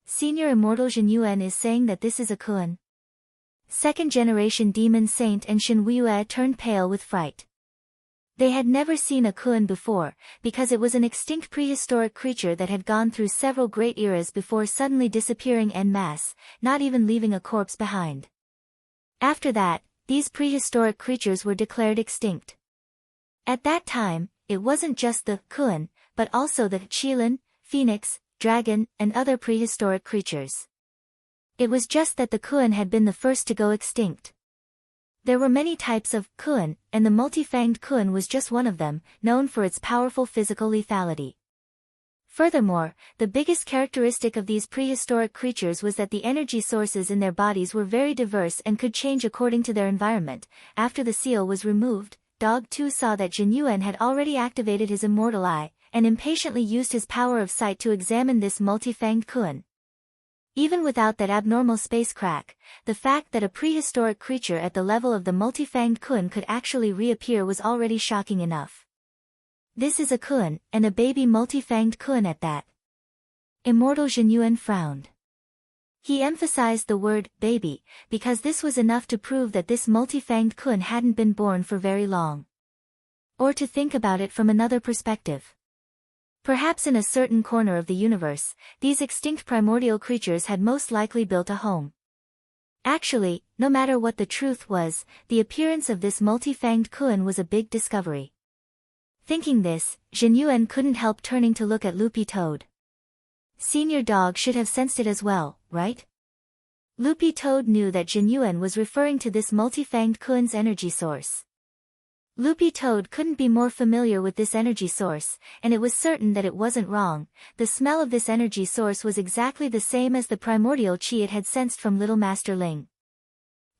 Senior Immortal Shen Yuan is saying that this is a Kun. Second-generation Demon Saint and Shen Wuya turned pale with fright. They had never seen a Kun before, because it was an extinct prehistoric creature that had gone through several great eras before suddenly disappearing en masse, not even leaving a corpse behind. After that, these prehistoric creatures were declared extinct. At that time, it wasn't just the Kun, but also the Qilin, Phoenix, Dragon, and other prehistoric creatures. It was just that the Kun had been the first to go extinct. There were many types of Kun, and the multi-fanged Kun was just one of them, known for its powerful physical lethality. Furthermore, the biggest characteristic of these prehistoric creatures was that the energy sources in their bodies were very diverse and could change according to their environment. After the seal was removed, Dog 2 saw that Shen Yuan had already activated his immortal eye, and impatiently used his power of sight to examine this multi-fanged Kun. Even without that abnormal space crack, the fact that a prehistoric creature at the level of the multi-fanged Kun could actually reappear was already shocking enough. This is a Kun, and a baby multi-fanged Kun at that. Immortal Shen Yuan frowned. He emphasized the word, baby, because this was enough to prove that this multi-fanged Kun hadn't been born for very long. Or to think about it from another perspective. Perhaps in a certain corner of the universe, these extinct primordial creatures had most likely built a home. Actually, no matter what the truth was, the appearance of this multi-fanged Kun was a big discovery. Thinking this, Shen Yuan couldn't help turning to look at Loopy Toad. Senior Dog should have sensed it as well, right? Loopy Toad knew that Shen Yuan was referring to this multi-fanged Kun's energy source. Loopy Toad couldn't be more familiar with this energy source, and it was certain that it wasn't wrong. The smell of this energy source was exactly the same as the primordial qi it had sensed from Little Master Ling.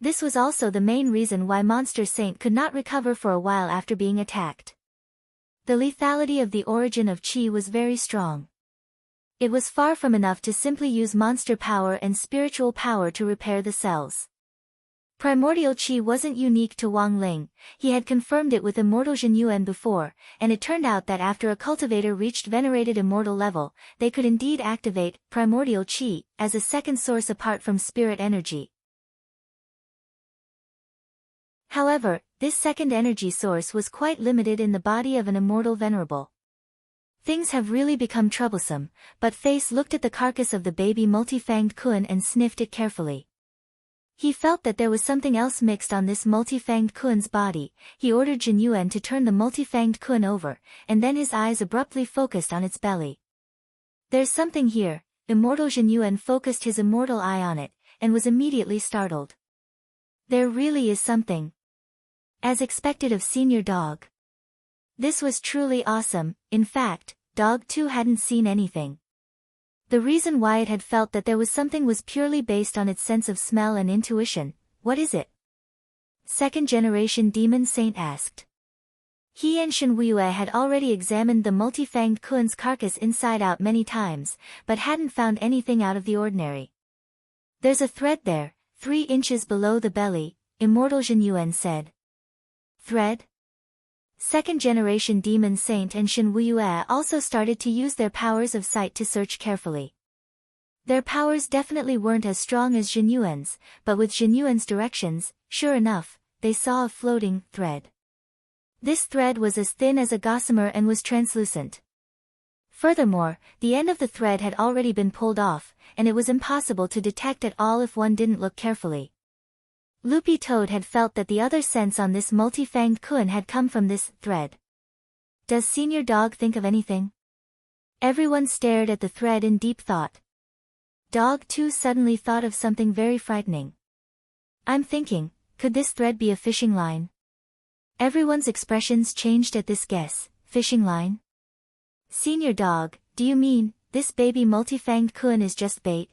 This was also the main reason why Monster Saint could not recover for a while after being attacked. The lethality of the origin of qi was very strong. It was far from enough to simply use monster power and spiritual power to repair the cells. Primordial qi wasn't unique to Wang Ling, he had confirmed it with Immortal Shen Yuan before, and it turned out that after a cultivator reached venerated immortal level, they could indeed activate primordial qi as a second source apart from spirit energy. However, this second energy source was quite limited in the body of an immortal venerable. Things have really become troublesome, but Face looked at the carcass of the baby multi-fanged Kun and sniffed it carefully. He felt that there was something else mixed on this multi-fanged Kun's body. He ordered Shen Yuan to turn the multi-fanged Kun over, and then his eyes abruptly focused on its belly. There's something here. Immortal Shen Yuan focused his immortal eye on it, and was immediately startled. There really is something. As expected of Senior Dog. This was truly awesome. In fact, Dog 2 hadn't seen anything. The reason why it had felt that there was something was purely based on its sense of smell and intuition. What is it? Second-generation Demon Saint asked. He and Shen Wuya had already examined the multi-fanged Kun's carcass inside out many times, but hadn't found anything out of the ordinary. There's a thread there, 3 inches below the belly, Immortal Zhenyuan said. Thread? Second-generation Demon Saint and Shen Wuyue also started to use their powers of sight to search carefully. Their powers definitely weren't as strong as Zhenyuan's, but with Zhenyuan's directions, sure enough, they saw a floating thread. This thread was as thin as a gossamer and was translucent. Furthermore, the end of the thread had already been pulled off, and it was impossible to detect at all if one didn't look carefully. Loopy Toad had felt that the other sense on this multi-fanged kun had come from this thread. Does Senior Dog think of anything? Everyone stared at the thread in deep thought. Dog 2 suddenly thought of something very frightening. I'm thinking, could this thread be a fishing line? Everyone's expressions changed at this guess. Fishing line? Senior Dog, do you mean, this baby multi-fanged kun is just bait?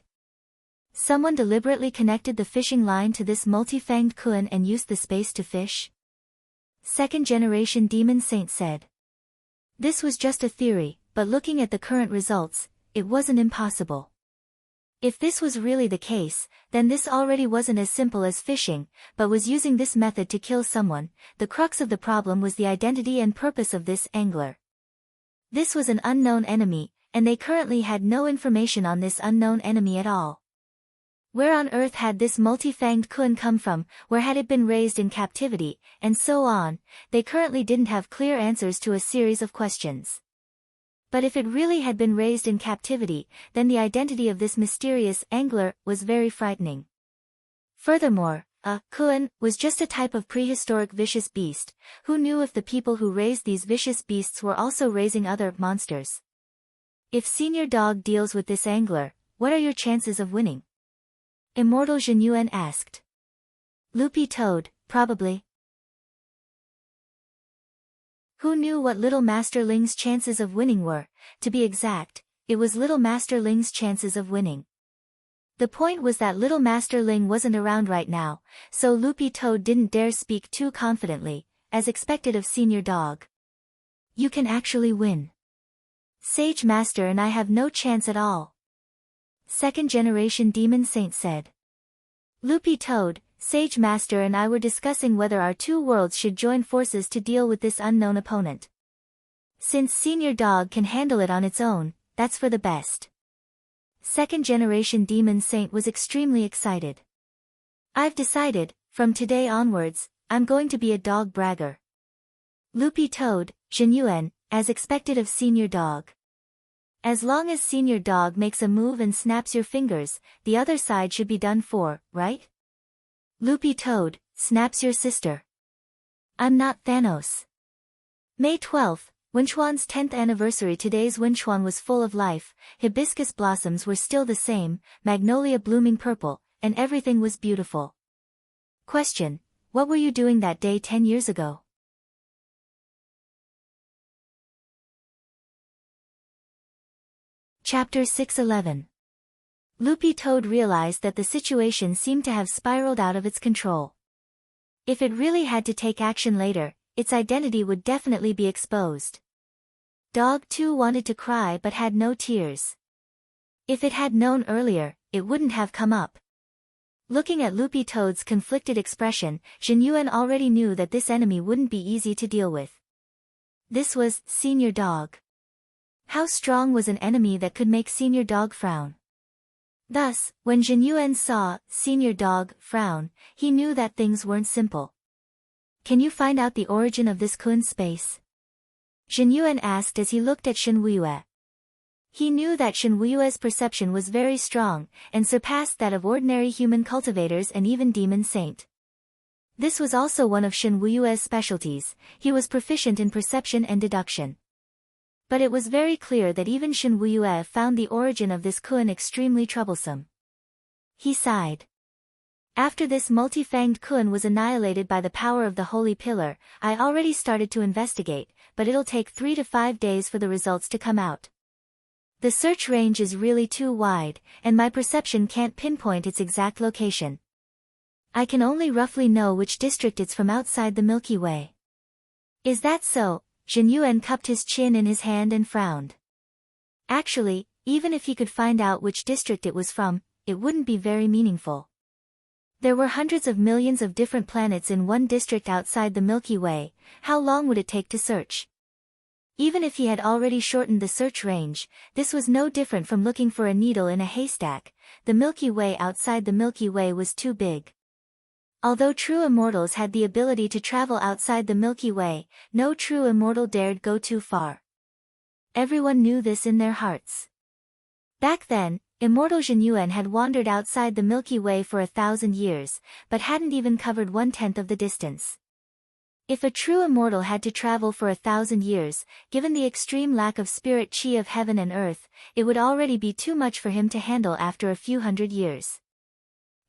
Someone deliberately connected the fishing line to this multi-fanged kun and used the space to fish? Second-generation Demon Saint said. This was just a theory, but looking at the current results, it wasn't impossible. If this was really the case, then this already wasn't as simple as fishing, but was using this method to kill someone. The crux of the problem was the identity and purpose of this angler. This was an unknown enemy, and they currently had no information on this unknown enemy at all. Where on earth had this multi-fanged kun come from, where had it been raised in captivity, and so on? They currently didn't have clear answers to a series of questions. But if it really had been raised in captivity, then the identity of this mysterious angler was very frightening. Furthermore, a kun was just a type of prehistoric vicious beast. Who knew if the people who raised these vicious beasts were also raising other monsters? If Senior Dog deals with this angler, what are your chances of winning? Immortal Zhenyuan asked. Loopy Toad, probably. Who knew what Little Master Ling's chances of winning were? To be exact, it was Little Master Ling's chances of winning. The point was that Little Master Ling wasn't around right now, so Loopy Toad didn't dare speak too confidently, as expected of Senior Dog. You can actually win. Sage Master and I have no chance at all. Second-generation Demon Saint said. Loopy Toad, Sage Master and I were discussing whether our 2 worlds should join forces to deal with this unknown opponent. Since Senior Dog can handle it on its own, that's for the best. Second-generation Demon Saint was extremely excited. I've decided, from today onwards, I'm going to be a dog bragger. Loopy Toad, Zhenyuan, as expected of Senior Dog. As long as Senior Dog makes a move and snaps your fingers, the other side should be done for, right? Loopy Toad, snaps your sister. I'm not Thanos. May 12th, Wenchuan's 10th anniversary. Today's Wenchuan was full of life, hibiscus blossoms were still the same, magnolia blooming purple, and everything was beautiful. Question: what were you doing that day 10 years ago? Chapter 611. Loopy Toad realized that the situation seemed to have spiraled out of its control. If it really had to take action later, its identity would definitely be exposed. Dog 2 wanted to cry but had no tears. If it had known earlier, it wouldn't have come up. Looking at Loopy Toad's conflicted expression, Zhenyuan already knew that this enemy wouldn't be easy to deal with. This was Senior Dog. How strong was an enemy that could make Senior Dog frown? Thus, when Zhenyuan saw Senior Dog frown, he knew that things weren't simple. Can you find out the origin of this kun space? Zhenyuan asked as he looked at Shen Wuyue. He knew that Shen Wuyue's perception was very strong, and surpassed that of ordinary human cultivators and even Demon Saint. This was also one of Shen Wuyue's specialties. He was proficient in perception and deduction. But it was very clear that even Shen Wuyue found the origin of this kun extremely troublesome. He sighed. After this multi-fanged kun was annihilated by the power of the Holy Pillar, I already started to investigate, but it'll take 3 to 5 days for the results to come out. The search range is really too wide, and my perception can't pinpoint its exact location. I can only roughly know which district it's from outside the Milky Way. Is that so? Zhenyuan cupped his chin in his hand and frowned. Actually, even if he could find out which district it was from, it wouldn't be very meaningful. There were hundreds of millions of different planets in one district outside the Milky Way. How long would it take to search? Even if he had already shortened the search range, this was no different from looking for a needle in a haystack. The Milky Way outside the Milky Way was too big. Although true immortals had the ability to travel outside the Milky Way, no true immortal dared go too far. Everyone knew this in their hearts. Back then, immortal Zhen Yuan had wandered outside the Milky Way for 1,000 years, but hadn't even covered 1/10 of the distance. If a true immortal had to travel for 1,000 years, given the extreme lack of spirit chi of heaven and earth, it would already be too much for him to handle after a few hundred years.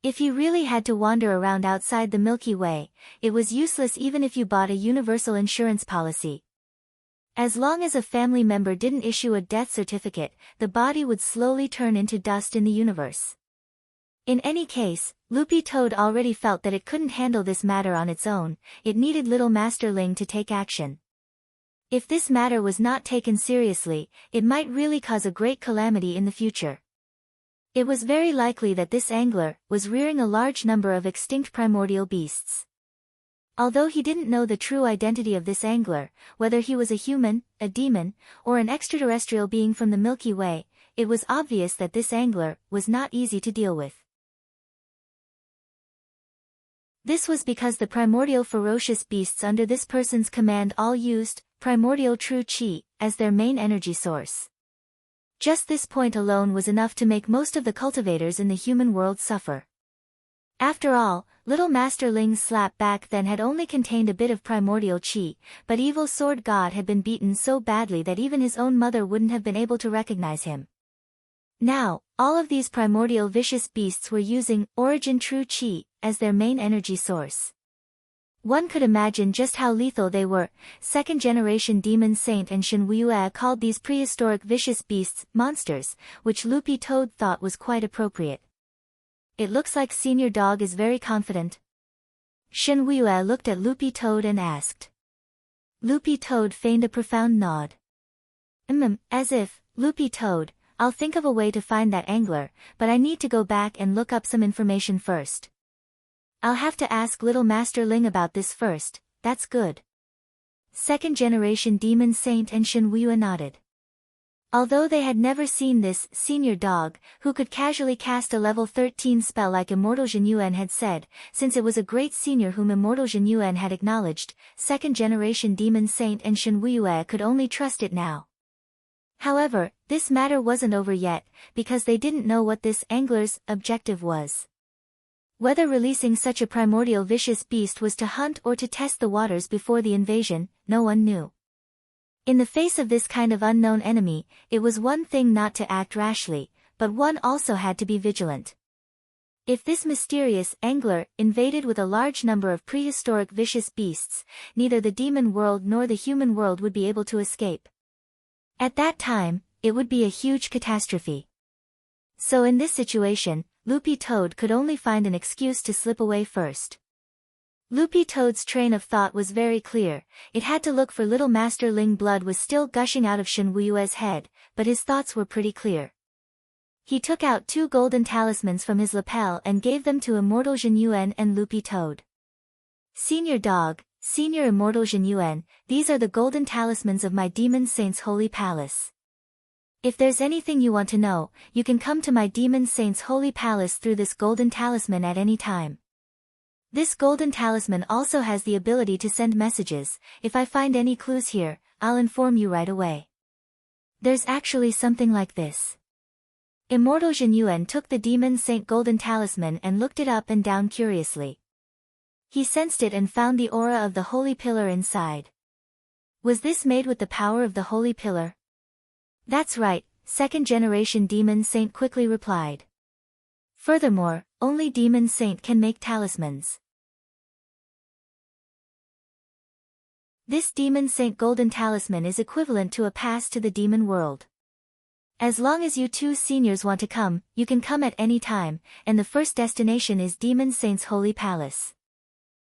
If he really had to wander around outside the Milky Way, it was useless even if you bought a universal insurance policy. As long as a family member didn't issue a death certificate, the body would slowly turn into dust in the universe. In any case, Loopy Toad already felt that it couldn't handle this matter on its own. It needed Little Master Ling to take action. If this matter was not taken seriously, it might really cause a great calamity in the future. It was very likely that this angler was rearing a large number of extinct primordial beasts. Although he didn't know the true identity of this angler, whether he was a human, a demon, or an extraterrestrial being from the Milky Way, it was obvious that this angler was not easy to deal with. This was because the primordial ferocious beasts under this person's command all used primordial true chi as their main energy source. Just this point alone was enough to make most of the cultivators in the human world suffer. After all, Little Master Ling's slap back then had only contained a bit of primordial chi, but Evil Sword God had been beaten so badly that even his own mother wouldn't have been able to recognize him. Now, all of these primordial vicious beasts were using origin true chi as their main energy source. One could imagine just how lethal they were. Second-generation Demon Saint and Shen Wuyue called these prehistoric vicious beasts monsters, which Loopy Toad thought was quite appropriate. It looks like Senior Dog is very confident. Shen Wuyue looked at Loopy Toad and asked. Loopy Toad feigned a profound nod. As if, Loopy Toad, I'll think of a way to find that angler, but I need to go back and look up some information first. I'll have to ask Little Master Ling about this first. That's good. Second-generation Demon Saint and Shen Wuyue nodded. Although they had never seen this Senior Dog, who could casually cast a level 13 spell like Immortal Zhen Yuan had said, since it was a great senior whom Immortal Zhen Yuan had acknowledged, second-generation Demon Saint and Shen Wuyue could only trust it now. However, this matter wasn't over yet, because they didn't know what this angler's objective was. Whether releasing such a primordial vicious beast was to hunt or to test the waters before the invasion, no one knew. In the face of this kind of unknown enemy, it was one thing not to act rashly, but one also had to be vigilant. If this mysterious angler invaded with a large number of prehistoric vicious beasts, neither the demon world nor the human world would be able to escape. At that time, it would be a huge catastrophe. So in this situation, Loopy Toad could only find an excuse to slip away first. Loopy Toad's train of thought was very clear. It had to look for Little Master Ling. Blood was still gushing out of Shen Wuyue's head, but his thoughts were pretty clear. He took out 2 golden talismans from his lapel and gave them to Immortal Zhen Yuan and Loopy Toad. Senior Dog, Senior Immortal Zhen Yuan, these are the golden talismans of my Demon Saint's holy palace. If there's anything you want to know, you can come to my Demon Saint's holy palace through this golden talisman at any time. This golden talisman also has the ability to send messages. If I find any clues here, I'll inform you right away. There's actually something like this. Immortal Zhen Yuan took the Demon Saint golden talisman and looked it up and down curiously. He sensed it and found the aura of the holy pillar inside. Was this made with the power of the holy pillar? That's right, second-generation Demon Saint quickly replied. Furthermore, only Demon Saint can make talismans. This Demon Saint golden talisman is equivalent to a pass to the demon world. As long as you 2 seniors want to come, you can come at any time, and the first destination is Demon Saint's holy palace.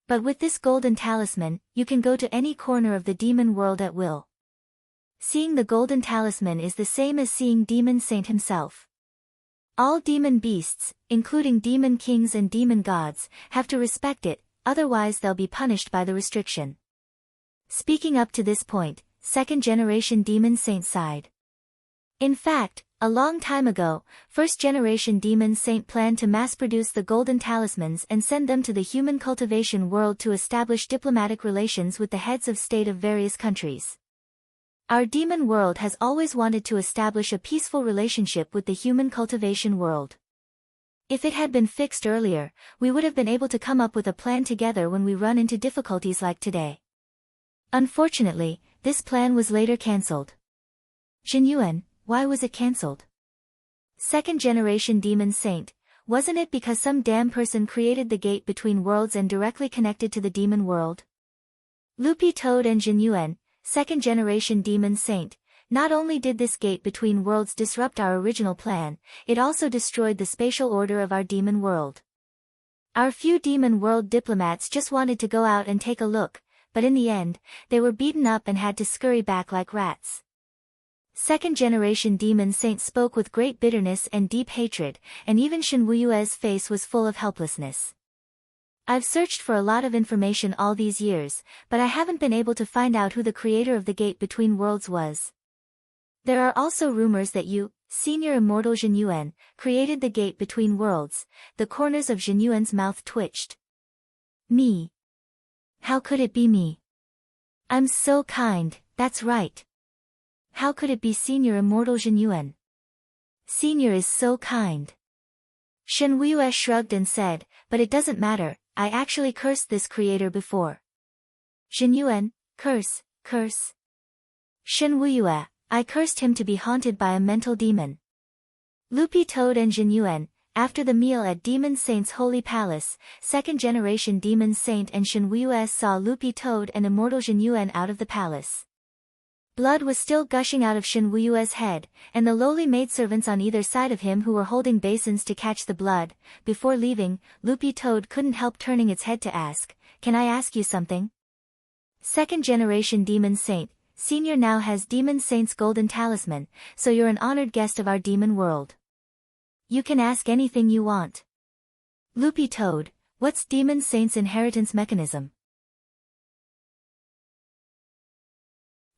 But with this golden talisman, you can go to any corner of the demon world at will. Seeing the golden talisman is the same as seeing Demon Saint himself. All demon beasts, including demon kings and demon gods, have to respect it, otherwise they'll be punished by the restriction. Speaking up to this point, second-generation demon saint sighed. In fact, a long time ago, first-generation demon saint planned to mass-produce the golden talismans and send them to the human cultivation world to establish diplomatic relations with the heads of state of various countries. Our demon world has always wanted to establish a peaceful relationship with the human cultivation world. If it had been fixed earlier, we would have been able to come up with a plan together when we run into difficulties like today. Unfortunately, this plan was later cancelled. Jinyuan, why was it cancelled? Second-generation demon saint, wasn't it because some damn person created the gate between worlds and directly connected to the demon world? Loopy Toad and Jinyuan, second-generation demon saint, not only did this gate between worlds disrupt our original plan, it also destroyed the spatial order of our demon world. Our few demon world diplomats just wanted to go out and take a look, but in the end, they were beaten up and had to scurry back like rats. Second-generation demon saint spoke with great bitterness and deep hatred, and even Shen Wuyue's face was full of helplessness. I've searched for a lot of information all these years, but I haven't been able to find out who the creator of the gate between worlds was. There are also rumors that you, Senior Immortal Jinyuan, created the gate between worlds. The corners of Jinyuan's mouth twitched. Me? How could it be me? I'm so kind, that's right. How could it be Senior Immortal Jinyuan? Senior is so kind. Shen Wuyue shrugged and said, but it doesn't matter, I actually cursed this creator before. Jinyuan, curse. Shen Wuyue, I cursed him to be haunted by a mental demon. Loopy Toad and Jinyuan, after the meal at Demon Saint's Holy Palace, second-generation Demon Saint and Shen Wuyue saw Loopy Toad and Immortal Jinyuan out of the palace. Blood was still gushing out of Shen Wuyue's head, and the lowly maidservants on either side of him who were holding basins to catch the blood. Before leaving, Loopy Toad couldn't help turning its head to ask, "Can I ask you something?" Second-generation Demon Saint, Senior now has Demon Saint's golden talisman, so you're an honored guest of our demon world. You can ask anything you want. Loopy Toad, what's Demon Saint's inheritance mechanism?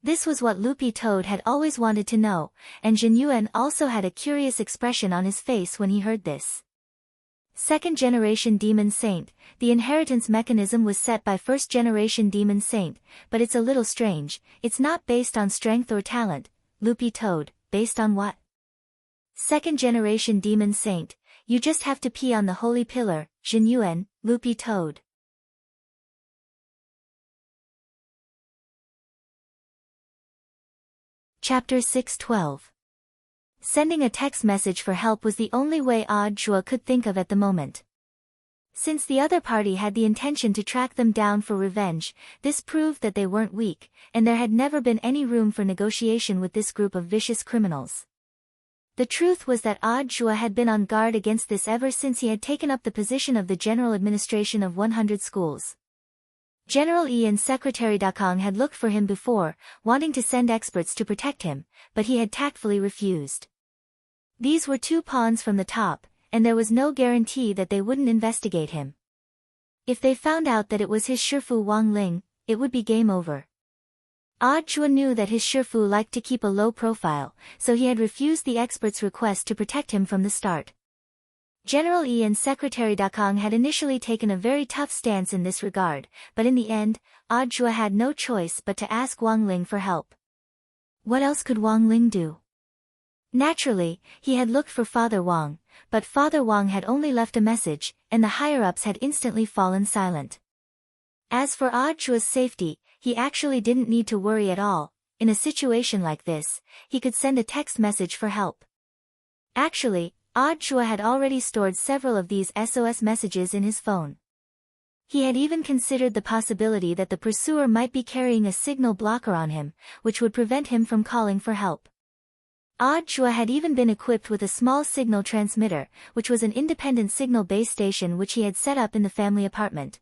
This was what Loopy Toad had always wanted to know, and Jinyuan also had a curious expression on his face when he heard this. Second-generation Demon Saint, the inheritance mechanism was set by first-generation Demon Saint, but it's a little strange, it's not based on strength or talent. Loopy Toad, based on what? Second-generation Demon Saint, you just have to pee on the holy pillar. Jinyuan, Loopy Toad. Chapter 612. Sending a text message for help was the only way Odd Zhuo could think of at the moment. Since the other party had the intention to track them down for revenge, this proved that they weren't weak, and there had never been any room for negotiation with this group of vicious criminals. The truth was that Odd Zhuo had been on guard against this ever since he had taken up the position of the general administration of 100 schools. General Yi and Secretary Dakong had looked for him before, wanting to send experts to protect him, but he had tactfully refused. These were two pawns from the top, and there was no guarantee that they wouldn't investigate him. If they found out that it was his Shifu Wang Ling, it would be game over. Odd Zhuo knew that his Shifu liked to keep a low profile, so he had refused the expert's request to protect him from the start. General Yi and Secretary Dakong had initially taken a very tough stance in this regard, but in the end, Odd Zhuo had no choice but to ask Wang Ling for help. What else could Wang Ling do? Naturally, he had looked for Father Wang, but Father Wang had only left a message, and the higher-ups had instantly fallen silent. As for Odd Zhuo's safety, he actually didn't need to worry at all. In a situation like this, he could send a text message for help. Actually, Odd Zhuo had already stored several of these SOS messages in his phone. He had even considered the possibility that the pursuer might be carrying a signal blocker on him, which would prevent him from calling for help. Odd Zhuo had even been equipped with a small signal transmitter, which was an independent signal base station which he had set up in the family apartment.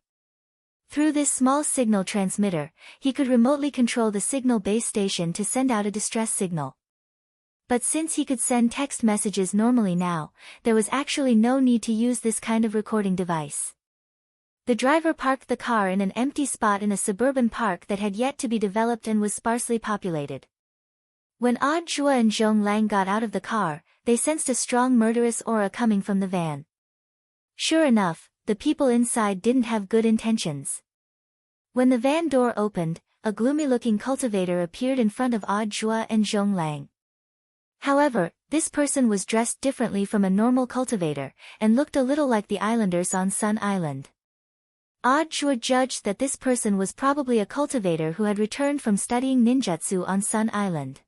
Through this small signal transmitter, he could remotely control the signal base station to send out a distress signal. But since he could send text messages normally now, there was actually no need to use this kind of recording device. The driver parked the car in an empty spot in a suburban park that had yet to be developed and was sparsely populated. When Odd Zhua and Zhong Lang got out of the car, they sensed a strong murderous aura coming from the van. Sure enough, the people inside didn't have good intentions. When the van door opened, a gloomy-looking cultivator appeared in front of Odd Zhua and Zhong Lang. However, this person was dressed differently from a normal cultivator, and looked a little like the islanders on Sun Island. Odd Zhua judged that this person was probably a cultivator who had returned from studying ninjutsu on Sun Island.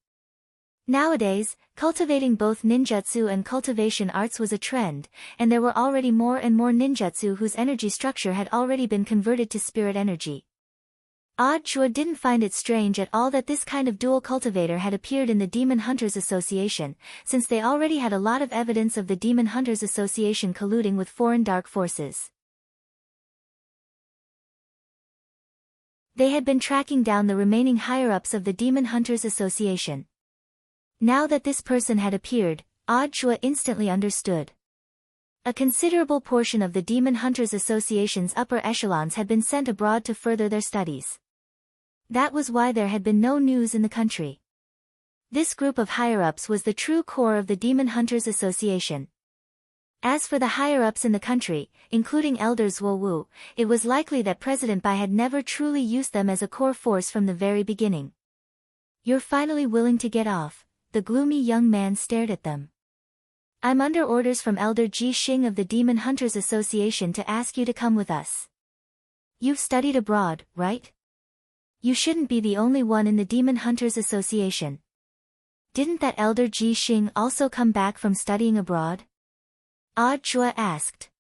Nowadays, cultivating both ninjutsu and cultivation arts was a trend, and there were already more and more ninjutsu whose energy structure had already been converted to spirit energy. Odd Zhua didn't find it strange at all that this kind of dual cultivator had appeared in the Demon Hunters Association, since they already had a lot of evidence of the Demon Hunters Association colluding with foreign dark forces. They had been tracking down the remaining higher-ups of the Demon Hunters Association. Now that this person had appeared, Odd Zhua instantly understood. A considerable portion of the Demon Hunters Association's upper echelons had been sent abroad to further their studies. That was why there had been no news in the country. This group of higher-ups was the true core of the Demon Hunters Association. As for the higher-ups in the country, including Elder Zhuo Wu, it was likely that President Bai had never truly used them as a core force from the very beginning. "You're finally willing to get off," the gloomy young man stared at them. "I'm under orders from Elder Ji Xing of the Demon Hunters Association to ask you to come with us. You've studied abroad, right? You shouldn't be the only one in the Demon Hunters Association. Didn't that Elder Ji Xing also come back from studying abroad?" Odd Zhua asked.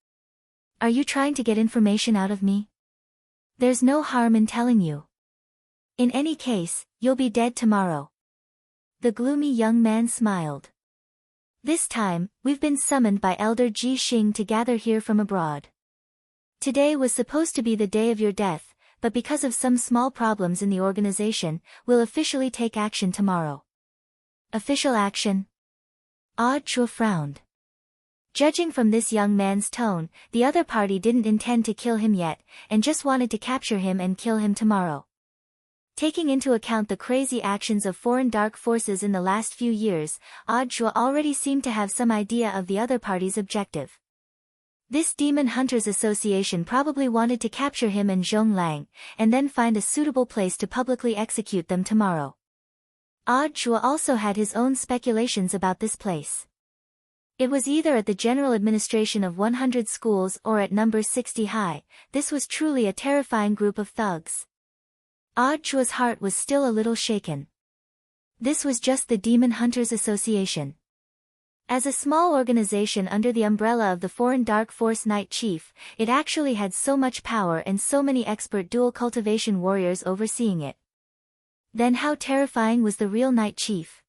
"Are you trying to get information out of me? There's no harm in telling you. In any case, you'll be dead tomorrow." The gloomy young man smiled. "This time, we've been summoned by Elder Ji Xing to gather here from abroad. Today was supposed to be the day of your death, but because of some small problems in the organization, we'll officially take action tomorrow." "Official action?" Odd Zhua frowned. Judging from this young man's tone, the other party didn't intend to kill him yet, and just wanted to capture him and kill him tomorrow. Taking into account the crazy actions of foreign dark forces in the last few years, Odd Zhua already seemed to have some idea of the other party's objective. This Demon Hunters Association probably wanted to capture him and Zhong Lang, and then find a suitable place to publicly execute them tomorrow. Odd Zhua also had his own speculations about this place. It was either at the general administration of 100 schools or at number 60 high. This was truly a terrifying group of thugs. Odd Zhua's heart was still a little shaken. This was just the Demon Hunters Association. As a small organization under the umbrella of the Foreign Dark Force Night Chief, it actually had so much power and so many expert dual cultivation warriors overseeing it. Then how terrifying was the real Night Chief?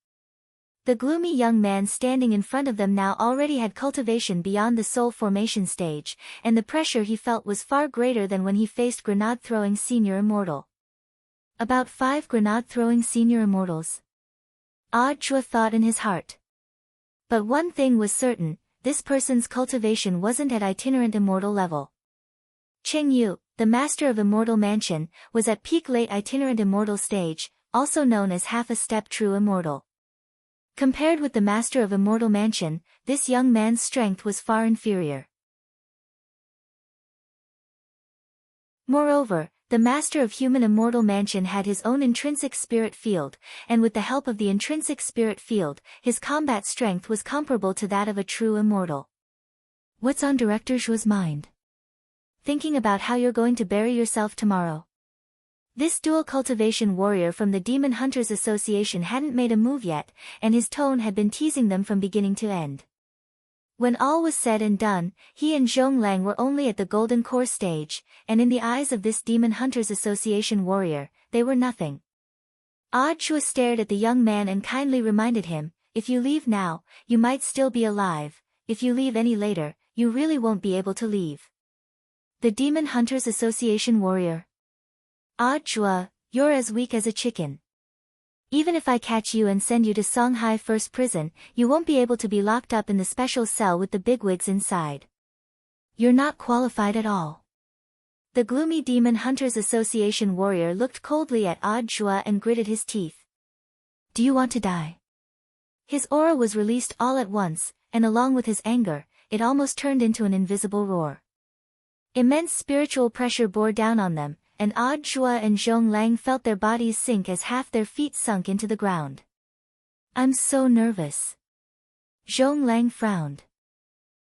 The gloomy young man standing in front of them now already had cultivation beyond the soul formation stage, and the pressure he felt was far greater than when he faced grenade-throwing senior immortal. About 5 grenade-throwing senior immortals. Odd Zhua thought in his heart. But one thing was certain, this person's cultivation wasn't at itinerant immortal level. Cheng Yu, the master of Immortal Mansion, was at peak late itinerant immortal stage, also known as half-a-step true immortal. Compared with the master of Immortal Mansion, this young man's strength was far inferior. Moreover, the master of Human Immortal Mansion had his own intrinsic spirit field, and with the help of the intrinsic spirit field, his combat strength was comparable to that of a true immortal. What's on Director Zhua's mind? Thinking about how you're going to bury yourself tomorrow. This dual cultivation warrior from the Demon Hunters Association hadn't made a move yet, and his tone had been teasing them from beginning to end. When all was said and done, he and Zhong Lang were only at the Golden Core stage, and in the eyes of this Demon Hunters Association warrior, they were nothing. Odd Zhua stared at the young man and kindly reminded him, "If you leave now, you might still be alive. If you leave any later, you really won't be able to leave." The Demon Hunters Association warrior. "Odd Zhua, you're as weak as a chicken. Even if I catch you and send you to Songhai First Prison, you won't be able to be locked up in the special cell with the bigwigs inside. You're not qualified at all. The gloomy Demon Hunters Association warrior looked coldly at Odd Zhua and gritted his teeth. Do you want to die? His aura was released all at once, and along with his anger, it almost turned into an invisible roar. Immense spiritual pressure bore down on them, and Odd Zhua and Zhong Lang felt their bodies sink as half their feet sunk into the ground. I'm so nervous. Zhong Lang frowned.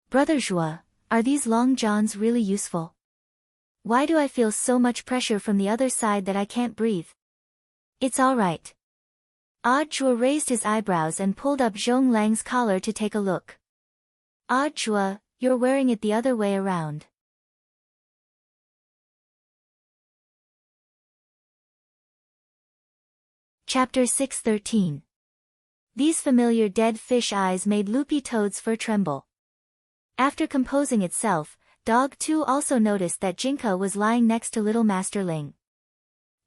Brother Zhua, are these long johns really useful? Why do I feel so much pressure from the other side that I can't breathe? It's all right. Odd Zhua raised his eyebrows and pulled up Zhong Lang's collar to take a look. Odd Zhua, you're wearing it the other way around. Chapter 6:13. These familiar dead fish eyes made Loopy Toad's fur tremble. After composing itself, Dog 2 also noticed that Jinka was lying next to Little Master Ling.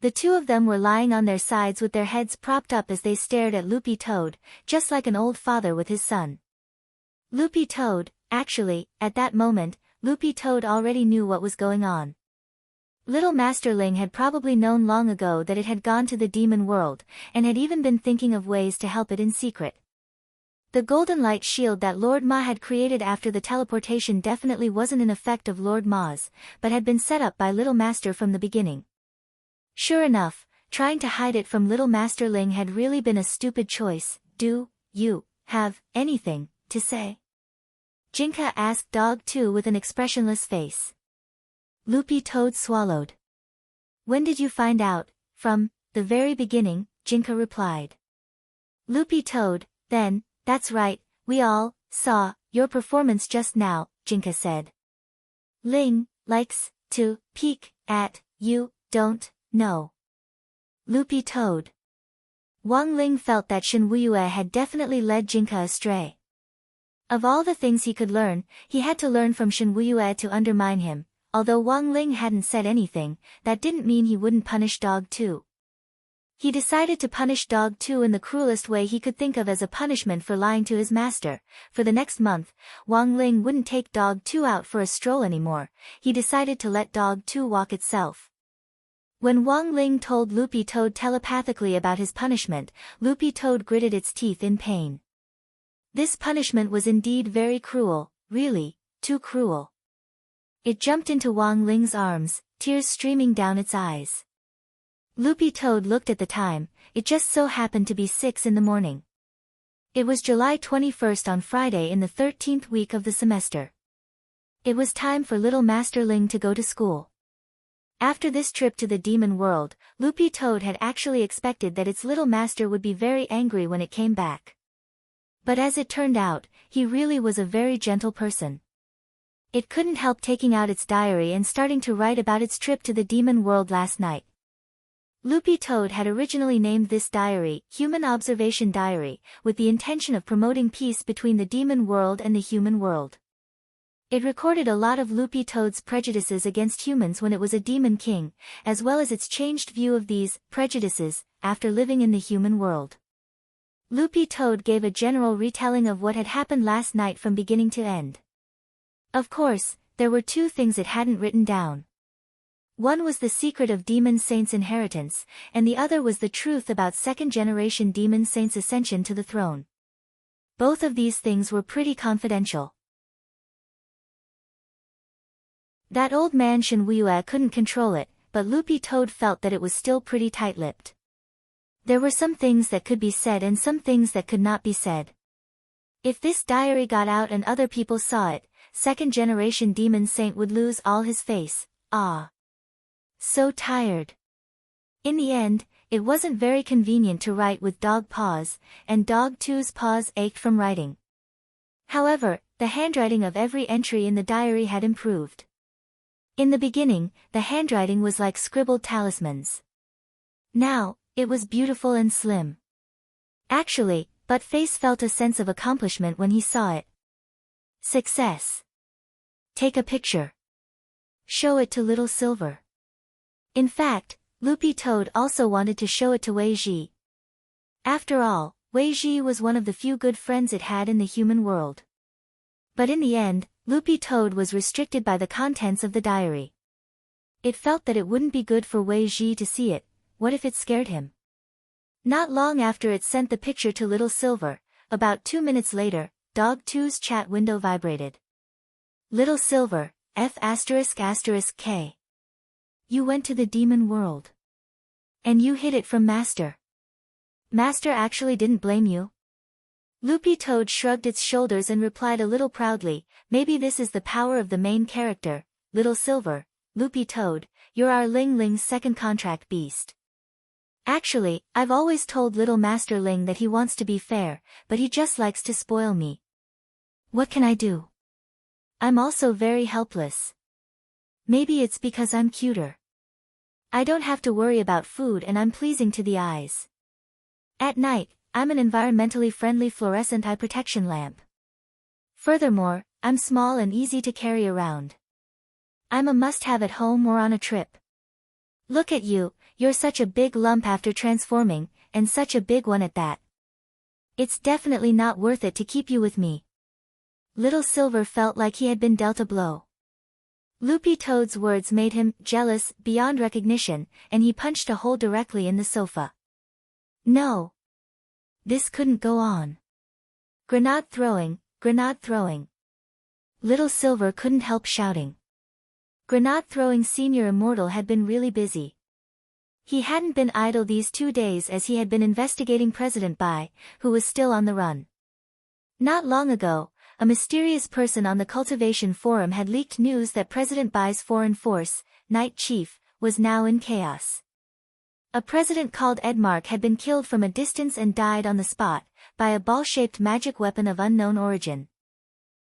The two of them were lying on their sides with their heads propped up as they stared at Loopy Toad, just like an old father with his son. Loopy Toad, actually, at that moment, Loopy Toad already knew what was going on. Little Master Ling had probably known long ago that it had gone to the demon world, and had even been thinking of ways to help it in secret. The golden light shield that Lord Ma had created after the teleportation definitely wasn't an effect of Lord Ma's, but had been set up by Little Master from the beginning. Sure enough, trying to hide it from Little Master Ling had really been a stupid choice. Do you have anything to say? Jinka asked Dog 2 with an expressionless face. Loopy Toad swallowed. When did you find out? From the very beginning, Jinka replied. Loopy Toad, then, that's right, we all saw your performance just now, Jinka said. Ling likes to peek at you, don't know. Loopy Toad. Wang Ling felt that Shen Wuyue had definitely led Jinka astray. Of all the things he could learn, he had to learn from Shen Wuyue to undermine him. Although Wang Ling hadn't said anything, that didn't mean he wouldn't punish Dog 2. He decided to punish Dog 2 in the cruelest way he could think of as a punishment for lying to his master. For the next month, Wang Ling wouldn't take Dog 2 out for a stroll anymore. He decided to let Dog 2 walk itself. When Wang Ling told Loopy Toad telepathically about his punishment, Loopy Toad gritted its teeth in pain. This punishment was indeed very cruel, really, too cruel. It jumped into Wang Ling's arms, tears streaming down its eyes. Loopy Toad looked at the time, it just so happened to be 6 in the morning. It was July 21st on Friday in the 13th week of the semester. It was time for Little Master Ling to go to school. After this trip to the demon world, Loopy Toad had actually expected that its little master would be very angry when it came back. But as it turned out, he really was a very gentle person. It couldn't help taking out its diary and starting to write about its trip to the demon world last night. Loopy Toad had originally named this diary, Human Observation Diary, with the intention of promoting peace between the demon world and the human world. It recorded a lot of Loopy Toad's prejudices against humans when it was a demon king, as well as its changed view of these prejudices after living in the human world. Loopy Toad gave a general retelling of what had happened last night from beginning to end. Of course, there were two things it hadn't written down. One was the secret of Demon Saint's inheritance, and the other was the truth about second-generation Demon Saint's ascension to the throne. Both of these things were pretty confidential. That old man Shen Wuyue couldn't control it, but Loopy Toad felt that it was still pretty tight-lipped. There were some things that could be said and some things that could not be said. If this diary got out and other people saw it, second-generation Demon Saint would lose all his face. So tired. In the end, it wasn't very convenient to write with dog paws, and Dog 2's paws ached from writing. However, the handwriting of every entry in the diary had improved. In the beginning, the handwriting was like scribbled talismans. Now, it was beautiful and slim. Actually, Buttface felt a sense of accomplishment when he saw it. Success. Take a picture. Show it to Little Silver. In fact, Loopy Toad also wanted to show it to Wei Ji. After all, Wei Ji was one of the few good friends it had in the human world. But in the end, Loopy Toad was restricted by the contents of the diary. It felt that it wouldn't be good for Wei Ji to see it. What if it scared him? Not long after it sent the picture to Little Silver, about 2 minutes later, Dog 2's chat window vibrated. Little Silver, F***K. You went to the demon world. And you hid it from Master. Master actually didn't blame you? Loopy Toad shrugged its shoulders and replied a little proudly, maybe this is the power of the main character, Little Silver, Loopy Toad, you're our Ling Ling's second contract beast. Actually, I've always told Little Master Ling that he wants to be fair, but he just likes to spoil me. What can I do? I'm also very helpless. Maybe it's because I'm cuter. I don't have to worry about food and I'm pleasing to the eyes. At night, I'm an environmentally friendly fluorescent eye protection lamp. Furthermore, I'm small and easy to carry around. I'm a must-have at home or on a trip. Look at you, you're such a big lump after transforming, and such a big one at that. It's definitely not worth it to keep you with me. Little Silver felt like he had been dealt a blow. Loopy Toad's words made him jealous beyond recognition, and he punched a hole directly in the sofa. No. This couldn't go on. Grenade throwing, grenade throwing. Little Silver couldn't help shouting. Grenade throwing Senior Immortal had been really busy. He hadn't been idle these 2 days as he had been investigating President Bai, who was still on the run. Not long ago, a mysterious person on the Cultivation Forum had leaked news that President Bai's foreign force, Night Chief, was now in chaos. A president called Embark had been killed from a distance and died on the spot, by a ball-shaped magic weapon of unknown origin.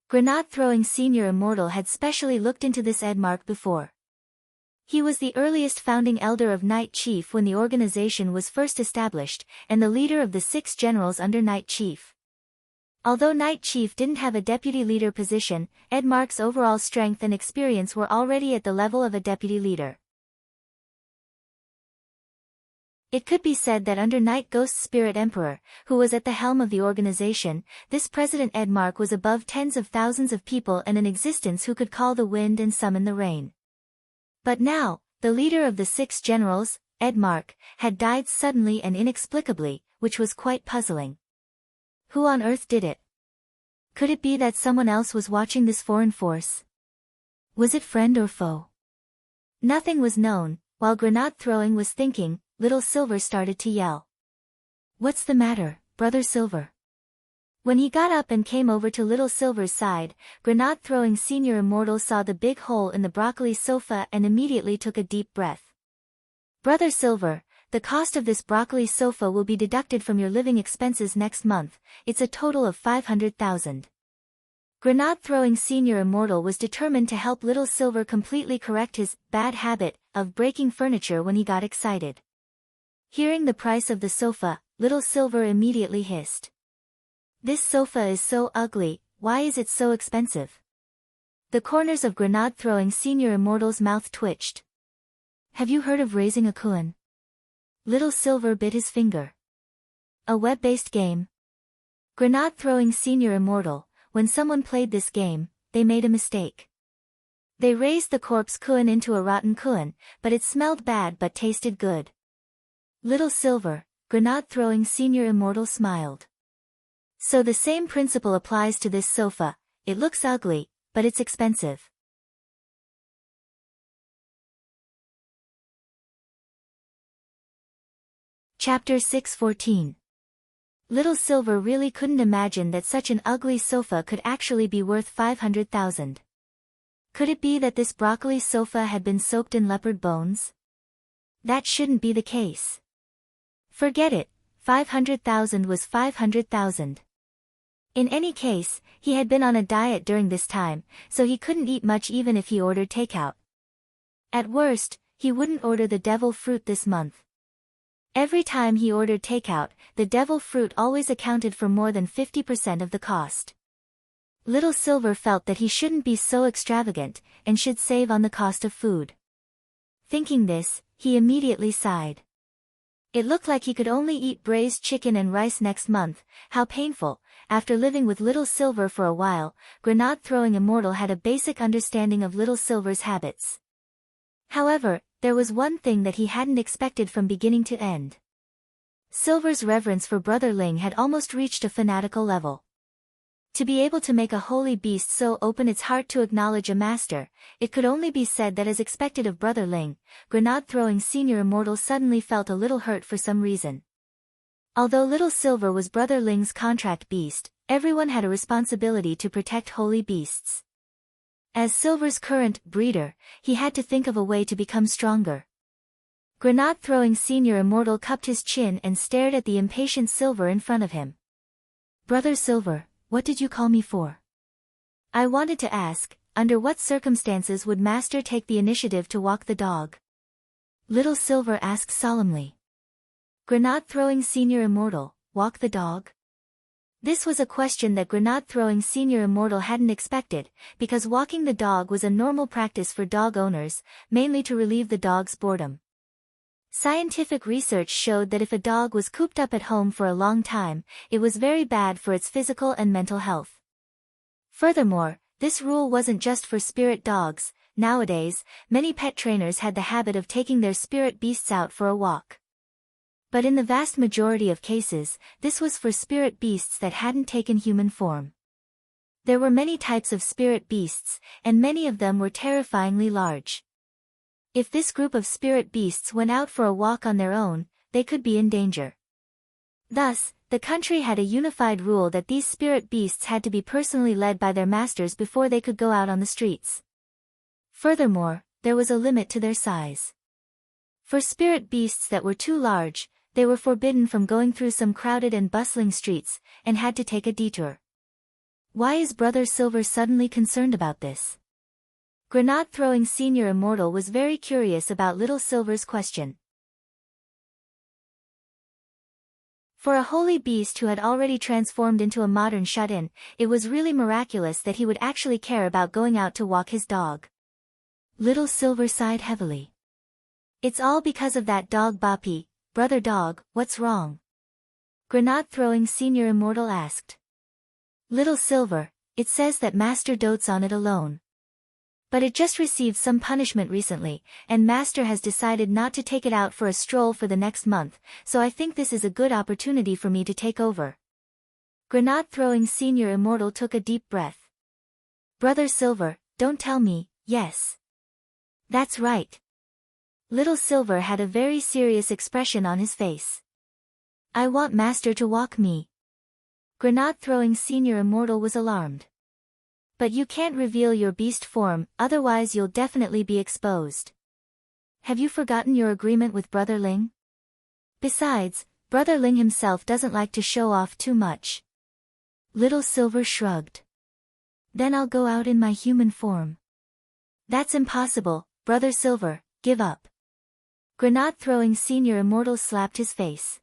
Grenade-throwing Senior Immortal had specially looked into this Embark before. He was the earliest founding elder of Night Chief when the organization was first established, and the leader of the 6 generals under Night Chief. Although Night Chief didn't have a deputy leader position, Embark's overall strength and experience were already at the level of a deputy leader. It could be said that under Night Ghost's Spirit Emperor, who was at the helm of the organization, this President Embark was above tens of thousands of people and an existence who could call the wind and summon the rain. But now, the leader of the 6 generals, Embark, had died suddenly and inexplicably, which was quite puzzling. Who on earth did it? Could it be that someone else was watching this foreign force? Was it friend or foe? Nothing was known. While grenade throwing was thinking, Little Silver started to yell. What's the matter, Brother Silver? When he got up and came over to Little Silver's side, grenade-throwing Senior Immortal saw the big hole in the broccoli sofa and immediately took a deep breath. Brother Silver, the cost of this broccoli sofa will be deducted from your living expenses next month. It's a total of 500,000. Grenade-throwing Senior Immortal was determined to help Little Silver completely correct his bad habit of breaking furniture when he got excited. Hearing the price of the sofa, Little Silver immediately hissed. This sofa is so ugly, why is it so expensive? The corners of grenade-throwing Senior Immortal's mouth twitched. Have you heard of raising a koan? Little Silver bit his finger. A web-based game? Grenade-throwing Senior Immortal, when someone played this game, they made a mistake. They raised the corpse koan into a rotten koan, but it smelled bad but tasted good. Little Silver, grenade-throwing Senior Immortal smiled. So the same principle applies to this sofa. It looks ugly, but it's expensive. Chapter 614. Little Silver really couldn't imagine that such an ugly sofa could actually be worth 500,000. Could it be that this broccoli sofa had been soaked in leopard bones? That shouldn't be the case. Forget it, 500,000 was 500,000. In any case, he had been on a diet during this time, so he couldn't eat much even if he ordered takeout. At worst, he wouldn't order the devil fruit this month. Every time he ordered takeout, the devil fruit always accounted for more than 50% of the cost. Little Silver felt that he shouldn't be so extravagant, and should save on the cost of food. Thinking this, he immediately sighed. It looked like he could only eat braised chicken and rice next month. How painful. After living with Little Silver for a while, grenade-throwing Immortal had a basic understanding of Little Silver's habits. However, there was one thing that he hadn't expected from beginning to end. Silver's reverence for Brother Ling had almost reached a fanatical level. To be able to make a holy beast so open its heart to acknowledge a master, it could only be said that as expected of Brother Ling, grenade-throwing Senior Immortal suddenly felt a little hurt for some reason. Although Little Silver was Brother Ling's contract beast, everyone had a responsibility to protect holy beasts. As Silver's current breeder, he had to think of a way to become stronger. Grenade-throwing Senior Immortal cupped his chin and stared at the impatient Silver in front of him. "Brother Silver, what did you call me for?" "I wanted to ask, under what circumstances would Master take the initiative to walk the dog?" Little Silver asked solemnly. Grenade-throwing Senior Immortal, walk the dog? This was a question that grenade-throwing Senior Immortal hadn't expected, because walking the dog was a normal practice for dog owners, mainly to relieve the dog's boredom. Scientific research showed that if a dog was cooped up at home for a long time, it was very bad for its physical and mental health. Furthermore, this rule wasn't just for spirit dogs. Nowadays, many pet trainers had the habit of taking their spirit beasts out for a walk. But in the vast majority of cases, this was for spirit beasts that hadn't taken human form. There were many types of spirit beasts, and many of them were terrifyingly large. If this group of spirit beasts went out for a walk on their own, they could be in danger. Thus, the country had a unified rule that these spirit beasts had to be personally led by their masters before they could go out on the streets. Furthermore, there was a limit to their size. For spirit beasts that were too large, they were forbidden from going through some crowded and bustling streets, and had to take a detour. Why is Brother Silver suddenly concerned about this? Grenade-throwing Senior Immortal was very curious about Little Silver's question. For a holy beast who had already transformed into a modern shut-in, it was really miraculous that he would actually care about going out to walk his dog. Little Silver sighed heavily. "It's all because of that dog Boppy. Brother Dog, what's wrong?" Grenade-throwing Senior Immortal asked. Little Silver, "It says that Master dotes on it alone. But it just received some punishment recently, and Master has decided not to take it out for a stroll for the next month, so I think this is a good opportunity for me to take over." Grenade-throwing Senior Immortal took a deep breath. "Brother Silver, don't tell me, yes." "That's right." Little Silver had a very serious expression on his face. "I want Master to walk me." Grenade-throwing Senior Immortal was alarmed. "But you can't reveal your beast form, otherwise you'll definitely be exposed. Have you forgotten your agreement with Brother Ling? Besides, Brother Ling himself doesn't like to show off too much." Little Silver shrugged. "Then I'll go out in my human form." "That's impossible, Brother Silver, give up." Grenade-throwing Senior Immortal slapped his face.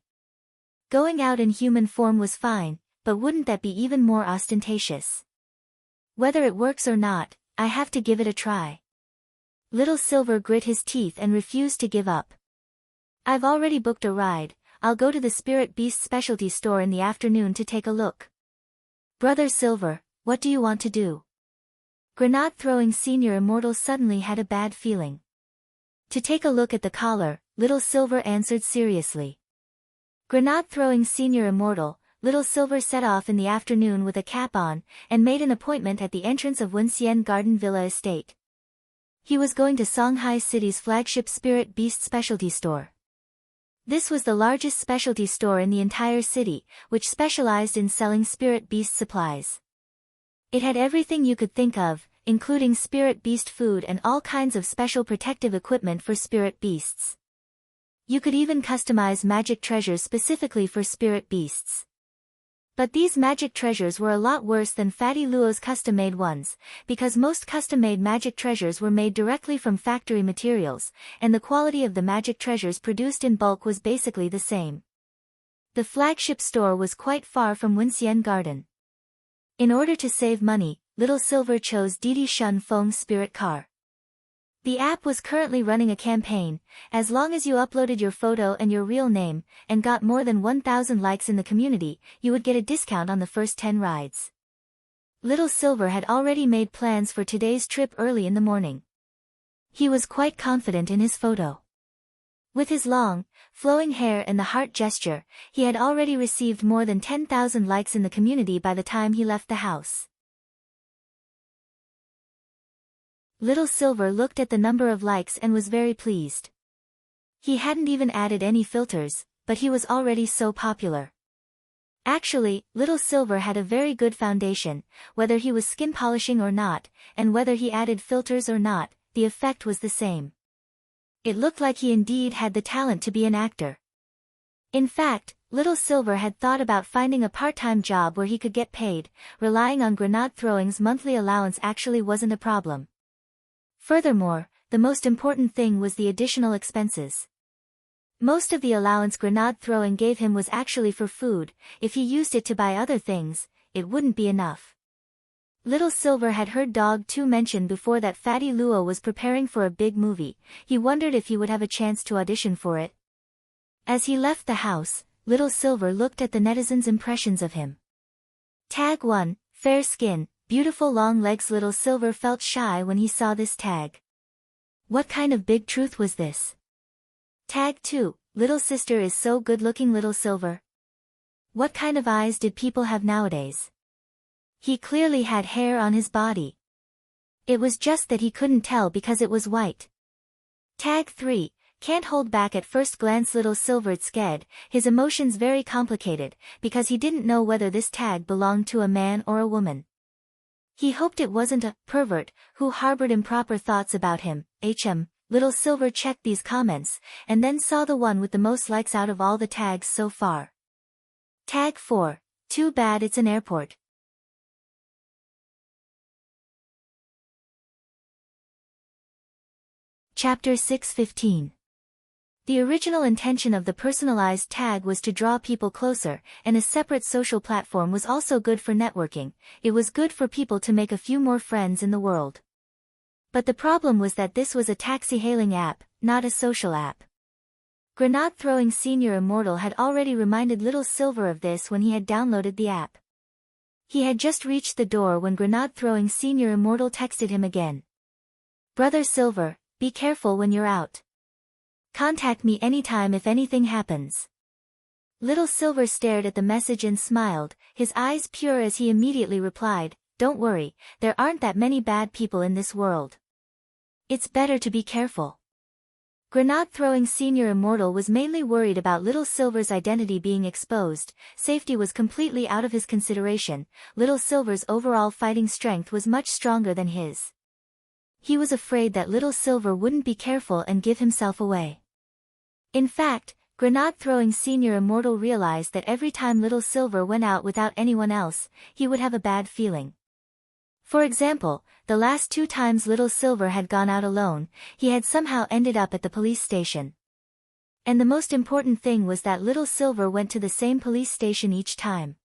Going out in human form was fine, but wouldn't that be even more ostentatious? "Whether it works or not, I have to give it a try." Little Silver grit his teeth and refused to give up. "I've already booked a ride. I'll go to the Spirit Beast specialty store in the afternoon to take a look." "Brother Silver, what do you want to do?" Grenade-throwing Senior Immortal suddenly had a bad feeling. "To take a look at the collar," Little Silver answered seriously. Grenade-throwing Senior Immortal, Little Silver set off in the afternoon with a cap on, and made an appointment at the entrance of Wenxian Garden Villa Estate. He was going to Shanghai City's flagship Spirit Beast specialty store. This was the largest specialty store in the entire city, which specialized in selling Spirit Beast supplies. It had everything you could think of, including Spirit Beast food and all kinds of special protective equipment for Spirit Beasts. You could even customize magic treasures specifically for Spirit Beasts. But these magic treasures were a lot worse than Fatty Luo's custom-made ones, because most custom-made magic treasures were made directly from factory materials, and the quality of the magic treasures produced in bulk was basically the same. The flagship store was quite far from Wenxian Garden. In order to save money, Little Silver chose Didi Shun Feng's spirit car. The app was currently running a campaign. As long as you uploaded your photo and your real name, and got more than 1,000 likes in the community, you would get a discount on the first 10 rides. Little Silver had already made plans for today's trip early in the morning. He was quite confident in his photo. With his long, flowing hair and the heart gesture, he had already received more than 10,000 likes in the community by the time he left the house. Little Silver looked at the number of likes and was very pleased. He hadn't even added any filters, but he was already so popular. Actually, Little Silver had a very good foundation, whether he was skin polishing or not, and whether he added filters or not, the effect was the same. It looked like he indeed had the talent to be an actor. In fact, Little Silver had thought about finding a part-time job where he could get paid. Relying on grenade throwing's monthly allowance actually wasn't a problem. Furthermore, the most important thing was the additional expenses. Most of the allowance grenade throwing gave him was actually for food. If he used it to buy other things, it wouldn't be enough. Little Silver had heard Dog 2 mention before that Fatty Luo was preparing for a big movie. He wondered if he would have a chance to audition for it. As he left the house, Little Silver looked at the netizens' impressions of him. Tag 1, fair skin, beautiful long legs. Little Silver felt shy when he saw this tag. What kind of big truth was this? Tag 2, little sister is so good looking. Little Silver. What kind of eyes did people have nowadays? He clearly had hair on his body. It was just that he couldn't tell because it was white. Tag 3, can't hold back at first glance. Little Silver scared, his emotions very complicated, because he didn't know whether this tag belonged to a man or a woman. He hoped it wasn't a pervert who harbored improper thoughts about him. Little Silver checked these comments, and then saw the one with the most likes out of all the tags so far. Tag 4, too bad it's an airport. Chapter 6:15. The original intention of the personalized tag was to draw people closer, and a separate social platform was also good for networking. It was good for people to make a few more friends in the world. But the problem was that this was a taxi-hailing app, not a social app. Grenade-throwing Senior Immortal had already reminded Little Silver of this when he had downloaded the app. He had just reached the door when Grenade-throwing Senior Immortal texted him again. Brother Silver, be careful when you're out. Contact me anytime if anything happens. Little Silver stared at the message and smiled, his eyes pure as he immediately replied, don't worry, there aren't that many bad people in this world. It's better to be careful. Grenade-throwing Senior Immortal was mainly worried about Little Silver's identity being exposed. Safety was completely out of his consideration. Little Silver's overall fighting strength was much stronger than his. He was afraid that Little Silver wouldn't be careful and give himself away. In fact, Grenade-throwing Senior Immortal realized that every time Little Silver went out without anyone else, he would have a bad feeling. For example, the last 2 times Little Silver had gone out alone, he had somehow ended up at the police station. And the most important thing was that Little Silver went to the same police station each time.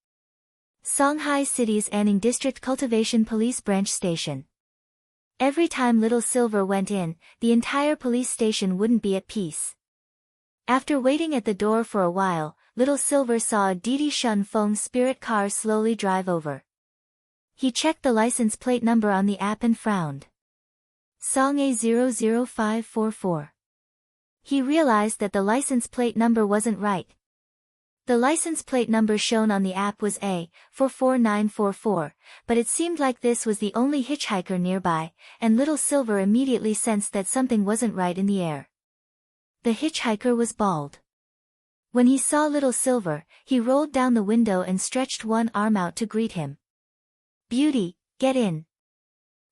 Shanghai City's Anning District Cultivation Police Branch Station. Every time Little Silver went in, the entire police station wouldn't be at peace. After waiting at the door for a while, Little Silver saw a Didi Shun Feng Spirit car slowly drive over. He checked the license plate number on the app and frowned. Song A00544. He realized that the license plate number wasn't right. The license plate number shown on the app was A44944, but it seemed like this was the only hitchhiker nearby, and Little Silver immediately sensed that something wasn't right in the air. The hitchhiker was bald. When he saw Little Silver, he rolled down the window and stretched one arm out to greet him. Beauty, get in.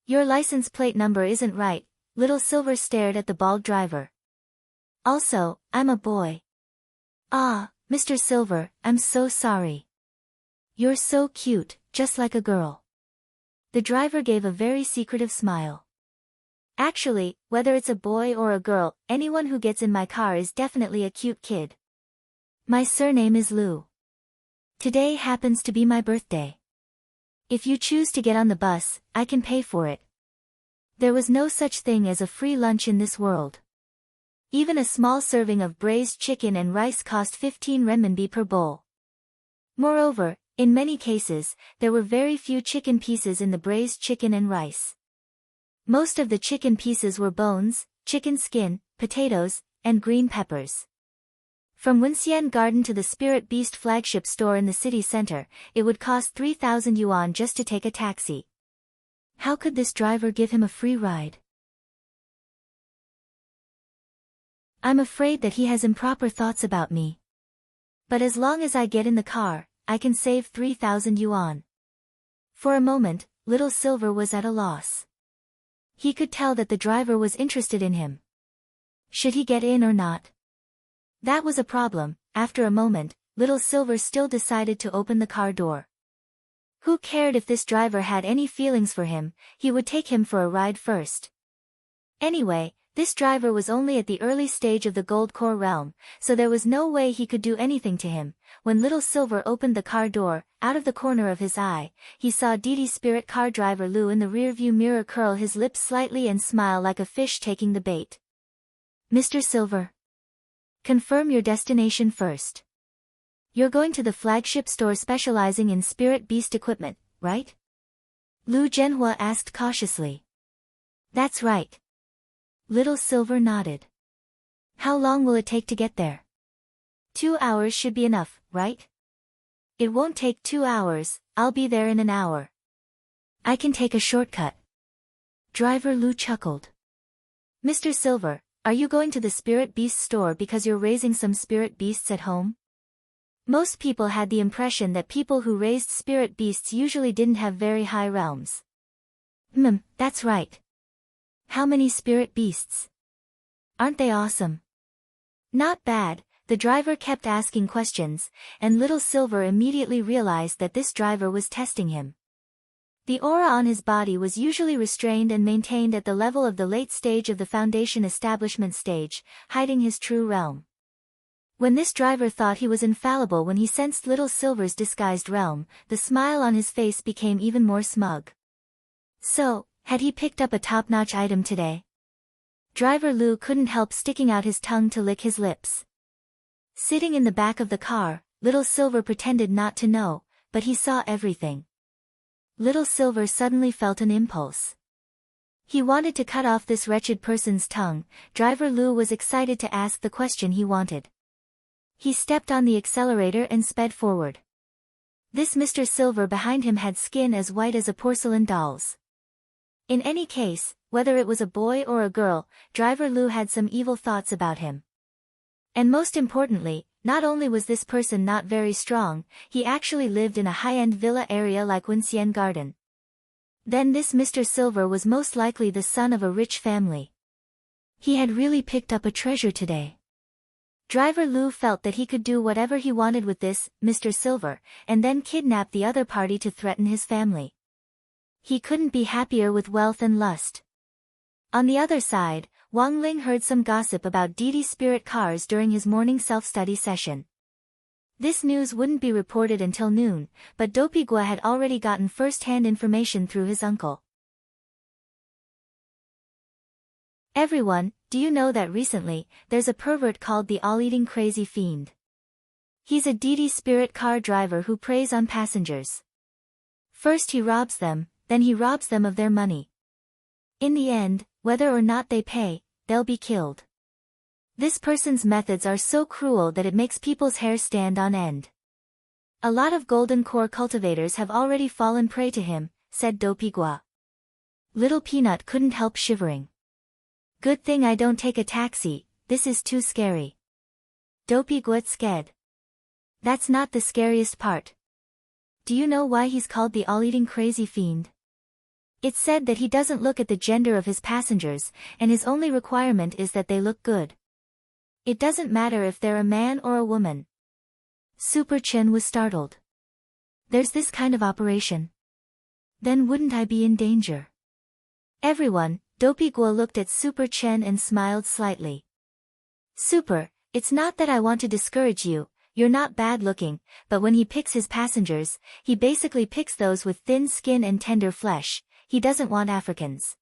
Your license plate number isn't right. Little Silver stared at the bald driver. Also, I'm a boy. Ah, Mr. Silver, I'm so sorry. You're so cute, just like a girl. The driver gave a very secretive smile. Actually, whether it's a boy or a girl, anyone who gets in my car is definitely a cute kid. My surname is Lu. Today happens to be my birthday. If you choose to get on the bus, I can pay for it. There was no such thing as a free lunch in this world. Even a small serving of braised chicken and rice cost 15 renminbi per bowl. Moreover, in many cases, there were very few chicken pieces in the braised chicken and rice. Most of the chicken pieces were bones, chicken skin, potatoes, and green peppers. From Wenxian Garden to the Spirit Beast flagship store in the city center, it would cost 3,000 yuan just to take a taxi. How could this driver give him a free ride? I'm afraid that he has improper thoughts about me. But as long as I get in the car, I can save 3,000 yuan. For a moment, Little Silver was at a loss. He could tell that the driver was interested in him. Should he get in or not? That was a problem. After a moment, Little Silver still decided to open the car door. Who cared if this driver had any feelings for him, he would take him for a ride first. Anyway, this driver was only at the early stage of the Gold Core realm, so there was no way he could do anything to him. When Little Silver opened the car door, out of the corner of his eye, he saw Didi Spirit car driver Lu in the rearview mirror curl his lips slightly and smile like a fish taking the bait. Mr. Silver. Confirm your destination first. You're going to the flagship store specializing in Spirit Beast equipment, right? Lu Zhenhua asked cautiously. That's right. Little Silver nodded. How long will it take to get there? 2 hours should be enough, right? It won't take 2 hours, I'll be there in an hour. I can take a shortcut. Driver Lu chuckled. Mr. Silver, are you going to the Spirit Beast store because you're raising some spirit beasts at home? Most people had the impression that people who raised spirit beasts usually didn't have very high realms. That's right. How many spirit beasts? Aren't they awesome? Not bad, the driver kept asking questions, and Little Silver immediately realized that this driver was testing him. The aura on his body was usually restrained and maintained at the level of the late stage of the Foundation establishment stage, hiding his true realm. When this driver thought he was infallible when he sensed Little Silver's disguised realm, the smile on his face became even more smug. So, had he picked up a top-notch item today? Driver Lu couldn't help sticking out his tongue to lick his lips. Sitting in the back of the car, Little Silver pretended not to know, but he saw everything. Little Silver suddenly felt an impulse. He wanted to cut off this wretched person's tongue. Driver Lu was excited to ask the question he wanted. He stepped on the accelerator and sped forward. This Mr. Silver behind him had skin as white as a porcelain doll's. In any case, whether it was a boy or a girl, Driver Lu had some evil thoughts about him. And most importantly, not only was this person not very strong, he actually lived in a high-end villa area like Wenxian Garden. Then this Mr. Silver was most likely the son of a rich family. He had really picked up a treasure today. Driver Lu felt that he could do whatever he wanted with this Mr. Silver, and then kidnap the other party to threaten his family. He couldn't be happier with wealth and lust. On the other side, Wang Ling heard some gossip about Didi Spirit cars during his morning self-study session. This news wouldn't be reported until noon, but Dopey Gua had already gotten first-hand information through his uncle. Everyone, do you know that recently, there's a pervert called the All-Eating Crazy Fiend? He's a Didi Spirit car driver who preys on passengers. First he robs them, then he robs them of their money. In the end, whether or not they pay, they'll be killed. This person's methods are so cruel that it makes people's hair stand on end. A lot of golden core cultivators have already fallen prey to him, said Dopey Gua. Little Peanut couldn't help shivering. Good thing I don't take a taxi, this is too scary. Dopey Gua's scared. That's not the scariest part. Do you know why he's called the all-eating crazy fiend? It's said that he doesn't look at the gender of his passengers, and his only requirement is that they look good. It doesn't matter if they're a man or a woman. Super Chen was startled. There's this kind of operation. Then wouldn't I be in danger? Everyone, Dopey Gua looked at Super Chen and smiled slightly. Super, it's not that I want to discourage you, you're not bad looking, but when he picks his passengers, he basically picks those with thin skin and tender flesh. He doesn't want Africans.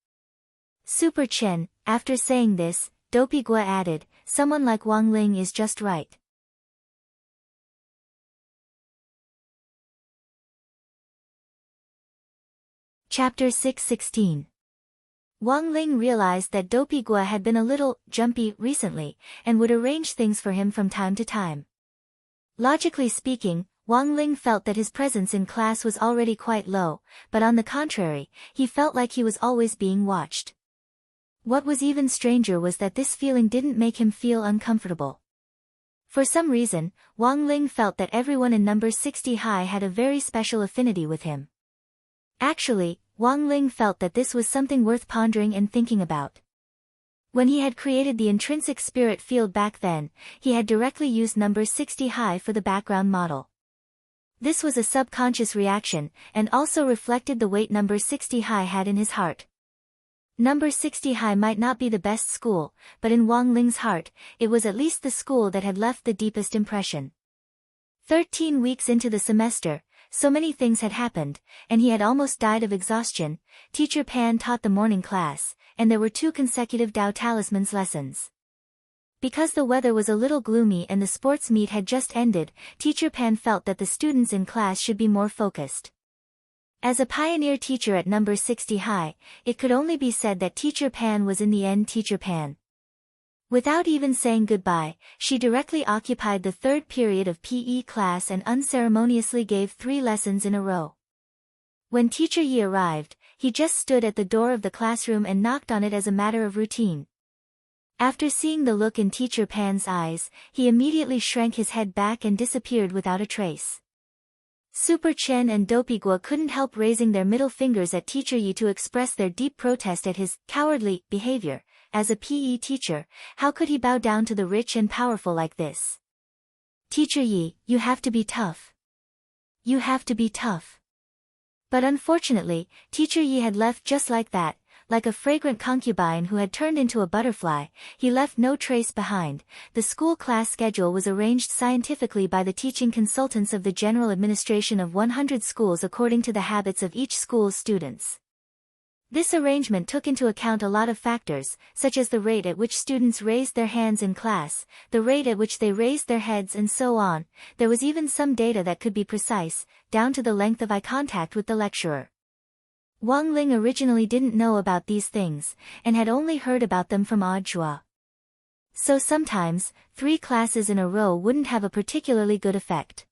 Super Chen. After saying this, Dopey Gua added, someone like Wang Ling is just right. Chapter 6:16. Wang Ling realized that Dopey Gua had been a little jumpy recently, and would arrange things for him from time to time. Logically speaking, Wang Ling felt that his presence in class was already quite low, but on the contrary, he felt like he was always being watched. What was even stranger was that this feeling didn't make him feel uncomfortable. For some reason, Wang Ling felt that everyone in number 60 high had a very special affinity with him. Actually, Wang Ling felt that this was something worth pondering and thinking about. When he had created the intrinsic spirit field back then, he had directly used number 60 high for the background model. This was a subconscious reaction, and also reflected the weight number 60 high had in his heart. Number 60 high might not be the best school, but in Wang Ling's heart, it was at least the school that had left the deepest impression. 13 weeks into the semester, so many things had happened, and he had almost died of exhaustion. Teacher Pan taught the morning class, and there were 2 consecutive Tao Talismans lessons. Because the weather was a little gloomy and the sports meet had just ended, Teacher Pan felt that the students in class should be more focused. As a pioneer teacher at number 60 high, it could only be said that Teacher Pan was in the end Teacher Pan. Without even saying goodbye, she directly occupied the 3rd period of PE class and unceremoniously gave 3 lessons in a row. When Teacher Yi arrived, he just stood at the door of the classroom and knocked on it as a matter of routine. After seeing the look in Teacher Pan's eyes, he immediately shrank his head back and disappeared without a trace. Super Chen and Dopey Gua couldn't help raising their middle fingers at Teacher Yi to express their deep protest at his cowardly behavior. As a PE teacher, how could he bow down to the rich and powerful like this? Teacher Yi, you have to be tough. You have to be tough. But unfortunately, Teacher Yi had left just like that, like a fragrant concubine who had turned into a butterfly. He left no trace behind. The school class schedule was arranged scientifically by the teaching consultants of the General Administration of 100 schools according to the habits of each school's students. This arrangement took into account a lot of factors, such as the rate at which students raised their hands in class, the rate at which they raised their heads, and so on. There was even some data that could be precise, down to the length of eye contact with the lecturer. Wang Ling originally didn't know about these things, and had only heard about them from Audiobook. So sometimes, 3 classes in a row wouldn't have a particularly good effect.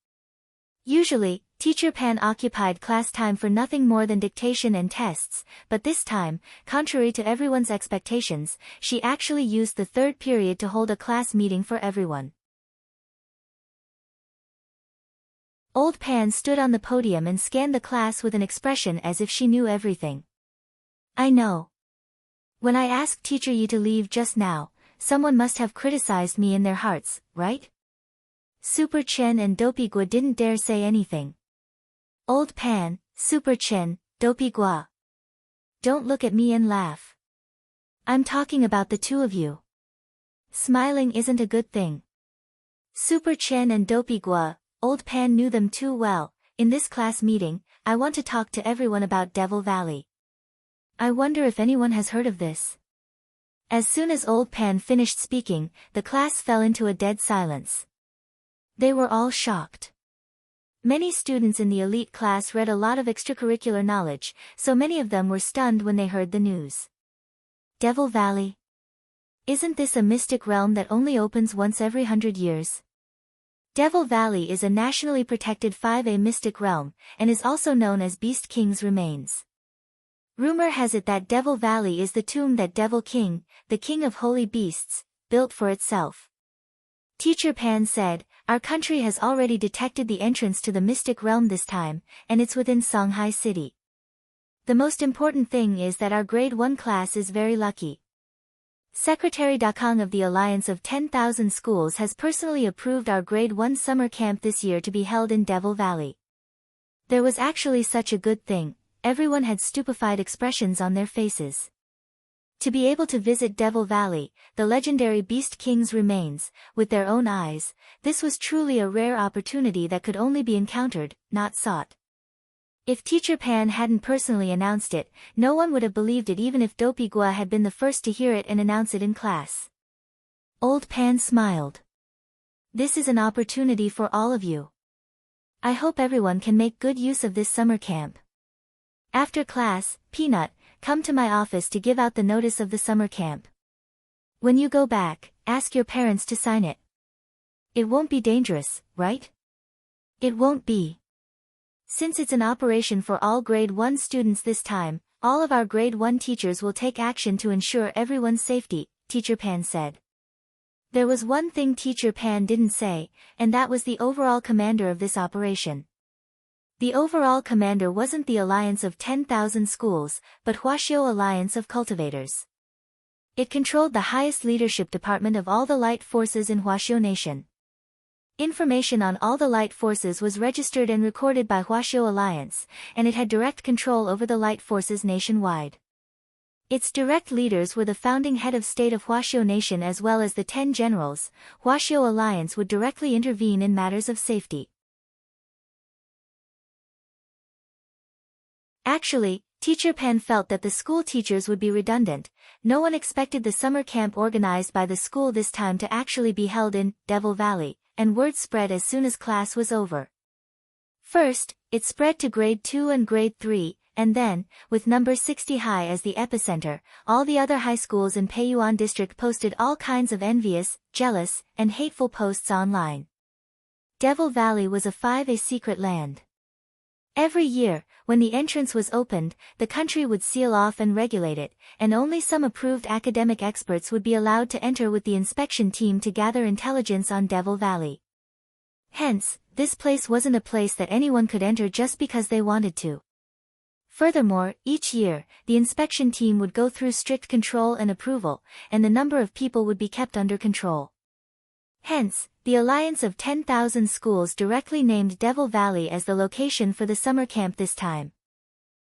Usually, Teacher Pan occupied class time for nothing more than dictation and tests, but this time, contrary to everyone's expectations, she actually used the 3rd period to hold a class meeting for everyone. Old Pan stood on the podium and scanned the class with an expression as if she knew everything. I know. When I asked Teacher Yi to leave just now, someone must have criticized me in their hearts, right? Super Chen and Dopey Gua didn't dare say anything. Old Pan, Super Chen, Dopey Gua. Don't look at me and laugh. I'm talking about the 2 of you. Smiling isn't a good thing. Super Chen and Dopey Gua, Old Pan knew them too well. In this class meeting, I want to talk to everyone about Devil Valley. I wonder if anyone has heard of this. As soon as Old Pan finished speaking, the class fell into a dead silence. They were all shocked. Many students in the elite class read a lot of extracurricular knowledge, so many of them were stunned when they heard the news. Devil Valley? Isn't this a mystic realm that only opens once every 100 years? Devil Valley is a nationally protected 5A mystic realm, and is also known as Beast King's remains. Rumor has it that Devil Valley is the tomb that Devil King, the king of holy beasts, built for itself. Teacher Pan said, our country has already detected the entrance to the mystic realm this time, and it's within Songhai City. The most important thing is that our grade 1 class is very lucky. Secretary Dakang of the Alliance of 10,000 Schools has personally approved our grade 1 summer camp this year to be held in Devil Valley. There was actually such a good thing, everyone had stupefied expressions on their faces. To be able to visit Devil Valley, the legendary Beast King's remains, with their own eyes, this was truly a rare opportunity that could only be encountered, not sought. If Teacher Pan hadn't personally announced it, no one would have believed it even if Dopey Gua had been the first to hear it and announce it in class. Old Pan smiled. This is an opportunity for all of you. I hope everyone can make good use of this summer camp. After class, Peanut, come to my office to give out the notice of the summer camp. When you go back, ask your parents to sign it. It won't be dangerous, right? It won't be. Since it's an operation for all grade 1 students this time, all of our grade 1 teachers will take action to ensure everyone's safety, Teacher Pan said. There was one thing Teacher Pan didn't say, and that was the overall commander of this operation. The overall commander wasn't the Alliance of 10,000 Schools, but Huaxiao Alliance of Cultivators. It controlled the highest leadership department of all the light forces in Huaxiao Nation. Information on all the light forces was registered and recorded by Huaxiao Alliance, and it had direct control over the light forces nationwide. Its direct leaders were the founding head of state of Huaxiao Nation as well as the 10 generals. Huaxiao Alliance would directly intervene in matters of safety. Actually, Teacher Pan felt that the school teachers would be redundant. No one expected the summer camp organized by the school this time to actually be held in Devil Valley, and word spread as soon as class was over. First, it spread to grade 2 and grade 3, and then, with number 60 High as the epicenter, all the other high schools in Peiyuan district posted all kinds of envious, jealous, and hateful posts online. Devil Valley was a 5A secret land. Every year, when the entrance was opened, the country would seal off and regulate it, and only some approved academic experts would be allowed to enter with the inspection team to gather intelligence on Devil Valley. Hence, this place wasn't a place that anyone could enter just because they wanted to. Furthermore, each year, the inspection team would go through strict control and approval, and the number of people would be kept under control. Hence, the Alliance of 10,000 Schools directly named Devil Valley as the location for the summer camp this time.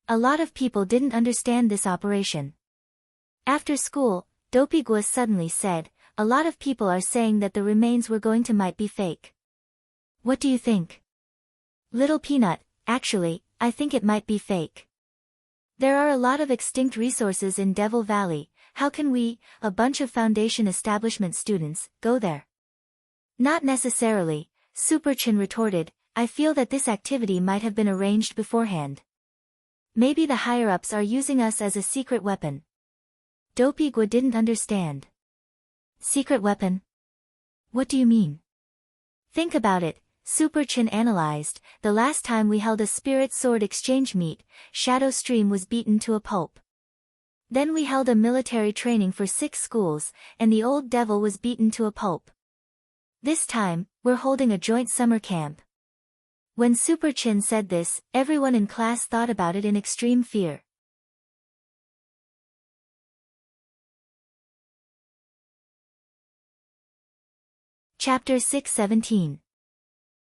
A lot of people didn't understand this operation. After school, Dopey Gua suddenly said, a lot of people are saying that the remains we're going to might be fake. What do you think? Little Peanut, actually, I think it might be fake. There are a lot of extinct resources in Devil Valley. How can we, a bunch of Foundation establishment students, go there? Not necessarily, Super Chin retorted. I feel that this activity might have been arranged beforehand. Maybe the higher-ups are using us as a secret weapon. Dopey Gua didn't understand. Secret weapon? What do you mean? Think about it, Super Chin analyzed. The last time we held a spirit sword exchange meet, Shadow Stream was beaten to a pulp. Then we held a military training for 6 schools, and the old devil was beaten to a pulp. This time, we're holding a joint summer camp. When Super Chin said this, everyone in class thought about it in extreme fear. Chapter 617.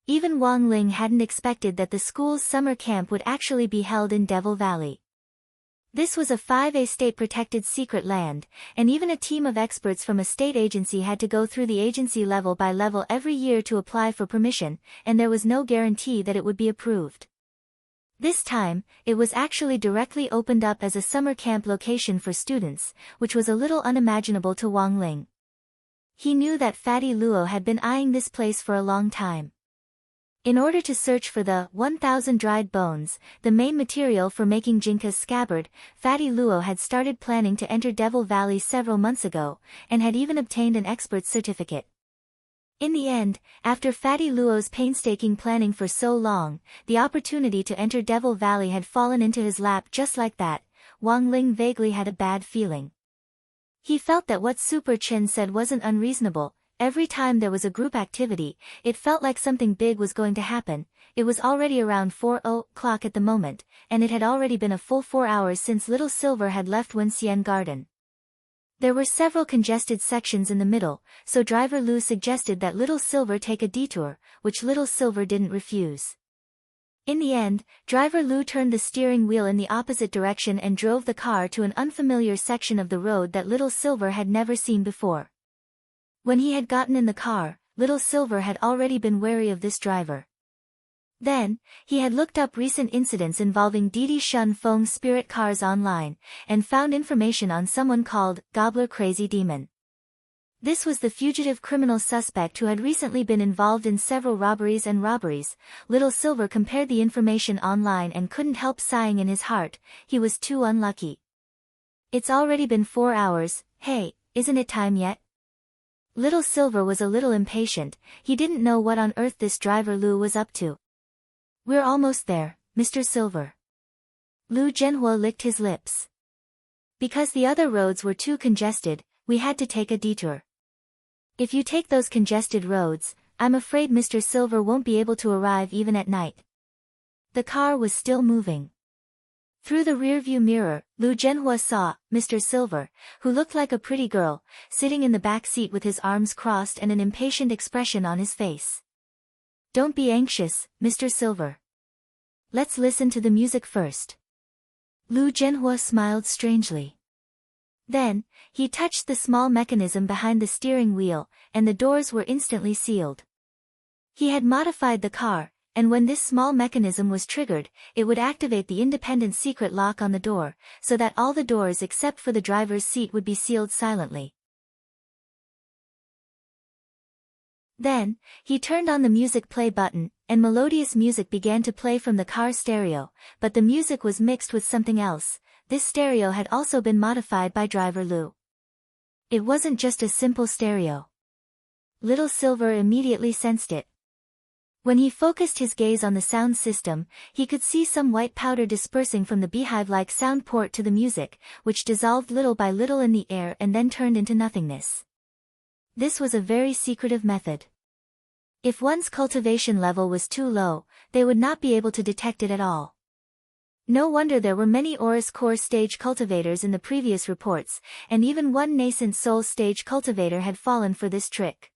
Even Wang Ling hadn't expected that the school's summer camp would actually be held in Devil Valley. This was a 5A state-protected secret land, and even a team of experts from a state agency had to go through the agency level by level every year to apply for permission, and there was no guarantee that it would be approved. This time, it was actually directly opened up as a summer camp location for students, which was a little unimaginable to Wang Ling. He knew that Fatty Luo had been eyeing this place for a long time. In order to search for the 1,000 dried bones, the main material for making Jinka's scabbard, Fatty Luo had started planning to enter Devil Valley several months ago, and had even obtained an expert's certificate. In the end, after Fatty Luo's painstaking planning for so long, the opportunity to enter Devil Valley had fallen into his lap just like that. Wang Ling vaguely had a bad feeling. He felt that what Super Chin said wasn't unreasonable. Every time there was a group activity, it felt like something big was going to happen. It was already around 4:00 at the moment, and it had already been a full 4 hours since Little Silver had left Wenxian Garden. There were several congested sections in the middle, so Driver Lu suggested that Little Silver take a detour, which Little Silver didn't refuse. In the end, Driver Lu turned the steering wheel in the opposite direction and drove the car to an unfamiliar section of the road that Little Silver had never seen before. When he had gotten in the car, Little Silver had already been wary of this driver. Then, he had looked up recent incidents involving Didi Shun Feng's spirit cars online, and found information on someone called Gobbler Crazy Demon. This was the fugitive criminal suspect who had recently been involved in several robberies. Little Silver compared the information online and couldn't help sighing in his heart. He was too unlucky. It's already been 4 hours, hey, isn't it time yet? Little Silver was a little impatient. He didn't know what on earth this driver Lu was up to. We're almost there, Mr. Silver. Lu Zhenhua licked his lips. Because the other roads were too congested, we had to take a detour. If you take those congested roads, I'm afraid Mr. Silver won't be able to arrive even at night. The car was still moving. Through the rearview mirror, Lu Zhenhua saw Mr. Silver, who looked like a pretty girl, sitting in the back seat with his arms crossed and an impatient expression on his face. Don't be anxious, Mr. Silver. Let's listen to the music first. Lu Zhenhua smiled strangely. Then, he touched the small mechanism behind the steering wheel, and the doors were instantly sealed. He had modified the car, and when this small mechanism was triggered, it would activate the independent secret lock on the door, so that all the doors except for the driver's seat would be sealed silently. Then, he turned on the music play button, and melodious music began to play from the car stereo, but the music was mixed with something else. This stereo had also been modified by driver Lu. It wasn't just a simple stereo. Little Silver immediately sensed it. When he focused his gaze on the sound system, he could see some white powder dispersing from the beehive-like sound port to the music, which dissolved little by little in the air and then turned into nothingness. This was a very secretive method. If one's cultivation level was too low, they would not be able to detect it at all. No wonder there were many Aurus Core stage cultivators in the previous reports, and even one nascent soul stage cultivator had fallen for this trick.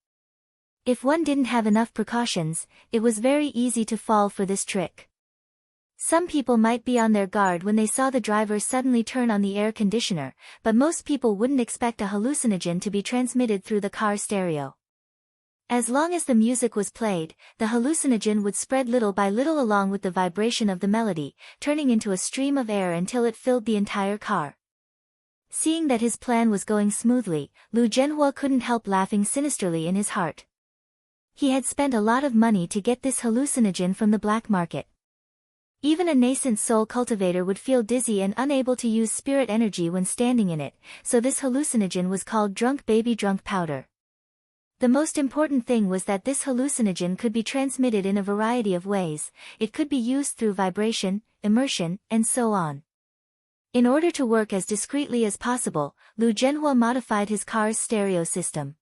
If one didn't have enough precautions, it was very easy to fall for this trick. Some people might be on their guard when they saw the driver suddenly turn on the air conditioner, but most people wouldn't expect a hallucinogen to be transmitted through the car stereo. As long as the music was played, the hallucinogen would spread little by little along with the vibration of the melody, turning into a stream of air until it filled the entire car. Seeing that his plan was going smoothly, Lu Zhenhua couldn't help laughing sinisterly in his heart. He had spent a lot of money to get this hallucinogen from the black market. Even a nascent soul cultivator would feel dizzy and unable to use spirit energy when standing in it, so this hallucinogen was called drunk baby drunk powder. The most important thing was that this hallucinogen could be transmitted in a variety of ways. It could be used through vibration, immersion, and so on. In order to work as discreetly as possible, Lu Zhenhua modified his car's stereo system.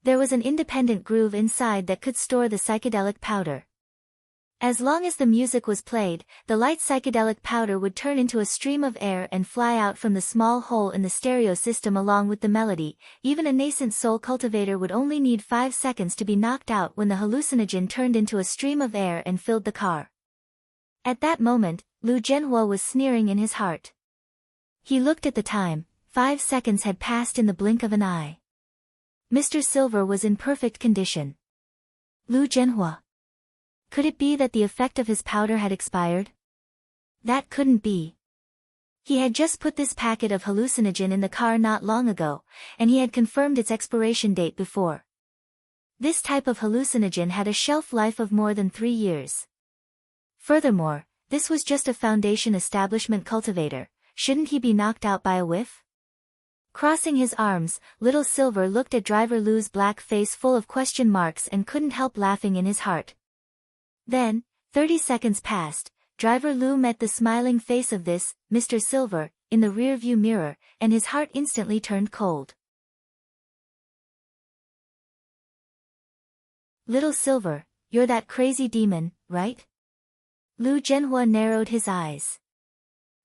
There was an independent groove inside that could store the psychedelic powder. As long as the music was played, the light psychedelic powder would turn into a stream of air and fly out from the small hole in the stereo system along with the melody. Even a nascent soul cultivator would only need 5 seconds to be knocked out when the hallucinogen turned into a stream of air and filled the car. At that moment, Lu Zhenhua was sneering in his heart. He looked at the time. 5 seconds had passed in the blink of an eye. Mr. Silver was in perfect condition. Lu Zhenhua. Could it be that the effect of his powder had expired? That couldn't be. He had just put this packet of hallucinogen in the car not long ago, and he had confirmed its expiration date before. This type of hallucinogen had a shelf life of more than 3 years. Furthermore, this was just a foundation establishment cultivator. Shouldn't he be knocked out by a whiff? Crossing his arms, Little Silver looked at driver Lu's black face full of question marks and couldn't help laughing in his heart. Then, 30 seconds passed. Driver Lu met the smiling face of this, Mr. Silver, in the rear-view mirror, and his heart instantly turned cold. Little Silver, you're that crazy demon, right? Lu Zhenhua narrowed his eyes.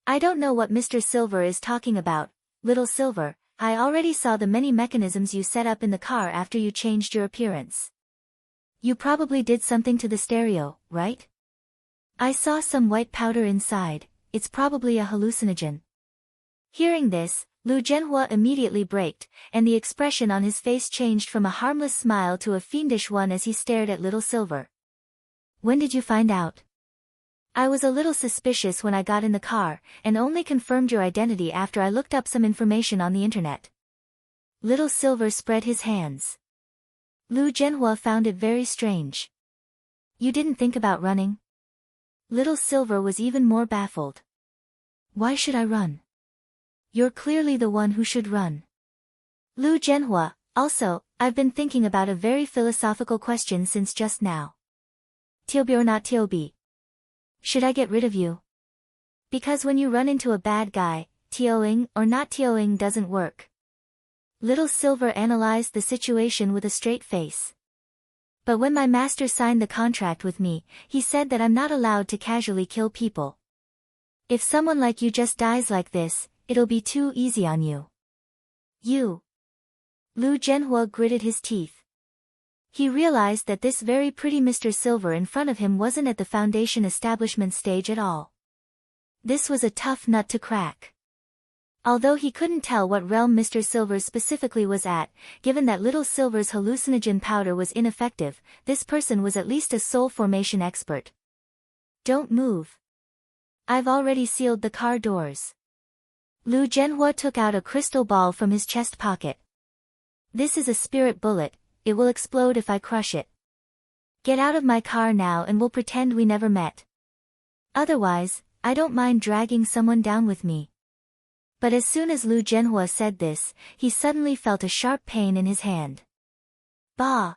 I don't know what Mr. Silver is talking about, Little Silver. I already saw the many mechanisms you set up in the car after you changed your appearance. You probably did something to the stereo, right? I saw some white powder inside. It's probably a hallucinogen. Hearing this, Lu Zhenhua immediately braked, and the expression on his face changed from a harmless smile to a fiendish one as he stared at Little Silver. When did you find out? I was a little suspicious when I got in the car, and only confirmed your identity after I looked up some information on the internet. Little Silver spread his hands. Lu Zhenhua found it very strange. You didn't think about running? Little Silver was even more baffled. Why should I run? You're clearly the one who should run. Lu Zhenhua, also, I've been thinking about a very philosophical question since just now. Tiobi or not Tiobi? Should I get rid of you? Because when you run into a bad guy, Tioing or not Tioing doesn't work. Little Silver analyzed the situation with a straight face. But when my master signed the contract with me, he said that I'm not allowed to casually kill people. If someone like you just dies like this, it'll be too easy on you. You. Lu Zhenhua gritted his teeth. He realized that this very pretty Mr. Silver in front of him wasn't at the foundation establishment stage at all. This was a tough nut to crack. Although he couldn't tell what realm Mr. Silver specifically was at, given that Little Silver's hallucinogen powder was ineffective, this person was at least a soul formation expert. Don't move. I've already sealed the car doors. Lu Zhenhua took out a crystal ball from his chest pocket. This is a spirit bullet. It will explode if I crush it. Get out of my car now and we'll pretend we never met. Otherwise, I don't mind dragging someone down with me. But as soon as Lu Zhenhua said this, he suddenly felt a sharp pain in his hand. Bah!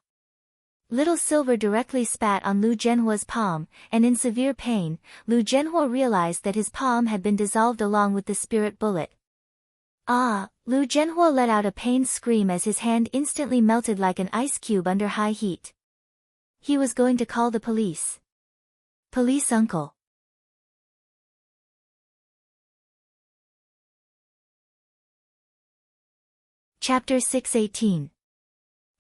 Little Silver directly spat on Lu Zhenhua's palm, and in severe pain, Lu Zhenhua realized that his palm had been dissolved along with the spirit bullet. Ah! Lu Zhenhua let out a pained scream as his hand instantly melted like an ice cube under high heat. He was going to call the police. Police uncle. Chapter 618.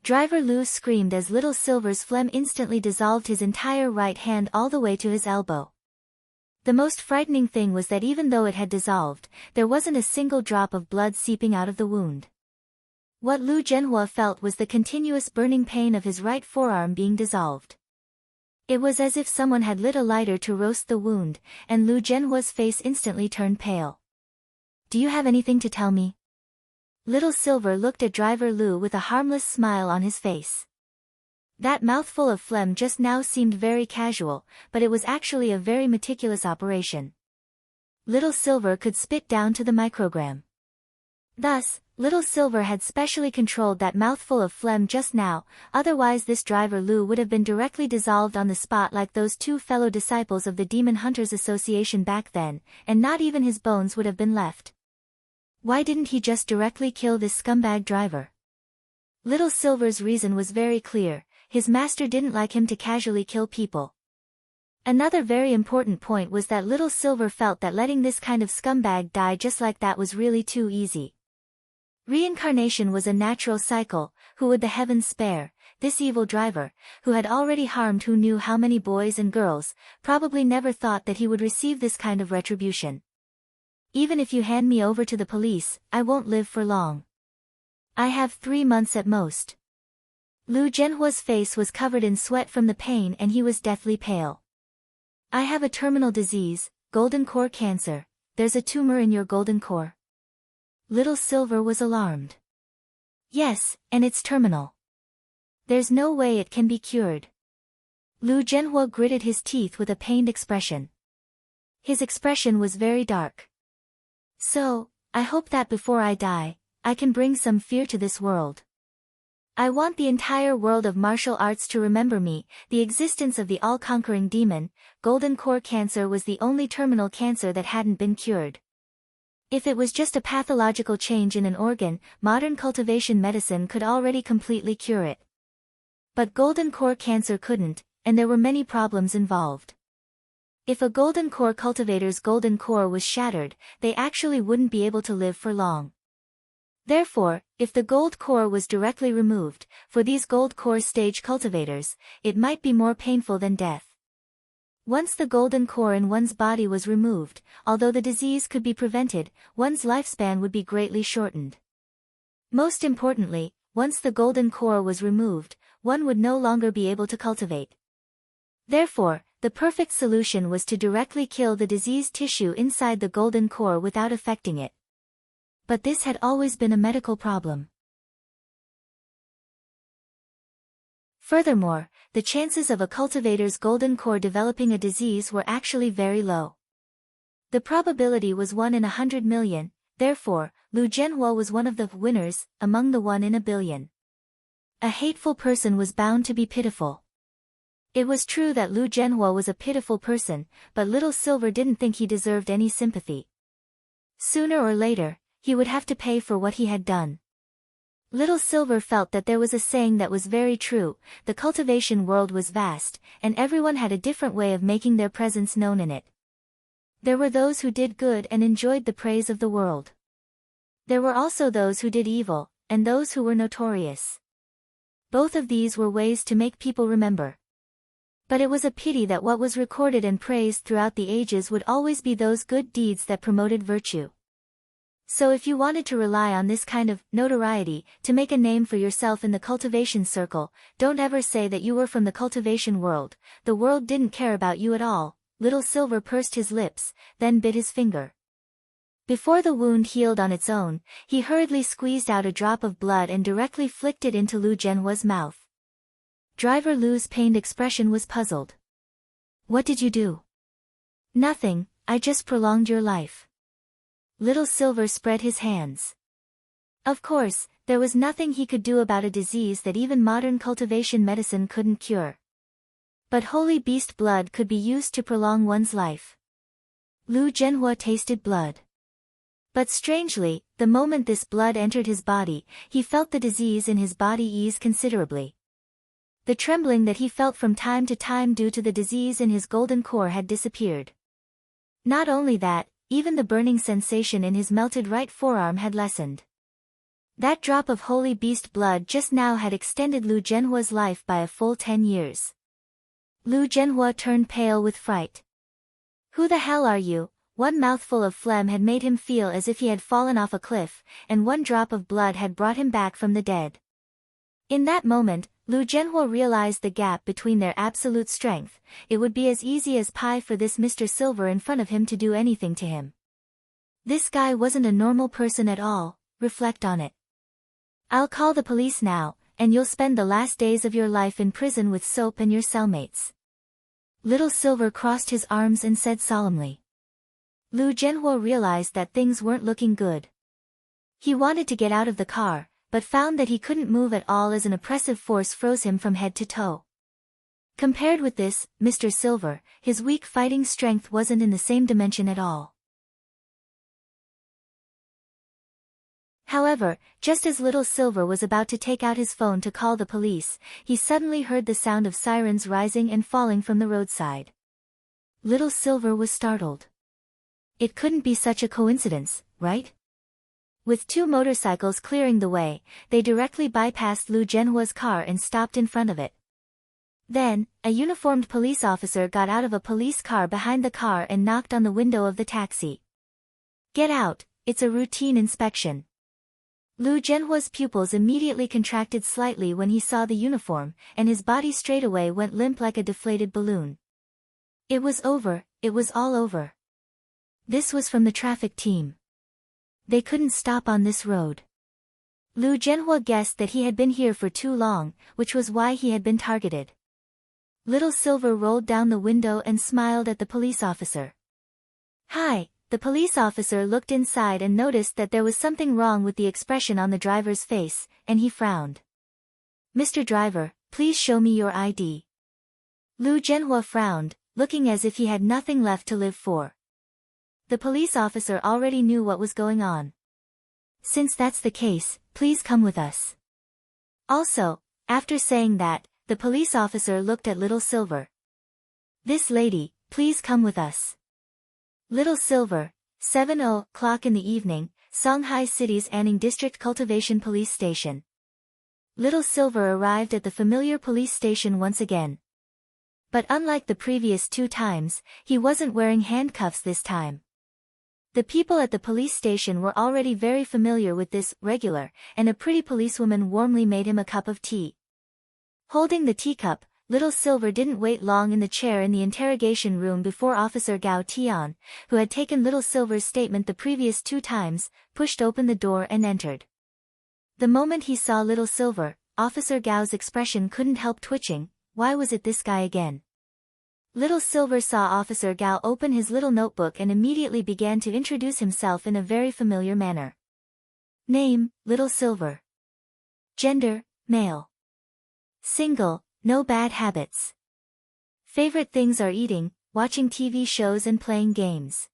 Driver Lu screamed as Little Silver's phlegm instantly dissolved his entire right hand all the way to his elbow. The most frightening thing was that even though it had dissolved, there wasn't a single drop of blood seeping out of the wound. What Lu Zhenhua felt was the continuous burning pain of his right forearm being dissolved. It was as if someone had lit a lighter to roast the wound, and Lu Zhenhua's face instantly turned pale. Do you have anything to tell me? Little Silver looked at Driver Lu with a harmless smile on his face. That mouthful of phlegm just now seemed very casual, but it was actually a very meticulous operation. Little Silver could spit down to the microgram. Thus, Little Silver had specially controlled that mouthful of phlegm just now, otherwise this Driver Lu would have been directly dissolved on the spot like those two fellow disciples of the Demon Hunters Association back then, and not even his bones would have been left. Why didn't he just directly kill this scumbag driver? Little Silver's reason was very clear. His master didn't like him to casually kill people. Another very important point was that Little Silver felt that letting this kind of scumbag die just like that was really too easy. Reincarnation was a natural cycle. Who would the heavens spare? This evil driver, who had already harmed who knew how many boys and girls, probably never thought that he would receive this kind of retribution. Even if you hand me over to the police, I won't live for long. I have 3 months at most. Lu Zhenhua's face was covered in sweat from the pain and he was deathly pale. I have a terminal disease, golden core cancer. There's a tumor in your golden core. Little Silver was alarmed. Yes, and it's terminal. There's no way it can be cured. Lu Zhenhua gritted his teeth with a pained expression. His expression was very dark. So, I hope that before I die, I can bring some fear to this world. I want the entire world of martial arts to remember me. The existence of the all-conquering demon, golden core cancer, was the only terminal cancer that hadn't been cured. If it was just a pathological change in an organ, modern cultivation medicine could already completely cure it. But golden core cancer couldn't, and there were many problems involved. If a golden core cultivator's golden core was shattered, they actually wouldn't be able to live for long. Therefore, if the gold core was directly removed, for these gold core stage cultivators, it might be more painful than death. Once the golden core in one's body was removed, although the disease could be prevented, one's lifespan would be greatly shortened. Most importantly, once the golden core was removed, one would no longer be able to cultivate. Therefore, the perfect solution was to directly kill the diseased tissue inside the golden core without affecting it. But this had always been a medical problem. Furthermore, the chances of a cultivator's golden core developing a disease were actually very low. The probability was 1 in 100 million, therefore, Lu Zhenhua was one of the winners, among the 1 in a billion. A hateful person was bound to be pitiful. It was true that Lu Zhenhua was a pitiful person, but Little Silver didn't think he deserved any sympathy. Sooner or later, he would have to pay for what he had done. Little Silver felt that there was a saying that was very true: the cultivation world was vast, and everyone had a different way of making their presence known in it. There were those who did good and enjoyed the praise of the world. There were also those who did evil, and those who were notorious. Both of these were ways to make people remember. But it was a pity that what was recorded and praised throughout the ages would always be those good deeds that promoted virtue. So if you wanted to rely on this kind of notoriety to make a name for yourself in the cultivation circle, don't ever say that you were from the cultivation world. The world didn't care about you at all. Little Silver pursed his lips, then bit his finger. Before the wound healed on its own, he hurriedly squeezed out a drop of blood and directly flicked it into Lu Zhenhua's mouth. Driver Lu's pained expression was puzzled. "What did you do?" "Nothing, I just prolonged your life." Little Silver spread his hands. Of course, there was nothing he could do about a disease that even modern cultivation medicine couldn't cure. But holy beast blood could be used to prolong one's life. Lu Zhenhua tasted blood. But strangely, the moment this blood entered his body, he felt the disease in his body ease considerably. The trembling that he felt from time to time due to the disease in his golden core had disappeared. Not only that, even the burning sensation in his melted right forearm had lessened. That drop of holy beast blood just now had extended Lu Zhenhua's life by a full 10 years. Lu Zhenhua turned pale with fright. "Who the hell are you?" One mouthful of phlegm had made him feel as if he had fallen off a cliff, and one drop of blood had brought him back from the dead. In that moment, Lu Zhenhua realized the gap between their absolute strength. It would be as easy as pie for this Mr. Silver in front of him to do anything to him. This guy wasn't a normal person at all. Reflect on it. "I'll call the police now, and you'll spend the last days of your life in prison with Soap and your cellmates." Little Silver crossed his arms and said solemnly. Lu Zhenhua realized that things weren't looking good. He wanted to get out of the car, but found that he couldn't move at all as an oppressive force froze him from head to toe. Compared with this, Mr. Silver, his weak fighting strength wasn't in the same dimension at all. However, just as Little Silver was about to take out his phone to call the police, he suddenly heard the sound of sirens rising and falling from the roadside. Little Silver was startled. It couldn't be such a coincidence, right? With 2 motorcycles clearing the way, they directly bypassed Lu Zhenhua's car and stopped in front of it. Then, a uniformed police officer got out of a police car behind the car and knocked on the window of the taxi. "Get out, it's a routine inspection." Lu Zhenhua's pupils immediately contracted slightly when he saw the uniform, and his body straightaway went limp like a deflated balloon. It was over, it was all over. This was from the traffic team. They couldn't stop on this road. Lu Zhenhua guessed that he had been here for too long, which was why he had been targeted. Little Silver rolled down the window and smiled at the police officer. "Hi." The police officer looked inside and noticed that there was something wrong with the expression on the driver's face, and he frowned. "Mr. Driver, please show me your ID." Lu Zhenhua frowned, looking as if he had nothing left to live for. The police officer already knew what was going on. "Since that's the case, please come with us." Also, after saying that, the police officer looked at Little Silver. "This lady, please come with us." Little Silver, 7:00 in the evening, Songhai City's Anning District Cultivation Police Station. Little Silver arrived at the familiar police station once again. But unlike the previous 2 times, he wasn't wearing handcuffs this time. The people at the police station were already very familiar with this regular, and a pretty policewoman warmly made him a cup of tea. Holding the teacup, Little Silver didn't wait long in the chair in the interrogation room before Officer Gao Tian, who had taken Little Silver's statement the previous 2 times, pushed open the door and entered. The moment he saw Little Silver, Officer Gao's expression couldn't help twitching. Why was it this guy again? Little Silver saw Officer Gao open his little notebook and immediately began to introduce himself in a very familiar manner. Name, Little Silver. Gender, male. Single, no bad habits. Favorite things are eating, watching TV shows and playing games.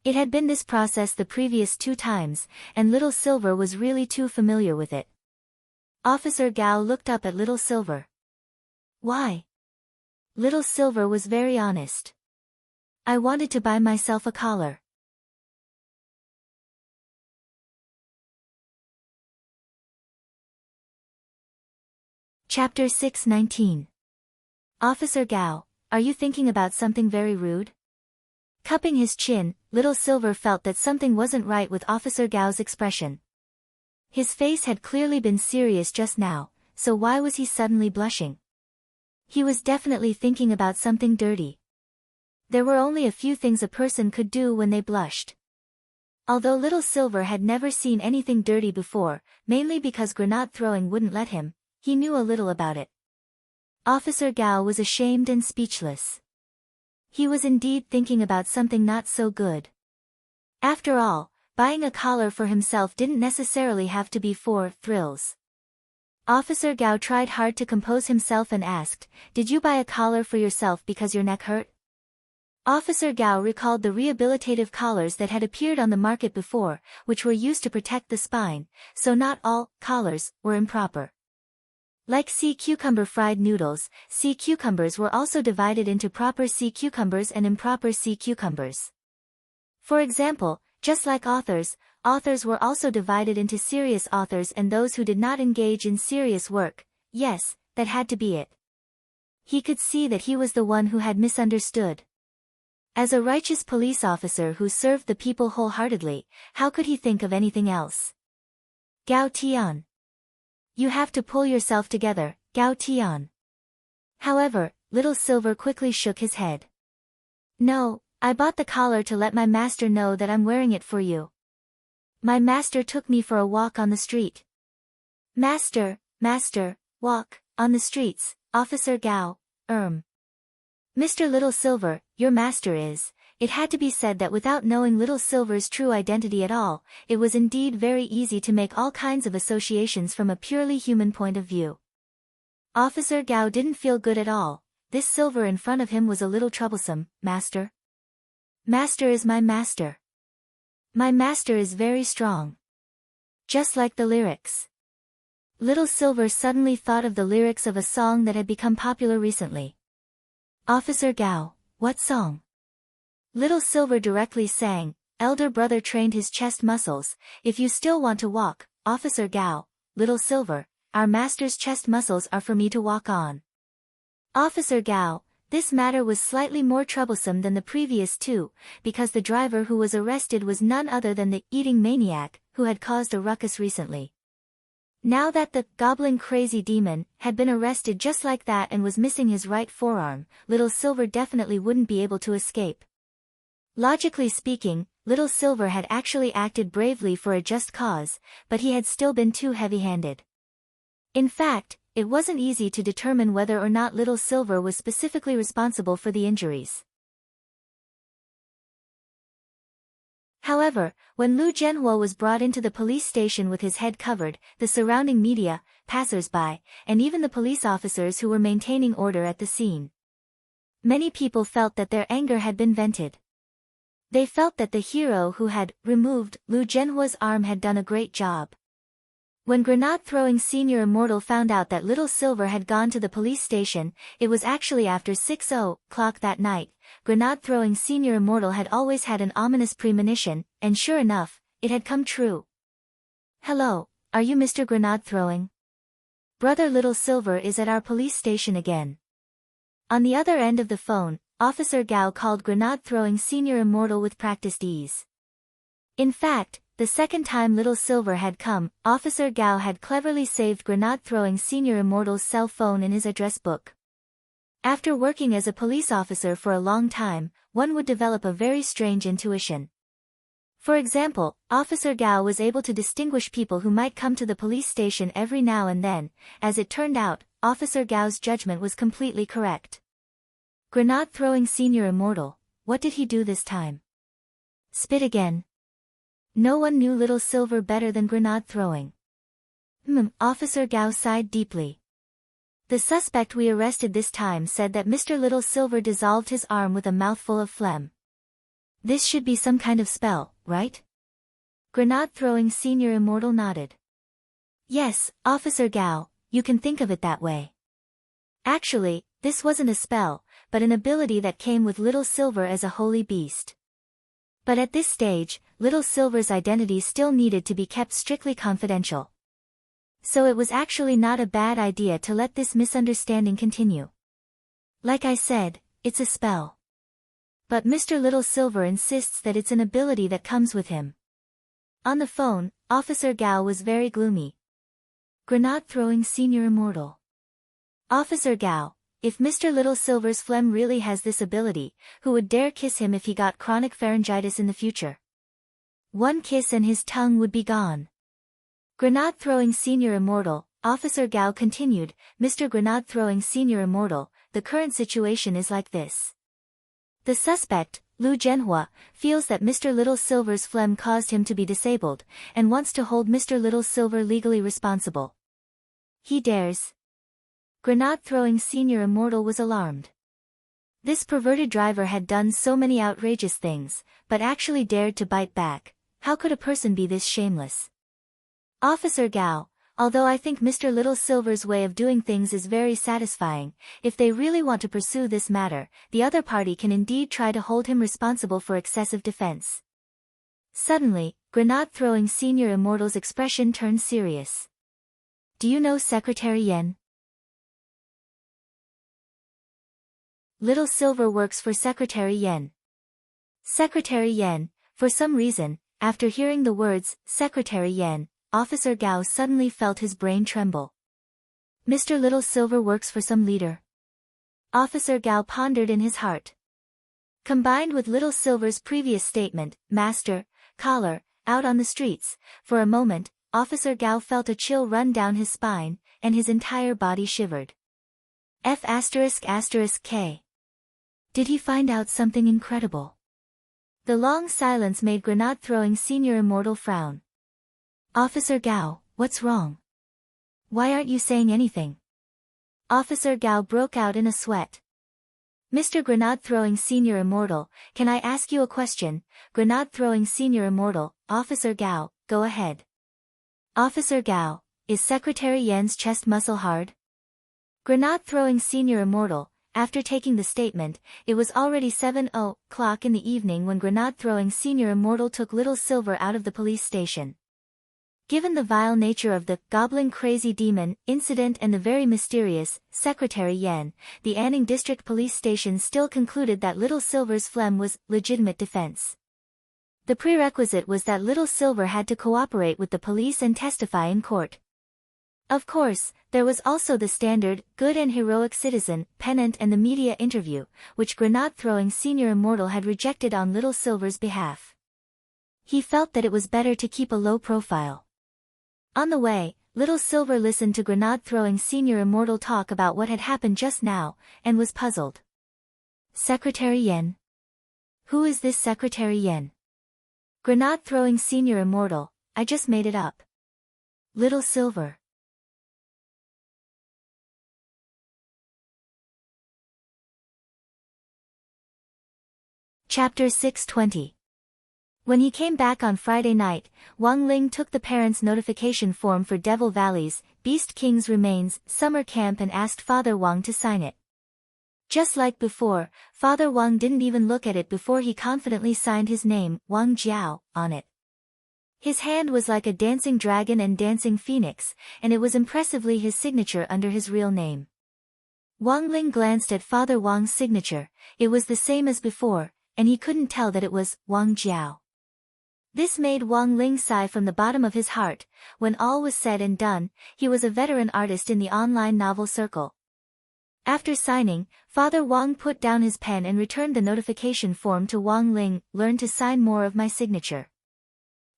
It had been this process the previous 2 times, and Little Silver was really too familiar with it. Officer Gao looked up at Little Silver. Why? Little Silver was very honest. I wanted to buy myself a collar. Chapter 6:19. Officer Gao, are you thinking about something very rude? Cupping his chin, Little Silver felt that something wasn't right with Officer Gao's expression. His face had clearly been serious just now, so why was he suddenly blushing? He was definitely thinking about something dirty. There were only a few things a person could do when they blushed. Although Little Silver had never seen anything dirty before, mainly because grenade throwing wouldn't let him, he knew a little about it. Officer Gao was ashamed and speechless. He was indeed thinking about something not so good. After all, buying a collar for himself didn't necessarily have to be for thrills. Officer Gao tried hard to compose himself and asked, "Did you buy a collar for yourself because your neck hurt?" Officer Gao recalled the rehabilitative collars that had appeared on the market before, which were used to protect the spine, so not all collars were improper. Like sea cucumber fried noodles, sea cucumbers were also divided into proper sea cucumbers and improper sea cucumbers. For example, just like authors were also divided into serious authors and those who did not engage in serious work. Yes, that had to be it. He could see that he was the one who had misunderstood. As a righteous police officer who served the people wholeheartedly, how could he think of anything else? Gao Tian. You have to pull yourself together, Gao Tian. However, Little Silver quickly shook his head. No, I bought the collar to let my master know that I'm wearing it for you. My master took me for a walk on the street. Master, walk, on the streets, Officer Gao, Mr. Little Silver, your master is. It had to be said that without knowing Little Silver's true identity at all, it was indeed very easy to make all kinds of associations from a purely human point of view. Officer Gao didn't feel good at all. This Silver in front of him was a little troublesome. Master? Master is my master. My master is very strong. Just like the lyrics. Little Silver suddenly thought of the lyrics of a song that had become popular recently. Officer Gao, what song? Little Silver directly sang, Elder brother trained his chest muscles. If you still want to walk, Officer Gao, Little Silver, our master's chest muscles are for me to walk on. Officer Gao, this matter was slightly more troublesome than the previous 2, because the driver who was arrested was none other than the eating maniac, who had caused a ruckus recently. Now that the gobbling crazy demon had been arrested just like that and was missing his right forearm, Little Silver definitely wouldn't be able to escape. Logically speaking, Little Silver had actually acted bravely for a just cause, but he had still been too heavy-handed. In fact, it wasn't easy to determine whether or not Little Silver was specifically responsible for the injuries. However, when Lu Zhenhua was brought into the police station with his head covered, the surrounding media, passers-by, and even the police officers who were maintaining order at the scene. Many people felt that their anger had been vented. They felt that the hero who had removed Lu Zhenhua's arm had done a great job. When grenade-throwing Senior Immortal found out that Little Silver had gone to the police station, it was actually after 6:00 that night. Grenade-throwing Senior Immortal had always had an ominous premonition, and sure enough, it had come true. Hello, are you Mr. Grenade-throwing? Brother Little Silver is at our police station again. On the other end of the phone, Officer Gao called grenade-throwing Senior Immortal with practiced ease. In fact, the second time Little Silver had come, Officer Gao had cleverly saved grenade-throwing Senior Immortal's cell phone in his address book. After working as a police officer for a long time, one would develop a very strange intuition. For example, Officer Gao was able to distinguish people who might come to the police station every now and then. As it turned out, Officer Gao's judgment was completely correct. Grenade-throwing senior immortal, what did he do this time? Spit again. No one knew Little Silver better than grenade-throwing. Officer Gao sighed deeply. The suspect we arrested this time said that Mr. Little Silver dissolved his arm with a mouthful of phlegm. This should be some kind of spell, right? Grenade-throwing senior immortal nodded. Yes, Officer Gao, you can think of it that way. Actually, this wasn't a spell, but an ability that came with Little Silver as a holy beast. But at this stage, Little Silver's identity still needed to be kept strictly confidential. So it was actually not a bad idea to let this misunderstanding continue. Like I said, it's a spell. But Mr. Little Silver insists that it's an ability that comes with him. On the phone, Officer Gao was very gloomy. Grenade-throwing senior immortal. Officer Gao, if Mr. Little Silver's phlegm really has this ability, who would dare kiss him if he got chronic pharyngitis in the future? One kiss and his tongue would be gone. Grenade-throwing senior immortal, Officer Gao continued, Mr. Grenade-throwing senior immortal, the current situation is like this. The suspect, Lu Zhenhua, feels that Mr. Little Silver's phlegm caused him to be disabled, and wants to hold Mr. Little Silver legally responsible. He dares. Grenade-throwing senior immortal was alarmed. This perverted driver had done so many outrageous things, but actually dared to bite back. How could a person be this shameless? Officer Gao, although I think Mr. Little Silver's way of doing things is very satisfying, if they really want to pursue this matter, the other party can indeed try to hold him responsible for excessive defense. Suddenly, grenade-throwing senior immortal's expression turned serious. Do you know Secretary Yen? Little Silver works for Secretary Yen. Secretary Yen, for some reason, after hearing the words, Secretary Yen, Officer Gao suddenly felt his brain tremble. Mr. Little Silver works for some leader. Officer Gao pondered in his heart. Combined with Little Silver's previous statement, master, collar, out on the streets, for a moment, Officer Gao felt a chill run down his spine, and his entire body shivered. F***K. Did he find out something incredible? The long silence made grenade-throwing senior immortal frown. Officer Gao, what's wrong? Why aren't you saying anything? Officer Gao broke out in a sweat. Mr. Grenade-throwing senior immortal, can I ask you a question? Grenade-throwing senior immortal, Officer Gao, go ahead. Officer Gao, is Secretary Yen's chest muscle hard? Grenade-throwing senior immortal, after taking the statement, it was already 7:00 in the evening when grenade-throwing senior immortal took Little Silver out of the police station. Given the vile nature of the goblin crazy demon incident and the very mysterious Secretary Yen, the Anning District Police Station still concluded that Little Silver's phlegm was legitimate defense. The prerequisite was that Little Silver had to cooperate with the police and testify in court. Of course, there was also the standard, good and heroic citizen, pennant and the media interview, which grenade-throwing senior immortal had rejected on Little Silver's behalf. He felt that it was better to keep a low profile. On the way, Little Silver listened to grenade-throwing senior immortal talk about what had happened just now, and was puzzled. Secretary Yen? Who is this Secretary Yen? Grenade-throwing senior immortal, I just made it up. Little Silver. Chapter 620. When he came back on Friday night, Wang Ling took the parents' notification form for Devil Valley's Beast King's Remains summer camp and asked Father Wang to sign it. Just like before, Father Wang didn't even look at it before he confidently signed his name, Wang Jiao, on it. His hand was like a dancing dragon and dancing phoenix, and it was impressively his signature under his real name. Wang Ling glanced at Father Wang's signature. It was the same as before, and he couldn't tell that it was Wang Jiao. This made Wang Ling sigh from the bottom of his heart. When all was said and done, he was a veteran artist in the online novel circle. After signing, Father Wang put down his pen and returned the notification form to Wang Ling. Learn to sign more of my signature.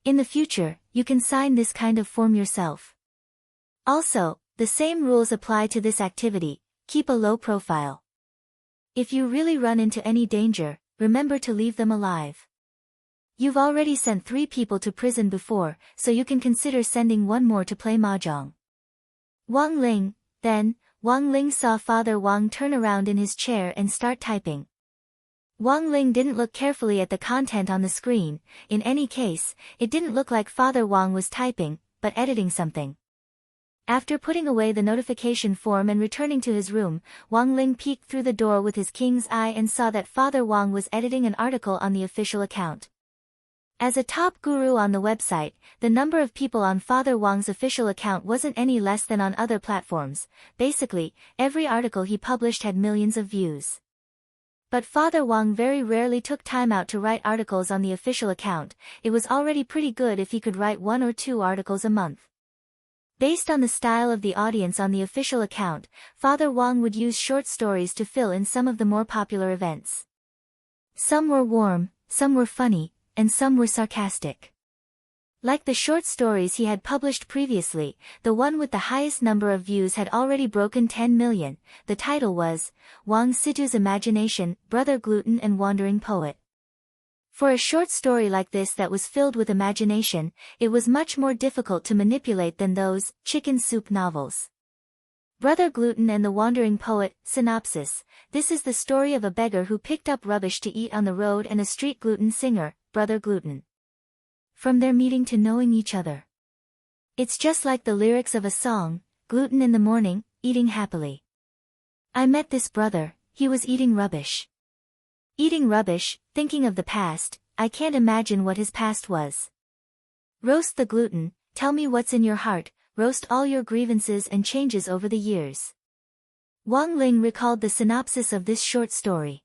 In the future, you can sign this kind of form yourself. Also, the same rules apply to this activity. Keep a low profile. If you really run into any danger, remember to leave them alive. You've already sent 3 people to prison before, so you can consider sending 1 more to play mahjong. Wang Ling. Then, Wang Ling saw Father Wang turn around in his chair and start typing. Wang Ling didn't look carefully at the content on the screen. In any case, it didn't look like Father Wang was typing, but editing something. After putting away the notification form and returning to his room, Wang Ling peeked through the door with his king's eye and saw that Father Wang was editing an article on the official account. As a top guru on the website, the number of people on Father Wang's official account wasn't any less than on other platforms. Basically, every article he published had millions of views. But Father Wang very rarely took time out to write articles on the official account. It was already pretty good if he could write 1 or 2 articles a month. Based on the style of the audience on the official account, Father Wang would use short stories to fill in some of the more popular events. Some were warm, some were funny, and some were sarcastic. Like the short stories he had published previously, the one with the highest number of views had already broken 10 million. The title was, Wang Situ's Imagination, Brother Gluten and Wandering Poet. For a short story like this that was filled with imagination, it was much more difficult to manipulate than those chicken soup novels. Brother Gluten and the Wandering Poet. Synopsis. This is the story of a beggar who picked up rubbish to eat on the road and a street gluten singer, Brother Gluten. From their meeting to knowing each other. It's just like the lyrics of a song, gluten in the morning, eating happily. I met this brother, he was eating rubbish. Eating rubbish, thinking of the past, I can't imagine what his past was. Roast the gluten, tell me what's in your heart, roast all your grievances and changes over the years. Wang Ling recalled the synopsis of this short story.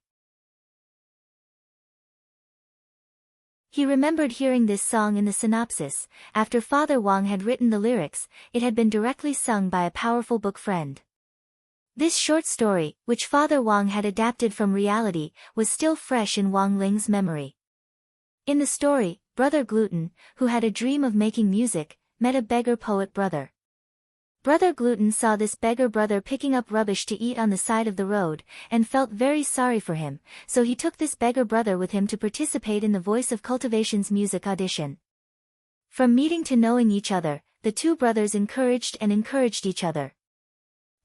He remembered hearing this song in the synopsis. After Father Wang had written the lyrics, it had been directly sung by a powerful book friend. This short story, which Father Wang had adapted from reality, was still fresh in Wang Ling's memory. In the story, Brother Gluten, who had a dream of making music, met a beggar poet brother. Brother Gluten saw this beggar brother picking up rubbish to eat on the side of the road, and felt very sorry for him, so he took this beggar brother with him to participate in the Voice of Cultivation's music audition. From meeting to knowing each other, the 2 brothers encouraged each other.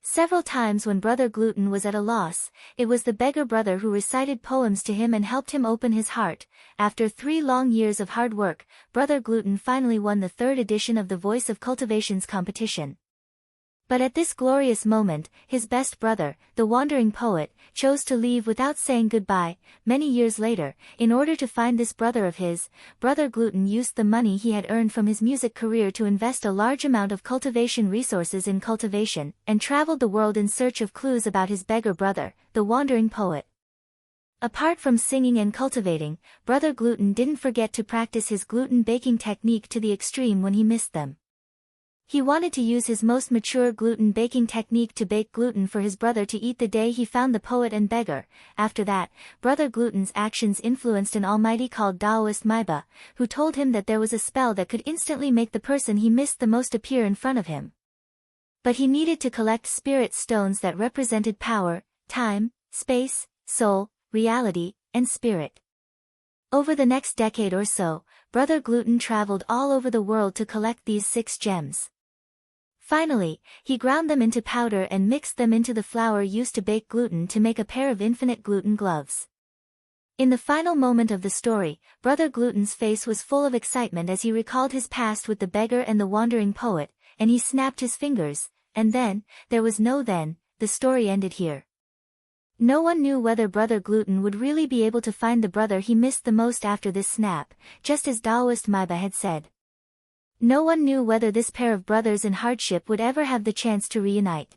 Several times when Brother Gluten was at a loss, it was the beggar brother who recited poems to him and helped him open his heart. After 3 long years of hard work, Brother Gluten finally won the 3rd edition of the Voice of Cultivation's competition. But at this glorious moment, his best brother, the wandering poet, chose to leave without saying goodbye. Many years later, in order to find this brother of his, Brother Gluten used the money he had earned from his music career to invest a large amount of cultivation resources in cultivation, and traveled the world in search of clues about his beggar brother, the wandering poet. Apart from singing and cultivating, Brother Gluten didn't forget to practice his gluten baking technique to the extreme when he missed them. He wanted to use his most mature gluten baking technique to bake gluten for his brother to eat the day he found the poet and beggar. After that, Brother Gluten's actions influenced an almighty called Taoist Maiba, who told him that there was a spell that could instantly make the person he missed the most appear in front of him. But he needed to collect spirit stones that represented power, time, space, soul, reality, and spirit. Over the next decade or so, Brother Gluten traveled all over the world to collect these 6 gems. Finally, he ground them into powder and mixed them into the flour used to bake gluten to make a pair of infinite gluten gloves. In the final moment of the story, Brother Gluten's face was full of excitement as he recalled his past with the beggar and the wandering poet, and he snapped his fingers, and then, there was no then, the story ended here. No one knew whether Brother Gluten would really be able to find the brother he missed the most after this snap, just as Taoist Maiba had said. No one knew whether this pair of brothers in hardship would ever have the chance to reunite.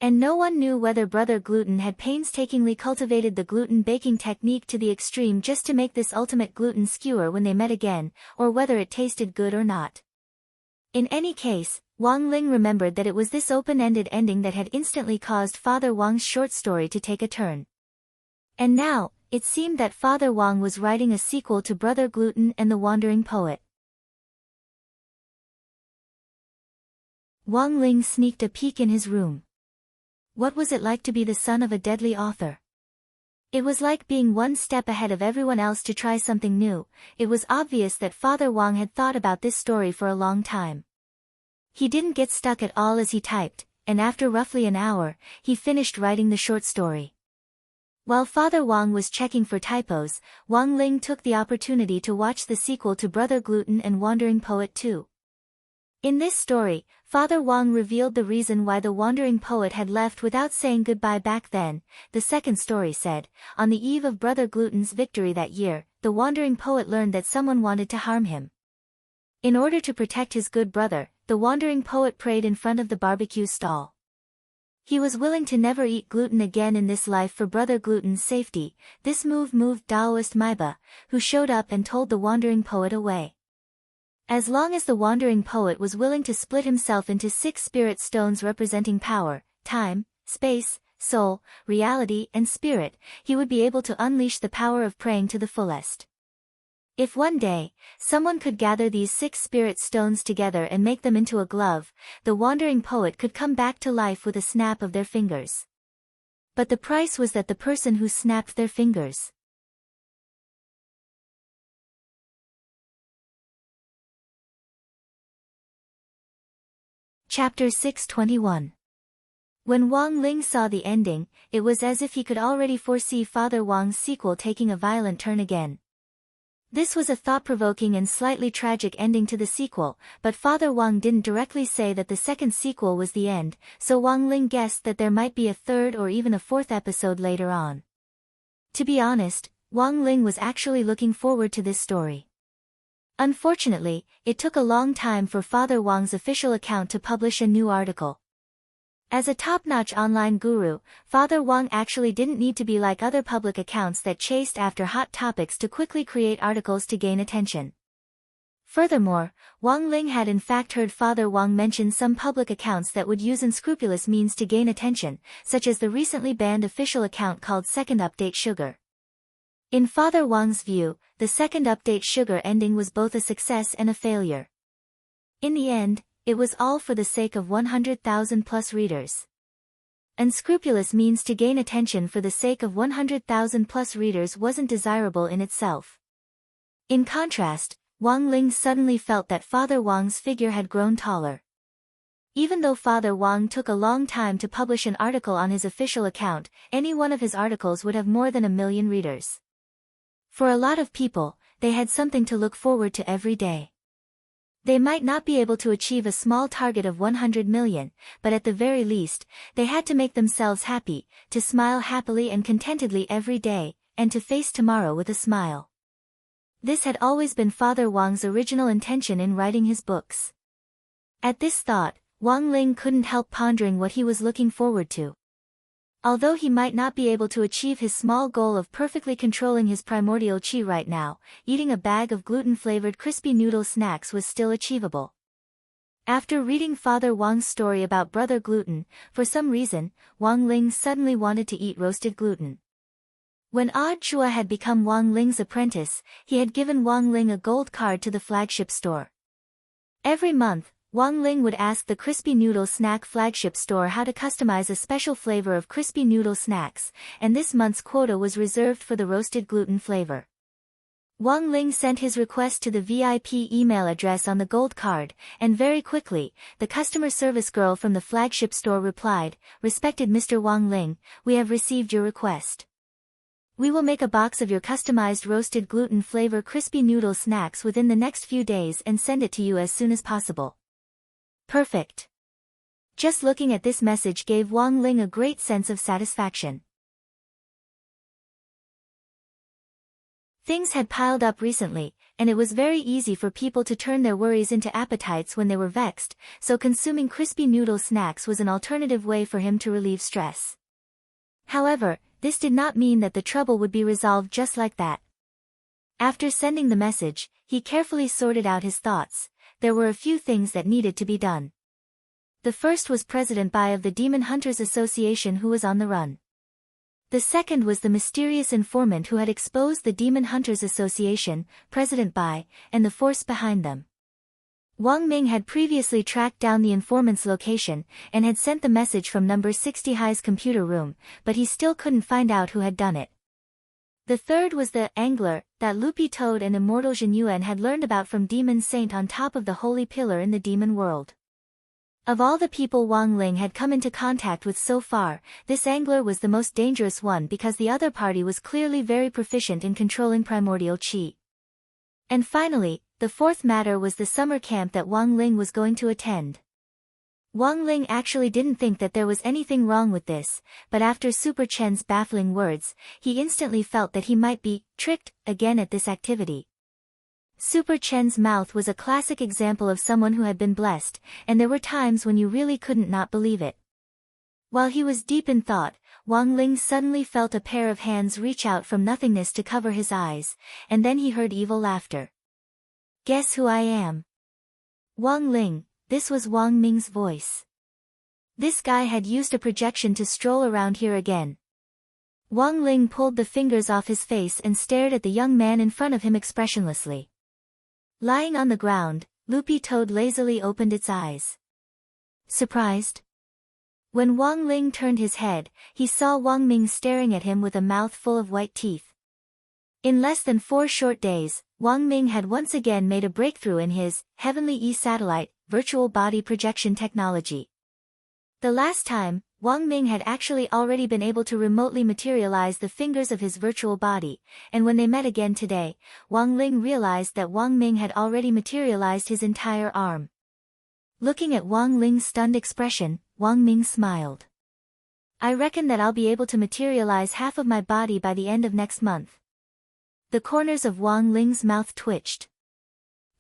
And no one knew whether Brother Gluten had painstakingly cultivated the gluten baking technique to the extreme just to make this ultimate gluten skewer when they met again, or whether it tasted good or not. In any case, Wang Ling remembered that it was this open-ended ending that had instantly caused Father Wang's short story to take a turn. And now, it seemed that Father Wang was writing a sequel to Brother Gluten and the Wandering Poet. Wang Ling sneaked a peek in his room. What was it like to be the son of a deadly author? It was like being one step ahead of everyone else to try something new. It was obvious that Father Wang had thought about this story for a long time. He didn't get stuck at all as he typed, and after roughly an hour, he finished writing the short story. While Father Wang was checking for typos, Wang Ling took the opportunity to watch the sequel to Brother Gluten and Wandering Poet 2. In this story, Father Wang revealed the reason why the Wandering Poet had left without saying goodbye back then. The second story said, on the eve of Brother Gluten's victory that year, the Wandering Poet learned that someone wanted to harm him. In order to protect his good brother, the Wandering Poet prayed in front of the barbecue stall. He was willing to never eat gluten again in this life for Brother Gluten's safety. This move moved Taoist Maiba, who showed up and told the Wandering Poet away. As long as the Wandering Poet was willing to split himself into 6 spirit stones representing power, time, space, soul, reality and spirit, he would be able to unleash the power of praying to the fullest. If one day, someone could gather these 6 spirit stones together and make them into a glove, the Wandering Poet could come back to life with a snap of their fingers. But the price was that the person who snapped their fingers. Chapter 621. When Wang Ling saw the ending, it was as if he could already foresee Father Wang's sequel taking a violent turn again. This was a thought-provoking and slightly tragic ending to the sequel, but Father Wang didn't directly say that the second sequel was the end, so Wang Ling guessed that there might be a third or even a fourth episode later on. To be honest, Wang Ling was actually looking forward to this story. Unfortunately, it took a long time for Father Wang's official account to publish a new article. As a top-notch online guru, Father Wang actually didn't need to be like other public accounts that chased after hot topics to quickly create articles to gain attention. Furthermore, Wang Ling had in fact heard Father Wang mention some public accounts that would use unscrupulous means to gain attention, such as the recently banned official account called Second Update Sugar. In Father Wang's view, the Second Update Sugar ending was both a success and a failure. In the end, it was all for the sake of 100,000 plus readers. Unscrupulous means to gain attention for the sake of 100,000 plus readers wasn't desirable in itself. In contrast, Wang Ling suddenly felt that Father Wang's figure had grown taller. Even though Father Wang took a long time to publish an article on his official account, any one of his articles would have more than 1 million readers. For a lot of people, they had something to look forward to every day. They might not be able to achieve a small target of 100 million, but at the very least, they had to make themselves happy, to smile happily and contentedly every day, and to face tomorrow with a smile. This had always been Father Wang's original intention in writing his books. At this thought, Wang Ling couldn't help pondering what he was looking forward to. Although he might not be able to achieve his small goal of perfectly controlling his primordial chi right now, eating a bag of gluten-flavored crispy noodle snacks was still achievable. After reading Father Wang's story about Brother Gluten, for some reason, Wang Ling suddenly wanted to eat roasted gluten. When Odd Chua had become Wang Ling's apprentice, he had given Wang Ling a gold card to the flagship store. Every month, Wang Ling would ask the Crispy Noodle Snack flagship store how to customize a special flavor of crispy noodle snacks, and this month's quota was reserved for the roasted gluten flavor. Wang Ling sent his request to the VIP email address on the gold card, and very quickly, the customer service girl from the flagship store replied, "Respected Mr. Wang Ling, we have received your request. We will make a box of your customized roasted gluten flavor crispy noodle snacks within the next few days and send it to you as soon as possible." Perfect. Just looking at this message gave Wang Ling a great sense of satisfaction. Things had piled up recently, and it was very easy for people to turn their worries into appetites when they were vexed, so consuming crispy noodle snacks was an alternative way for him to relieve stress. However, this did not mean that the trouble would be resolved just like that. After sending the message, he carefully sorted out his thoughts. there were a few things that needed to be done. The first was President Bai of the Demon Hunters Association, who was on the run. The second was the mysterious informant who had exposed the Demon Hunters Association, President Bai, and the force behind them. Wang Ming had previously tracked down the informant's location, and had sent the message from number 60 Hai's computer room, but he still couldn't find out who had done it. The third was the angler that Loopy Toad and Immortal Jin Yuan had learned about from Demon Saint on top of the holy pillar in the demon world. Of all the people Wang Ling had come into contact with so far, this angler was the most dangerous one because the other party was clearly very proficient in controlling primordial qi. And finally, the fourth matter was the summer camp that Wang Ling was going to attend. Wang Ling actually didn't think that there was anything wrong with this, but after Super Chen's baffling words, he instantly felt that he might be tricked again at this activity. Super Chen's mouth was a classic example of someone who had been blessed, and there were times when you really couldn't not believe it. While he was deep in thought, Wang Ling suddenly felt a pair of hands reach out from nothingness to cover his eyes, and then he heard evil laughter. "Guess who I am?" "Wang Ling," this was Wang Ming's voice. This guy had used a projection to stroll around here again. Wang Ling pulled the fingers off his face and stared at the young man in front of him expressionlessly. Lying on the ground, Loopy Toad lazily opened its eyes. Surprised? When Wang Ling turned his head, he saw Wang Ming staring at him with a mouth full of white teeth. In less than 4 short days, Wang Ming had once again made a breakthrough in his Heavenly E-Satellite virtual body projection technology. The last time, Wang Ming had actually already been able to remotely materialize the fingers of his virtual body, and when they met again today, Wang Ling realized that Wang Ming had already materialized his entire arm. Looking at Wang Ling's stunned expression, Wang Ming smiled. "I reckon that I'll be able to materialize half of my body by the end of next month." The corners of Wang Ling's mouth twitched.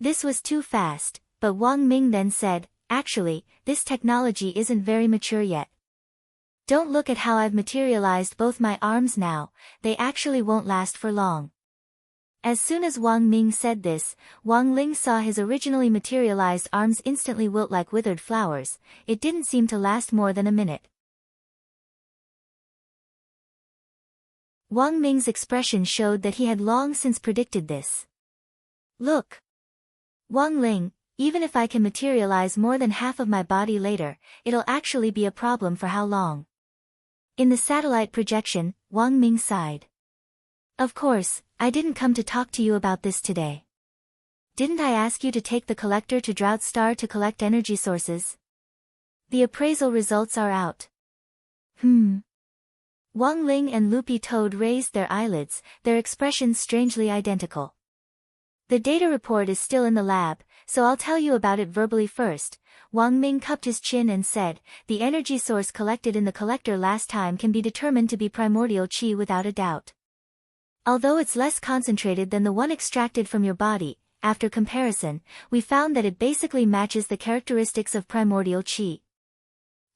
This was too fast, but Wang Ming then said, "Actually, this technology isn't very mature yet. Don't look at how I've materialized both my arms now, they actually won't last for long." As soon as Wang Ming said this, Wang Ling saw his originally materialized arms instantly wilt like withered flowers. It didn't seem to last more than a minute. Wang Ming's expression showed that he had long since predicted this. "Look, Wang Ling, even if I can materialize more than half of my body later, it'll actually be a problem for how long?" In the satellite projection, Wang Ming sighed. "Of course, I didn't come to talk to you about this today. Didn't I ask you to take the collector to Drought Star to collect energy sources? The appraisal results are out." Wang Ling and Loopy Toad raised their eyelids, their expressions strangely identical. "The data report is still in the lab, so I'll tell you about it verbally first." Wang Ming cupped his chin and said, "The energy source collected in the collector last time can be determined to be primordial qi without a doubt. Although it's less concentrated than the one extracted from your body, after comparison, we found that it basically matches the characteristics of primordial qi.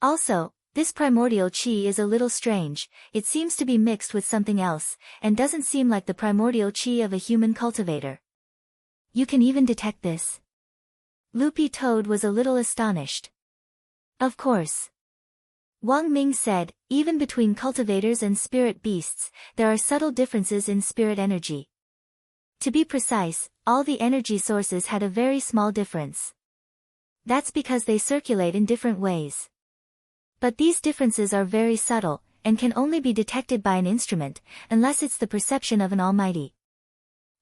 Also, this primordial qi is a little strange, it seems to be mixed with something else, and doesn't seem like the primordial qi of a human cultivator." "You can even detect this?" Loopy Toad was a little astonished. "Of course." Wang Ming said, "Even between cultivators and spirit beasts, there are subtle differences in spirit energy. To be precise, all the energy sources had a very small difference. That's because they circulate in different ways. But these differences are very subtle, and can only be detected by an instrument, unless it's the perception of an almighty.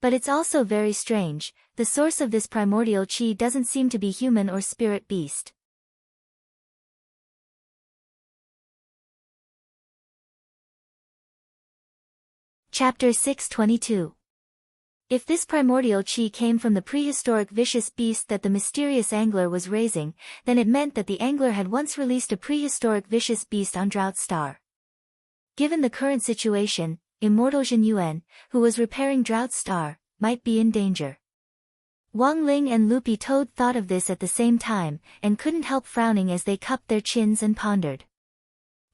But it's also very strange, the source of this primordial qi doesn't seem to be human or spirit beast." Chapter 622. If this primordial qi came from the prehistoric vicious beast that the mysterious angler was raising, then it meant that the angler had once released a prehistoric vicious beast on Drought Star. Given the current situation, Immortal Jin Yuan, who was repairing Drought Star, might be in danger. Wang Ling and Loopy Toad thought of this at the same time, and couldn't help frowning as they cupped their chins and pondered.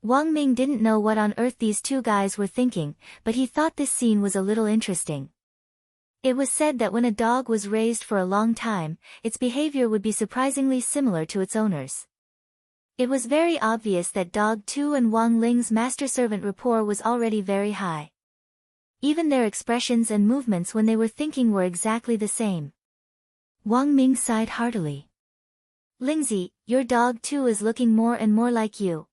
Wang Ming didn't know what on earth these two guys were thinking, but he thought this scene was a little interesting. It was said that when a dog was raised for a long time, its behavior would be surprisingly similar to its owner's. It was very obvious that Dog 2 and Wang Ling's master-servant rapport was already very high. Even their expressions and movements when they were thinking were exactly the same. Wang Ming sighed heartily. Lingzi, your dog too is looking more and more like you.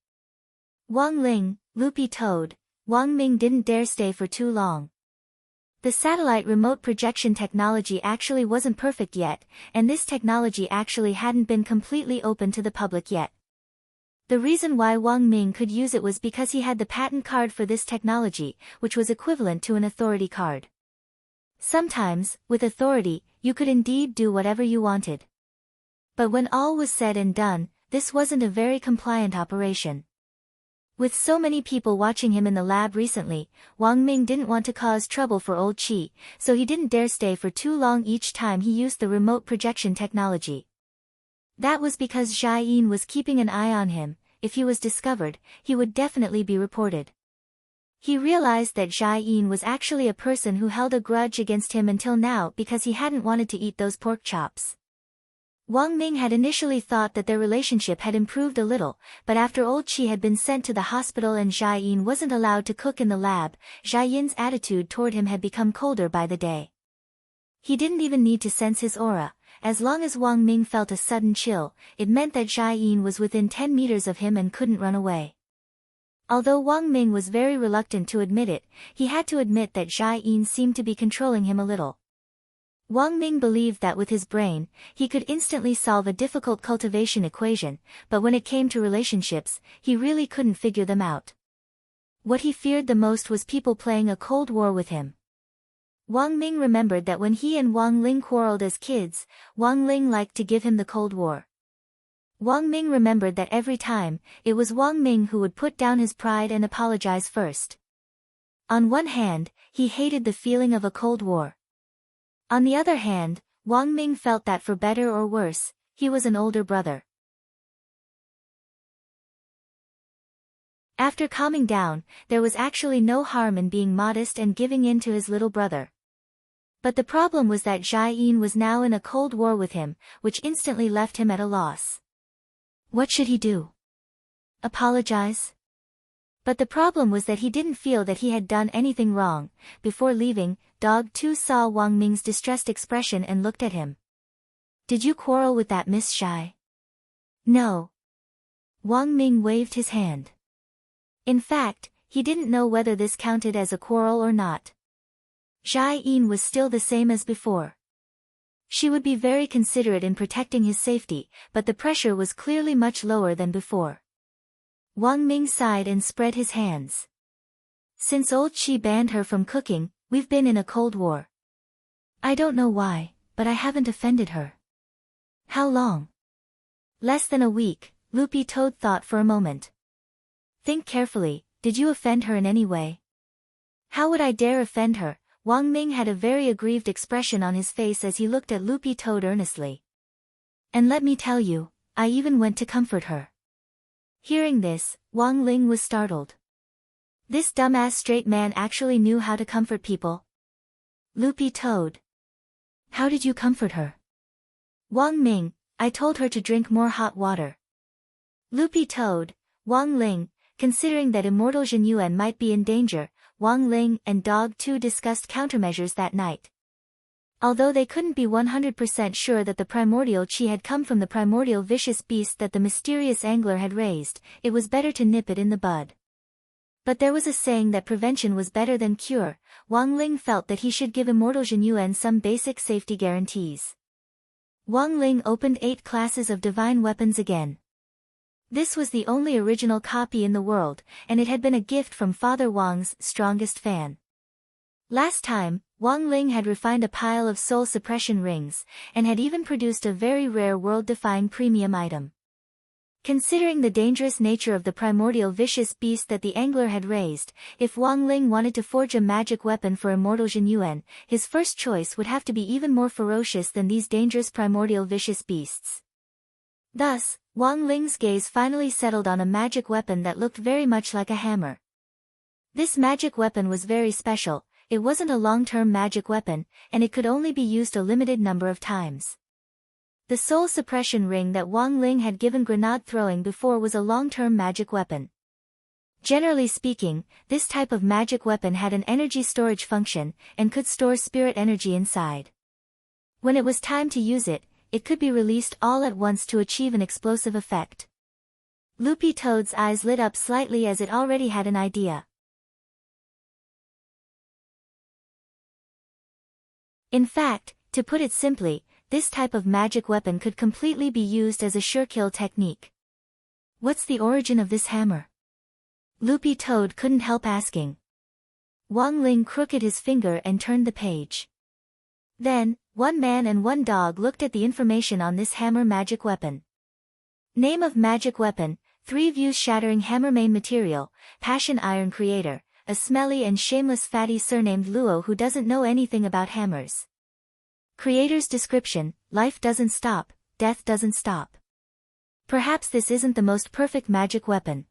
Wang Ling, Loopy toad, Wang Ming didn't dare stay for too long. The satellite remote projection technology actually wasn't perfect yet, and this technology actually hadn't been completely open to the public yet. The reason why Wang Ming could use it was because he had the patent card for this technology, which was equivalent to an authority card. Sometimes, with authority, you could indeed do whatever you wanted. But when all was said and done, this wasn't a very compliant operation. With so many people watching him in the lab recently, Wang Ming didn't want to cause trouble for old Qi, so he didn't dare stay for too long each time he used the remote projection technology. That was because Zhai Yin was keeping an eye on him. If he was discovered, he would definitely be reported. He realized that Zhai Yin was actually a person who held a grudge against him until now because he hadn't wanted to eat those pork chops. Wang Ming had initially thought that their relationship had improved a little, but after old Qi had been sent to the hospital and Zhai Yin wasn't allowed to cook in the lab, Zhai Yin's attitude toward him had become colder by the day. He didn't even need to sense his aura. As long as Wang Ming felt a sudden chill, it meant that Zhai Yin was within 10 meters of him and couldn't run away. Although Wang Ming was very reluctant to admit it, he had to admit that Zhai Yin seemed to be controlling him a little. Wang Ming believed that with his brain, he could instantly solve a difficult cultivation equation, but when it came to relationships, he really couldn't figure them out. What he feared the most was people playing a cold war with him. Wang Ming remembered that when he and Wang Ling quarreled as kids, Wang Ling liked to give him the Cold War. Wang Ming remembered that every time, it was Wang Ming who would put down his pride and apologize first. On one hand, he hated the feeling of a Cold War. On the other hand, Wang Ming felt that for better or worse, he was an older brother. After calming down, there was actually no harm in being modest and giving in to his little brother. But the problem was that Zhai Yin was now in a cold war with him, which instantly left him at a loss. What should he do? Apologize? But the problem was that he didn't feel that he had done anything wrong. Before leaving, Dog 2 saw Wang Ming's distressed expression and looked at him. Did you quarrel with that Miss Zhai? No. Wang Ming waved his hand. In fact, he didn't know whether this counted as a quarrel or not. Zhai Yin was still the same as before. She would be very considerate in protecting his safety, but the pressure was clearly much lower than before. Wang Ming sighed and spread his hands. Since old Qi banned her from cooking, we've been in a cold war. I don't know why, but I haven't offended her. How long? Less than a week, Loopy Toad thought for a moment. Think carefully, did you offend her in any way? How would I dare offend her? Wang Ming had a very aggrieved expression on his face as he looked at Loopy Toad earnestly. And let me tell you, I even went to comfort her. Hearing this, Wang Ling was startled. This dumbass straight man actually knew how to comfort people. Loopy Toad. How did you comfort her? Wang Ming, I told her to drink more hot water. Loopy Toad, Wang Ling, considering that immortal Zhen Yuan might be in danger, Wang Ling and Dog 2 discussed countermeasures that night. Although they couldn't be 100% sure that the primordial Qi had come from the primordial vicious beast that the mysterious angler had raised, it was better to nip it in the bud. But there was a saying that prevention was better than cure. Wang Ling felt that he should give immortal Zhen Yuan some basic safety guarantees. Wang Ling opened 8 classes of divine weapons again. This was the only original copy in the world, and it had been a gift from Father Wang's strongest fan. Last time, Wang Ling had refined a pile of soul suppression rings, and had even produced a very rare world-defying premium item. Considering the dangerous nature of the primordial vicious beast that the angler had raised, if Wang Ling wanted to forge a magic weapon for immortal Zhen Yuan, his first choice would have to be even more ferocious than these dangerous primordial vicious beasts. Thus, Wang Ling's gaze finally settled on a magic weapon that looked very much like a hammer. This magic weapon was very special. it wasn't a long-term magic weapon, and it could only be used a limited number of times. The soul suppression ring that Wang Ling had given grenade throwing before was a long-term magic weapon. Generally speaking, this type of magic weapon had an energy storage function, and could store spirit energy inside. When it was time to use it, it could be released all at once to achieve an explosive effect. Loopy Toad's eyes lit up slightly as it already had an idea. In fact, to put it simply, this type of magic weapon could completely be used as a sure kill technique. What's the origin of this hammer? Loopy Toad couldn't help asking. Wang Ling crooked his finger and turned the page. Then, one man and one dog looked at the information on this hammer magic weapon. Name of magic weapon, 3 views shattering hammer main material, passion iron creator, a smelly and shameless fatty surnamed Luo who doesn't know anything about hammers. Creator's description, life doesn't stop, death doesn't stop. Perhaps this isn't the most perfect magic weapon.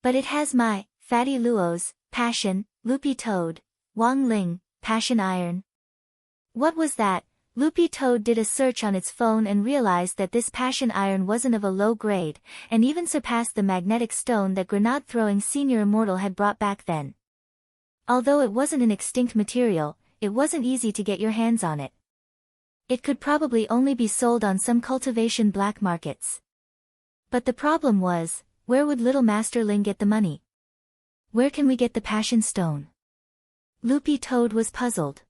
But it has my, fatty Luo's, passion, Loopy Toad, Wang Ling, passion iron. What was that? Loopy Toad did a search on its phone and realized that this passion iron wasn't of a low grade, and even surpassed the magnetic stone that grenade-throwing senior immortal had brought back then. Although it wasn't an extinct material, it wasn't easy to get your hands on it. It could probably only be sold on some cultivation black markets. But the problem was, where would little Master Ling get the money? Where can we get the passion stone? Loopy Toad was puzzled.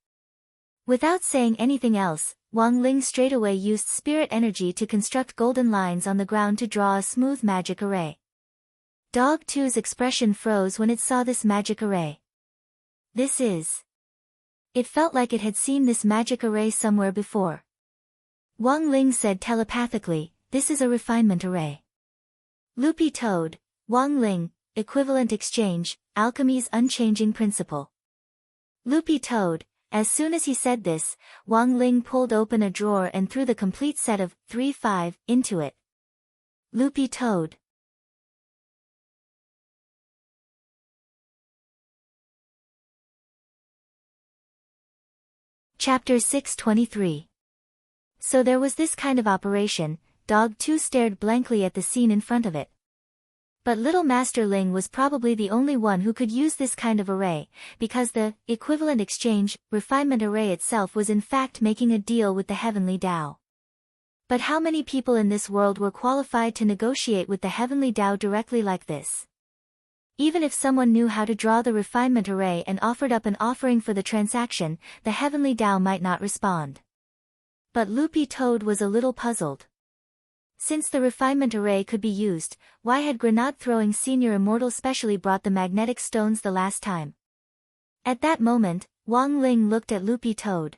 Without saying anything else, Wang Ling straightaway used spirit energy to construct golden lines on the ground to draw a smooth magic array. Dog 2's expression froze when it saw this magic array. This is... It felt like it had seen this magic array somewhere before. Wang Ling said telepathically, this is a refinement array. Loopy Toad, Wang Ling, equivalent exchange, alchemy's unchanging principle. Loopy Toad. As soon as he said this, Wang Ling pulled open a drawer and threw the complete set of 3-5 into it. Loopy Toad. Chapter 623. So there was this kind of operation. Dog 2 stared blankly at the scene in front of it. But little Master Ling was probably the only one who could use this kind of array, because the equivalent exchange, refinement array itself was in fact making a deal with the heavenly Tao. But how many people in this world were qualified to negotiate with the heavenly Tao directly like this? Even if someone knew how to draw the refinement array and offered up an offering for the transaction, the heavenly Tao might not respond. But Loopy Toad was a little puzzled. Since the refinement array could be used, why had grenade-throwing senior immortal specially brought the magnetic stones the last time? At that moment, Wang Ling looked at Loopy Toad.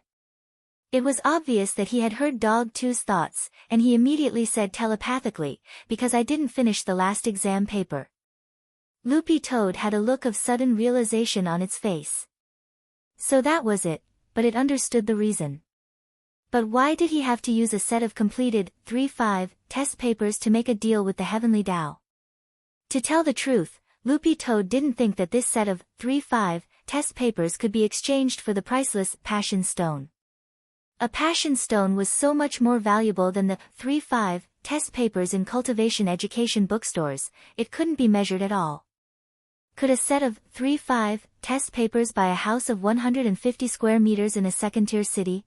It was obvious that he had heard Dog 2's thoughts, and he immediately said telepathically, because I didn't finish the last exam paper. Loopy Toad had a look of sudden realization on its face. So that was it, but it understood the reason. But why did he have to use a set of completed 3-5 test papers to make a deal with the heavenly Tao? To tell the truth, Loopy Toad didn't think that this set of 3-5 test papers could be exchanged for the priceless passion stone. A passion stone was so much more valuable than the 3-5 test papers in cultivation education bookstores, it couldn't be measured at all. Could a set of 3-5 test papers buy a house of 150 square meters in a second-tier city?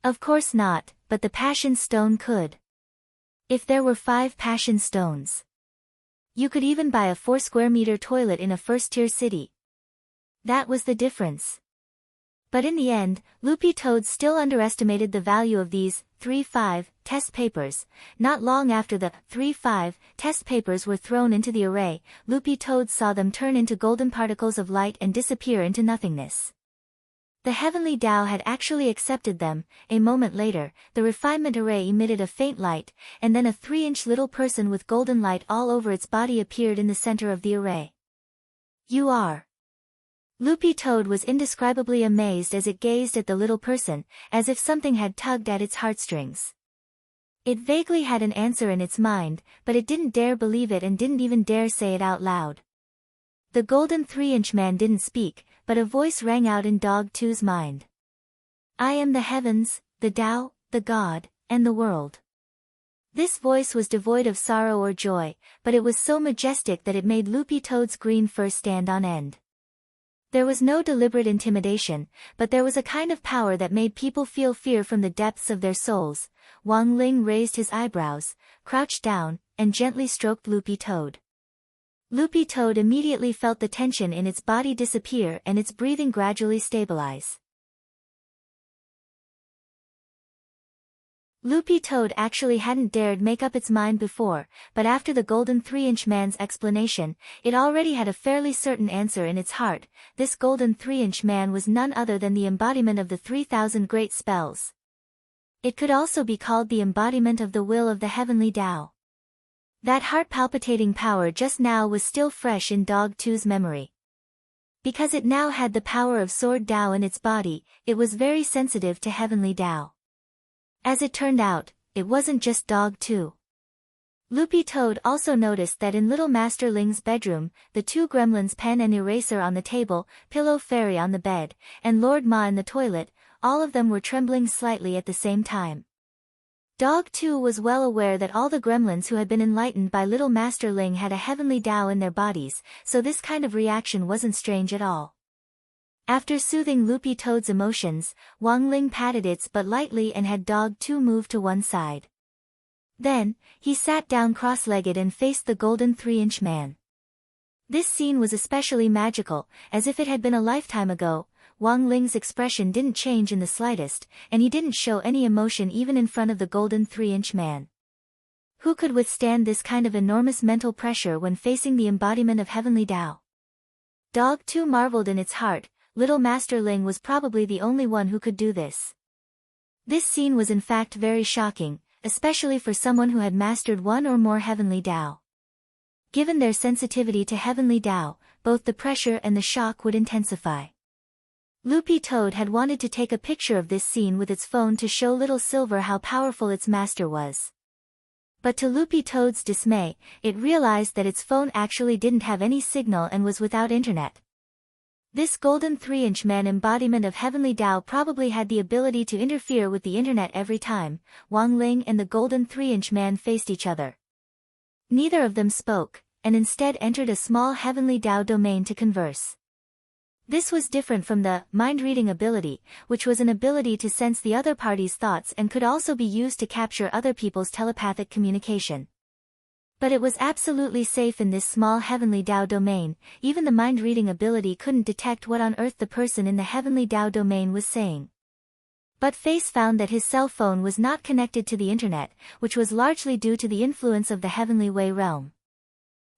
Of course not, but the passion stone could. If there were 5 passion stones, you could even buy a 4 square meter toilet in a first-tier city. That was the difference. But in the end, Loopy Toad still underestimated the value of these 3-5 test papers. Not long after the 3-5 test papers were thrown into the array, Loopy Toad saw them turn into golden particles of light and disappear into nothingness. The heavenly Tao had actually accepted them. A moment later, the refinement array emitted a faint light, and then a 3-inch little person with golden light all over its body appeared in the center of the array. You are. Loopy Toad was indescribably amazed as it gazed at the little person, as if something had tugged at its heartstrings. It vaguely had an answer in its mind, but it didn't dare believe it and didn't even dare say it out loud. The golden 3-inch man didn't speak, but a voice rang out in Dog 2's mind. I am the heavens, the Tao, the God, and the world. This voice was devoid of sorrow or joy, but it was so majestic that it made Loopy Toad's green fur stand on end. There was no deliberate intimidation, but there was a kind of power that made people feel fear from the depths of their souls. Wang Ling raised his eyebrows, crouched down, and gently stroked Loopy Toad. Loopy Toad immediately felt the tension in its body disappear and its breathing gradually stabilize. Loopy Toad actually hadn't dared make up its mind before, but after the golden 3-inch man's explanation, it already had a fairly certain answer in its heart. This golden 3-inch man was none other than the embodiment of the 3,000 great spells. It could also be called the embodiment of the will of the heavenly Tao. That heart-palpitating power just now was still fresh in Dog 2's memory. Because it now had the power of Sword Tao in its body, it was very sensitive to heavenly Tao. As it turned out, it wasn't just Dog 2. Loopy Toad also noticed that in Little Master Ling's bedroom, the 2 gremlins pen and eraser on the table, Pillow Fairy on the bed, and Lord Ma in the toilet, all of them were trembling slightly at the same time. Dog 2 was well aware that all the gremlins who had been enlightened by Little Master Ling had a heavenly Tao in their bodies, so this kind of reaction wasn't strange at all. After soothing Loopy Toad's emotions, Wang Ling patted its butt lightly and had Dog 2 move to one side. Then, he sat down cross-legged and faced the golden 3-inch man. This scene was especially magical, as if it had been a lifetime ago. Wang Ling's expression didn't change in the slightest, and he didn't show any emotion even in front of the golden 3-inch man. Who could withstand this kind of enormous mental pressure when facing the embodiment of heavenly Tao? Dog 2 marveled in its heart. Little Master Ling was probably the only one who could do this. This scene was in fact very shocking, especially for someone who had mastered one or more heavenly Tao. Given their sensitivity to heavenly Tao, both the pressure and the shock would intensify. Loopy Toad had wanted to take a picture of this scene with its phone to show Little Silver how powerful its master was. But to Loopy Toad's dismay, it realized that its phone actually didn't have any signal and was without internet. This golden 3-inch man embodiment of heavenly Tao probably had the ability to interfere with the internet every time. Wang Ling and the golden 3-inch man faced each other. Neither of them spoke, and instead entered a small heavenly Tao domain to converse. This was different from the mind-reading ability, which was an ability to sense the other party's thoughts and could also be used to capture other people's telepathic communication. But it was absolutely safe in this small heavenly Tao domain. Even the mind-reading ability couldn't detect what on earth the person in the heavenly Tao domain was saying. But Face found that his cell phone was not connected to the internet, which was largely due to the influence of the Heavenly Way realm.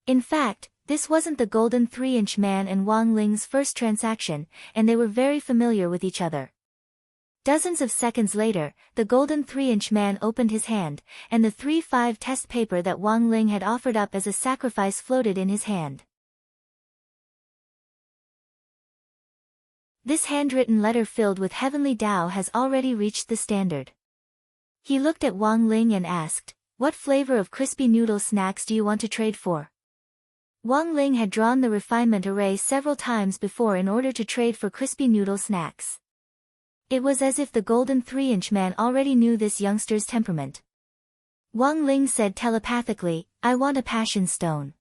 In fact, this wasn't the golden 3-inch man and Wang Ling's first transaction, and they were very familiar with each other. Dozens of seconds later, the golden 3-inch man opened his hand, and the 3-5 test paper that Wang Ling had offered up as a sacrifice floated in his hand. This handwritten letter filled with heavenly Tao has already reached the standard. He looked at Wang Ling and asked, "What flavor of crispy noodle snacks do you want to trade for?" Wang Ling had drawn the refinement array several times before in order to trade for crispy noodle snacks. It was as if the golden 3-inch man already knew this youngster's temperament. Wang Ling said telepathically, "I want a passion stone."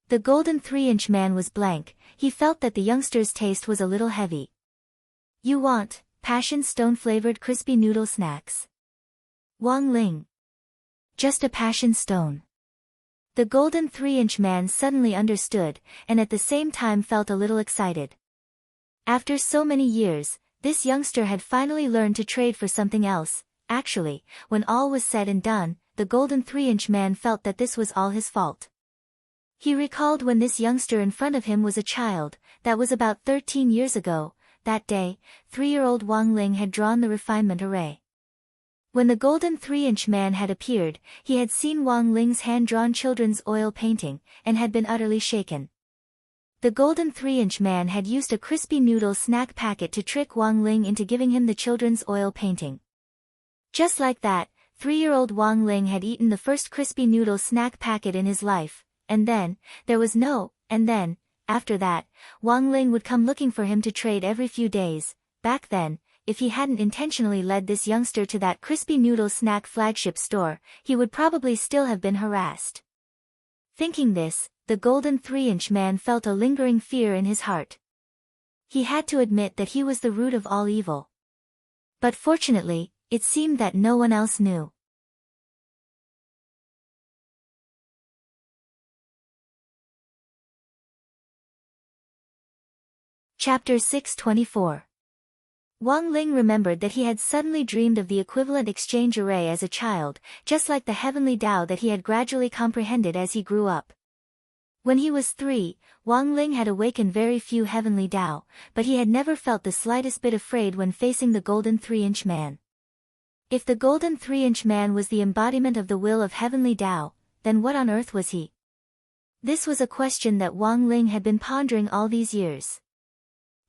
The golden 3-inch man was blank. He felt that the youngster's taste was a little heavy. "You want passion stone flavored crispy noodle snacks?" Wang Ling. "Just a passion stone." The golden 3-inch man suddenly understood, and at the same time felt a little excited. After so many years, this youngster had finally learned to trade for something else. Actually, when all was said and done, the golden 3-inch man felt that this was all his fault. He recalled when this youngster in front of him was a child. That was about 13 years ago. That day, 3-year-old Wang Ling had drawn the refinement array. When the golden 3-inch man had appeared, he had seen Wang Ling's hand-drawn children's oil painting, and had been utterly shaken. The golden 3-inch man had used a crispy noodle snack packet to trick Wang Ling into giving him the children's oil painting. Just like that, 3-year-old Wang Ling had eaten the first crispy noodle snack packet in his life, and then, there was no, and then, After that, Wang Ling would come looking for him to trade every few days. Back then, if he hadn't intentionally led this youngster to that crispy noodle snack flagship store, he would probably still have been harassed. Thinking this, the golden 3-inch man felt a lingering fear in his heart. He had to admit that he was the root of all evil. But fortunately, it seemed that no one else knew. Chapter 624. Wang Ling remembered that he had suddenly dreamed of the equivalent exchange array as a child, just like the heavenly Tao that he had gradually comprehended as he grew up. When he was 3, Wang Ling had awakened very few heavenly Tao, but he had never felt the slightest bit afraid when facing the golden 3-inch man. If the golden 3-inch man was the embodiment of the will of heavenly Tao, then what on earth was he? This was a question that Wang Ling had been pondering all these years.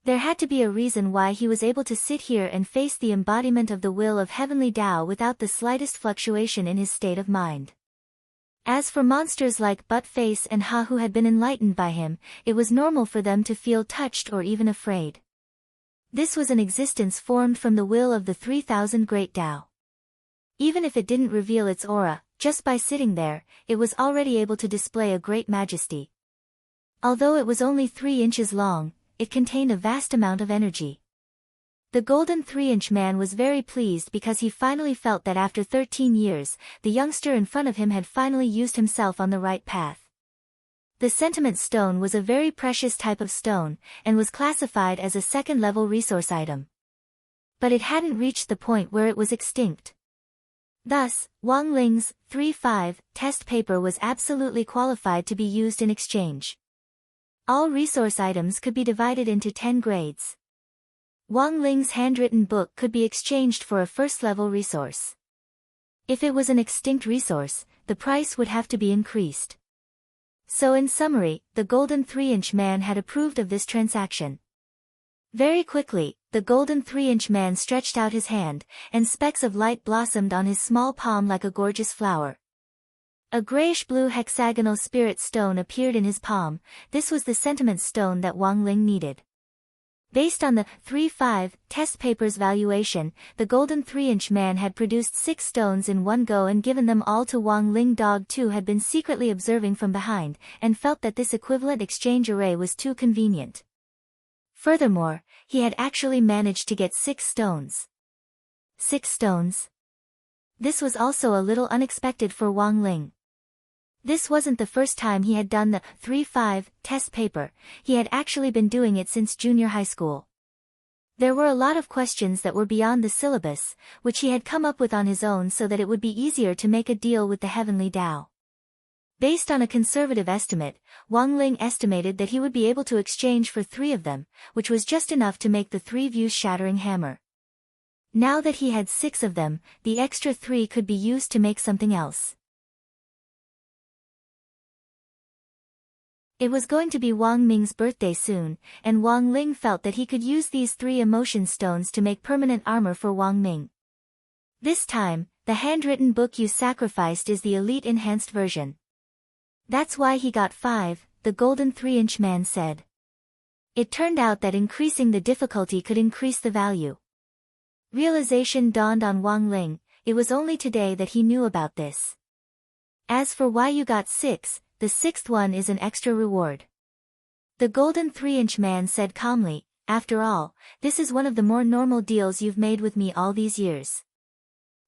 There had to be a reason why he was able to sit here and face the embodiment of the will of heavenly Tao without the slightest fluctuation in his state of mind. As for monsters like Butt-Face and Ha who had been enlightened by him, it was normal for them to feel touched or even afraid. This was an existence formed from the will of the 3,000 Great Tao. Even if it didn't reveal its aura, just by sitting there, it was already able to display a great majesty. Although it was only 3 inches long, it contained a vast amount of energy. The golden 3-inch man was very pleased because he finally felt that after 13 years, the youngster in front of him had finally used himself on the right path. The sentiment stone was a very precious type of stone, and was classified as a second-level resource item. But it hadn't reached the point where it was extinct. Thus, Wang Ling's 3-5 test paper was absolutely qualified to be used in exchange. All resource items could be divided into 10 grades. Wang Ling's handwritten book could be exchanged for a first-level resource. If it was an extinct resource, the price would have to be increased. So in summary, the golden 3-inch man had approved of this transaction. Very quickly, the golden 3-inch man stretched out his hand, and specks of light blossomed on his small palm like a gorgeous flower. A grayish-blue hexagonal spirit stone appeared in his palm. This was the sentiment stone that Wang Ling needed. Based on the 3-5 test paper's valuation, the golden 3-inch man had produced 6 stones in one go and given them all to Wang Ling. Dog 2 had been secretly observing from behind, and felt that this equivalent exchange array was too convenient. Furthermore, he had actually managed to get 6 stones. 6 stones? This was also a little unexpected for Wang Ling. This wasn't the first time he had done the 3-5 test paper, he had actually been doing it since junior high school. There were a lot of questions that were beyond the syllabus, which he had come up with on his own so that it would be easier to make a deal with the heavenly Tao. Based on a conservative estimate, Wang Ling estimated that he would be able to exchange for 3 of them, which was just enough to make the 3 views-shattering hammer. Now that he had 6 of them, the extra 3 could be used to make something else. It was going to be Wang Ming's birthday soon, and Wang Ling felt that he could use these 3 emotion stones to make permanent armor for Wang Ming. This time, the handwritten book you sacrificed is the elite enhanced version. That's why he got 5, the golden 3-inch man said. It turned out that increasing the difficulty could increase the value. Realization dawned on Wang Ling. It was only today that he knew about this. As for why you got 6, the 6th one is an extra reward. The golden 3-inch man said calmly, after all, this is one of the more normal deals you've made with me all these years.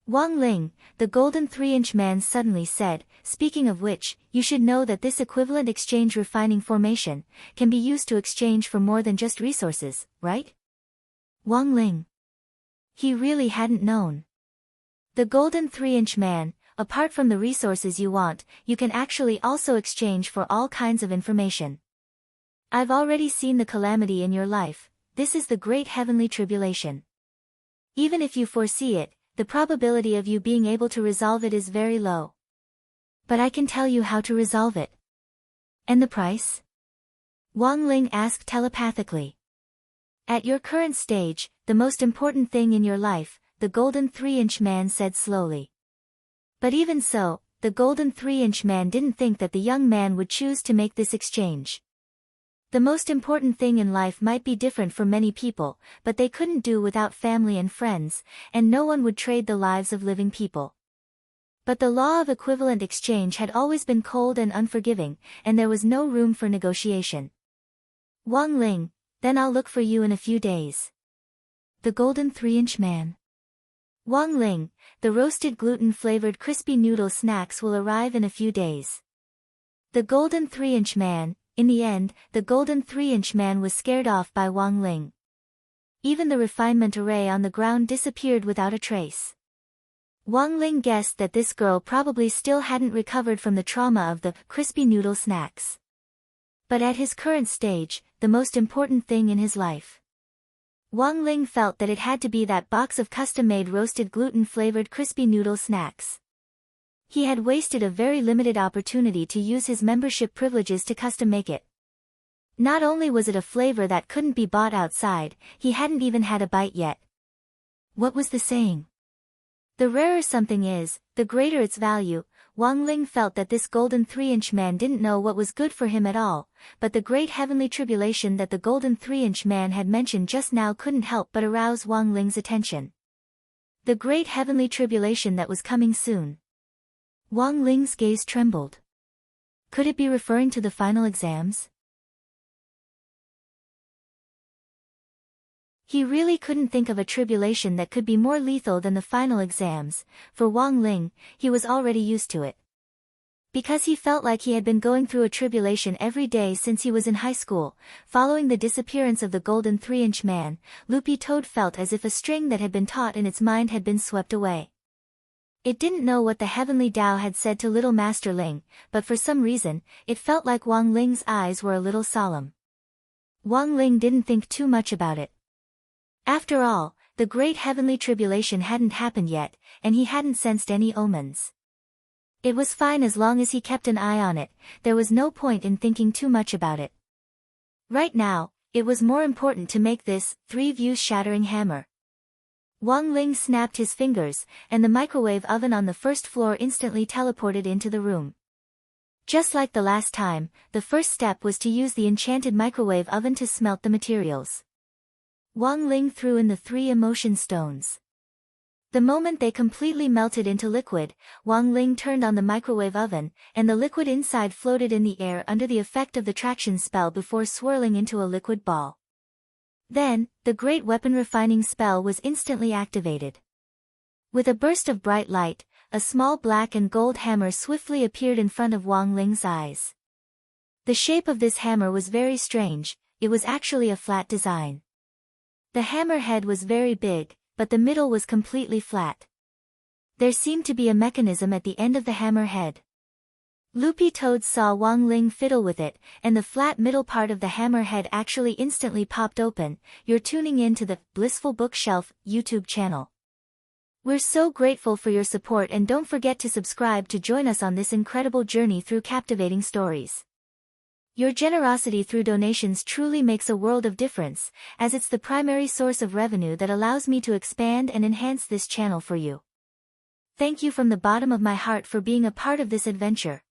Wang Ling, the golden 3-inch man suddenly said, speaking of which, you should know that this equivalent exchange refining formation can be used to exchange for more than just resources, right? Wang Ling. He really hadn't known. The golden 3-inch man, apart from the resources you want, you can actually also exchange for all kinds of information. I've already seen the calamity in your life. This is the great heavenly tribulation. Even if you foresee it, the probability of you being able to resolve it is very low. But I can tell you how to resolve it. And the price? Wang Ling asked telepathically. At your current stage, the most important thing in your life, the golden 3-inch man said slowly. But even so, the golden 3-inch man didn't think that the young man would choose to make this exchange. The most important thing in life might be different for many people, but they couldn't do without family and friends, and no one would trade the lives of living people. But the law of equivalent exchange had always been cold and unforgiving, and there was no room for negotiation. Wang Ling, then I'll look for you in a few days. The Golden 3-inch Man. Wang Ling, the roasted gluten-flavored crispy noodle snacks will arrive in a few days. The Golden 3-inch Man. In the end, the Golden 3-inch Man was scared off by Wang Ling. Even the refinement array on the ground disappeared without a trace. Wang Ling guessed that this girl probably still hadn't recovered from the trauma of the crispy noodle snacks. But at his current stage, the most important thing in his life. Wang Ling felt that it had to be that box of custom-made roasted gluten-flavored crispy noodle snacks. He had wasted a very limited opportunity to use his membership privileges to custom-make it. Not only was it a flavor that couldn't be bought outside, he hadn't even had a bite yet. What was the saying? The rarer something is, the greater its value. Wang Ling felt that this Golden 3-inch Man didn't know what was good for him at all, but the great heavenly tribulation that the Golden 3-inch Man had mentioned just now couldn't help but arouse Wang Ling's attention. The great heavenly tribulation that was coming soon. Wang Ling's gaze trembled. Could it be referring to the final exams? He really couldn't think of a tribulation that could be more lethal than the final exams. For Wang Ling, he was already used to it. Because he felt like he had been going through a tribulation every day since he was in high school, following the disappearance of the Golden 3-inch Man, Loopy Toad felt as if a string that had been taut in its mind had been swept away. It didn't know what the heavenly Tao had said to little Master Ling, but for some reason, it felt like Wang Ling's eyes were a little solemn. Wang Ling didn't think too much about it. After all, the great heavenly tribulation hadn't happened yet, and he hadn't sensed any omens. It was fine as long as he kept an eye on it. There was no point in thinking too much about it. Right now, it was more important to make this 3-views-shattering hammer. Wang Ling snapped his fingers, and the microwave oven on the first floor instantly teleported into the room. Just like the last time, the first step was to use the enchanted microwave oven to smelt the materials. Wang Ling threw in the 3 emotion stones. The moment they completely melted into liquid, Wang Ling turned on the microwave oven, and the liquid inside floated in the air under the effect of the traction spell before swirling into a liquid ball. Then, the great weapon refining spell was instantly activated. With a burst of bright light, a small black and gold hammer swiftly appeared in front of Wang Ling's eyes. The shape of this hammer was very strange. It was actually a flat design. The hammer head was very big, but the middle was completely flat. There seemed to be a mechanism at the end of the hammer head. Loopy Toad saw Wang Ling fiddle with it, and the flat middle part of the hammer head actually instantly popped open. You're tuning in to the Blissful Bookshelf YouTube channel. We're so grateful for your support, and don't forget to subscribe to join us on this incredible journey through captivating stories. Your generosity through donations truly makes a world of difference, as it's the primary source of revenue that allows me to expand and enhance this channel for you. Thank you from the bottom of my heart for being a part of this adventure.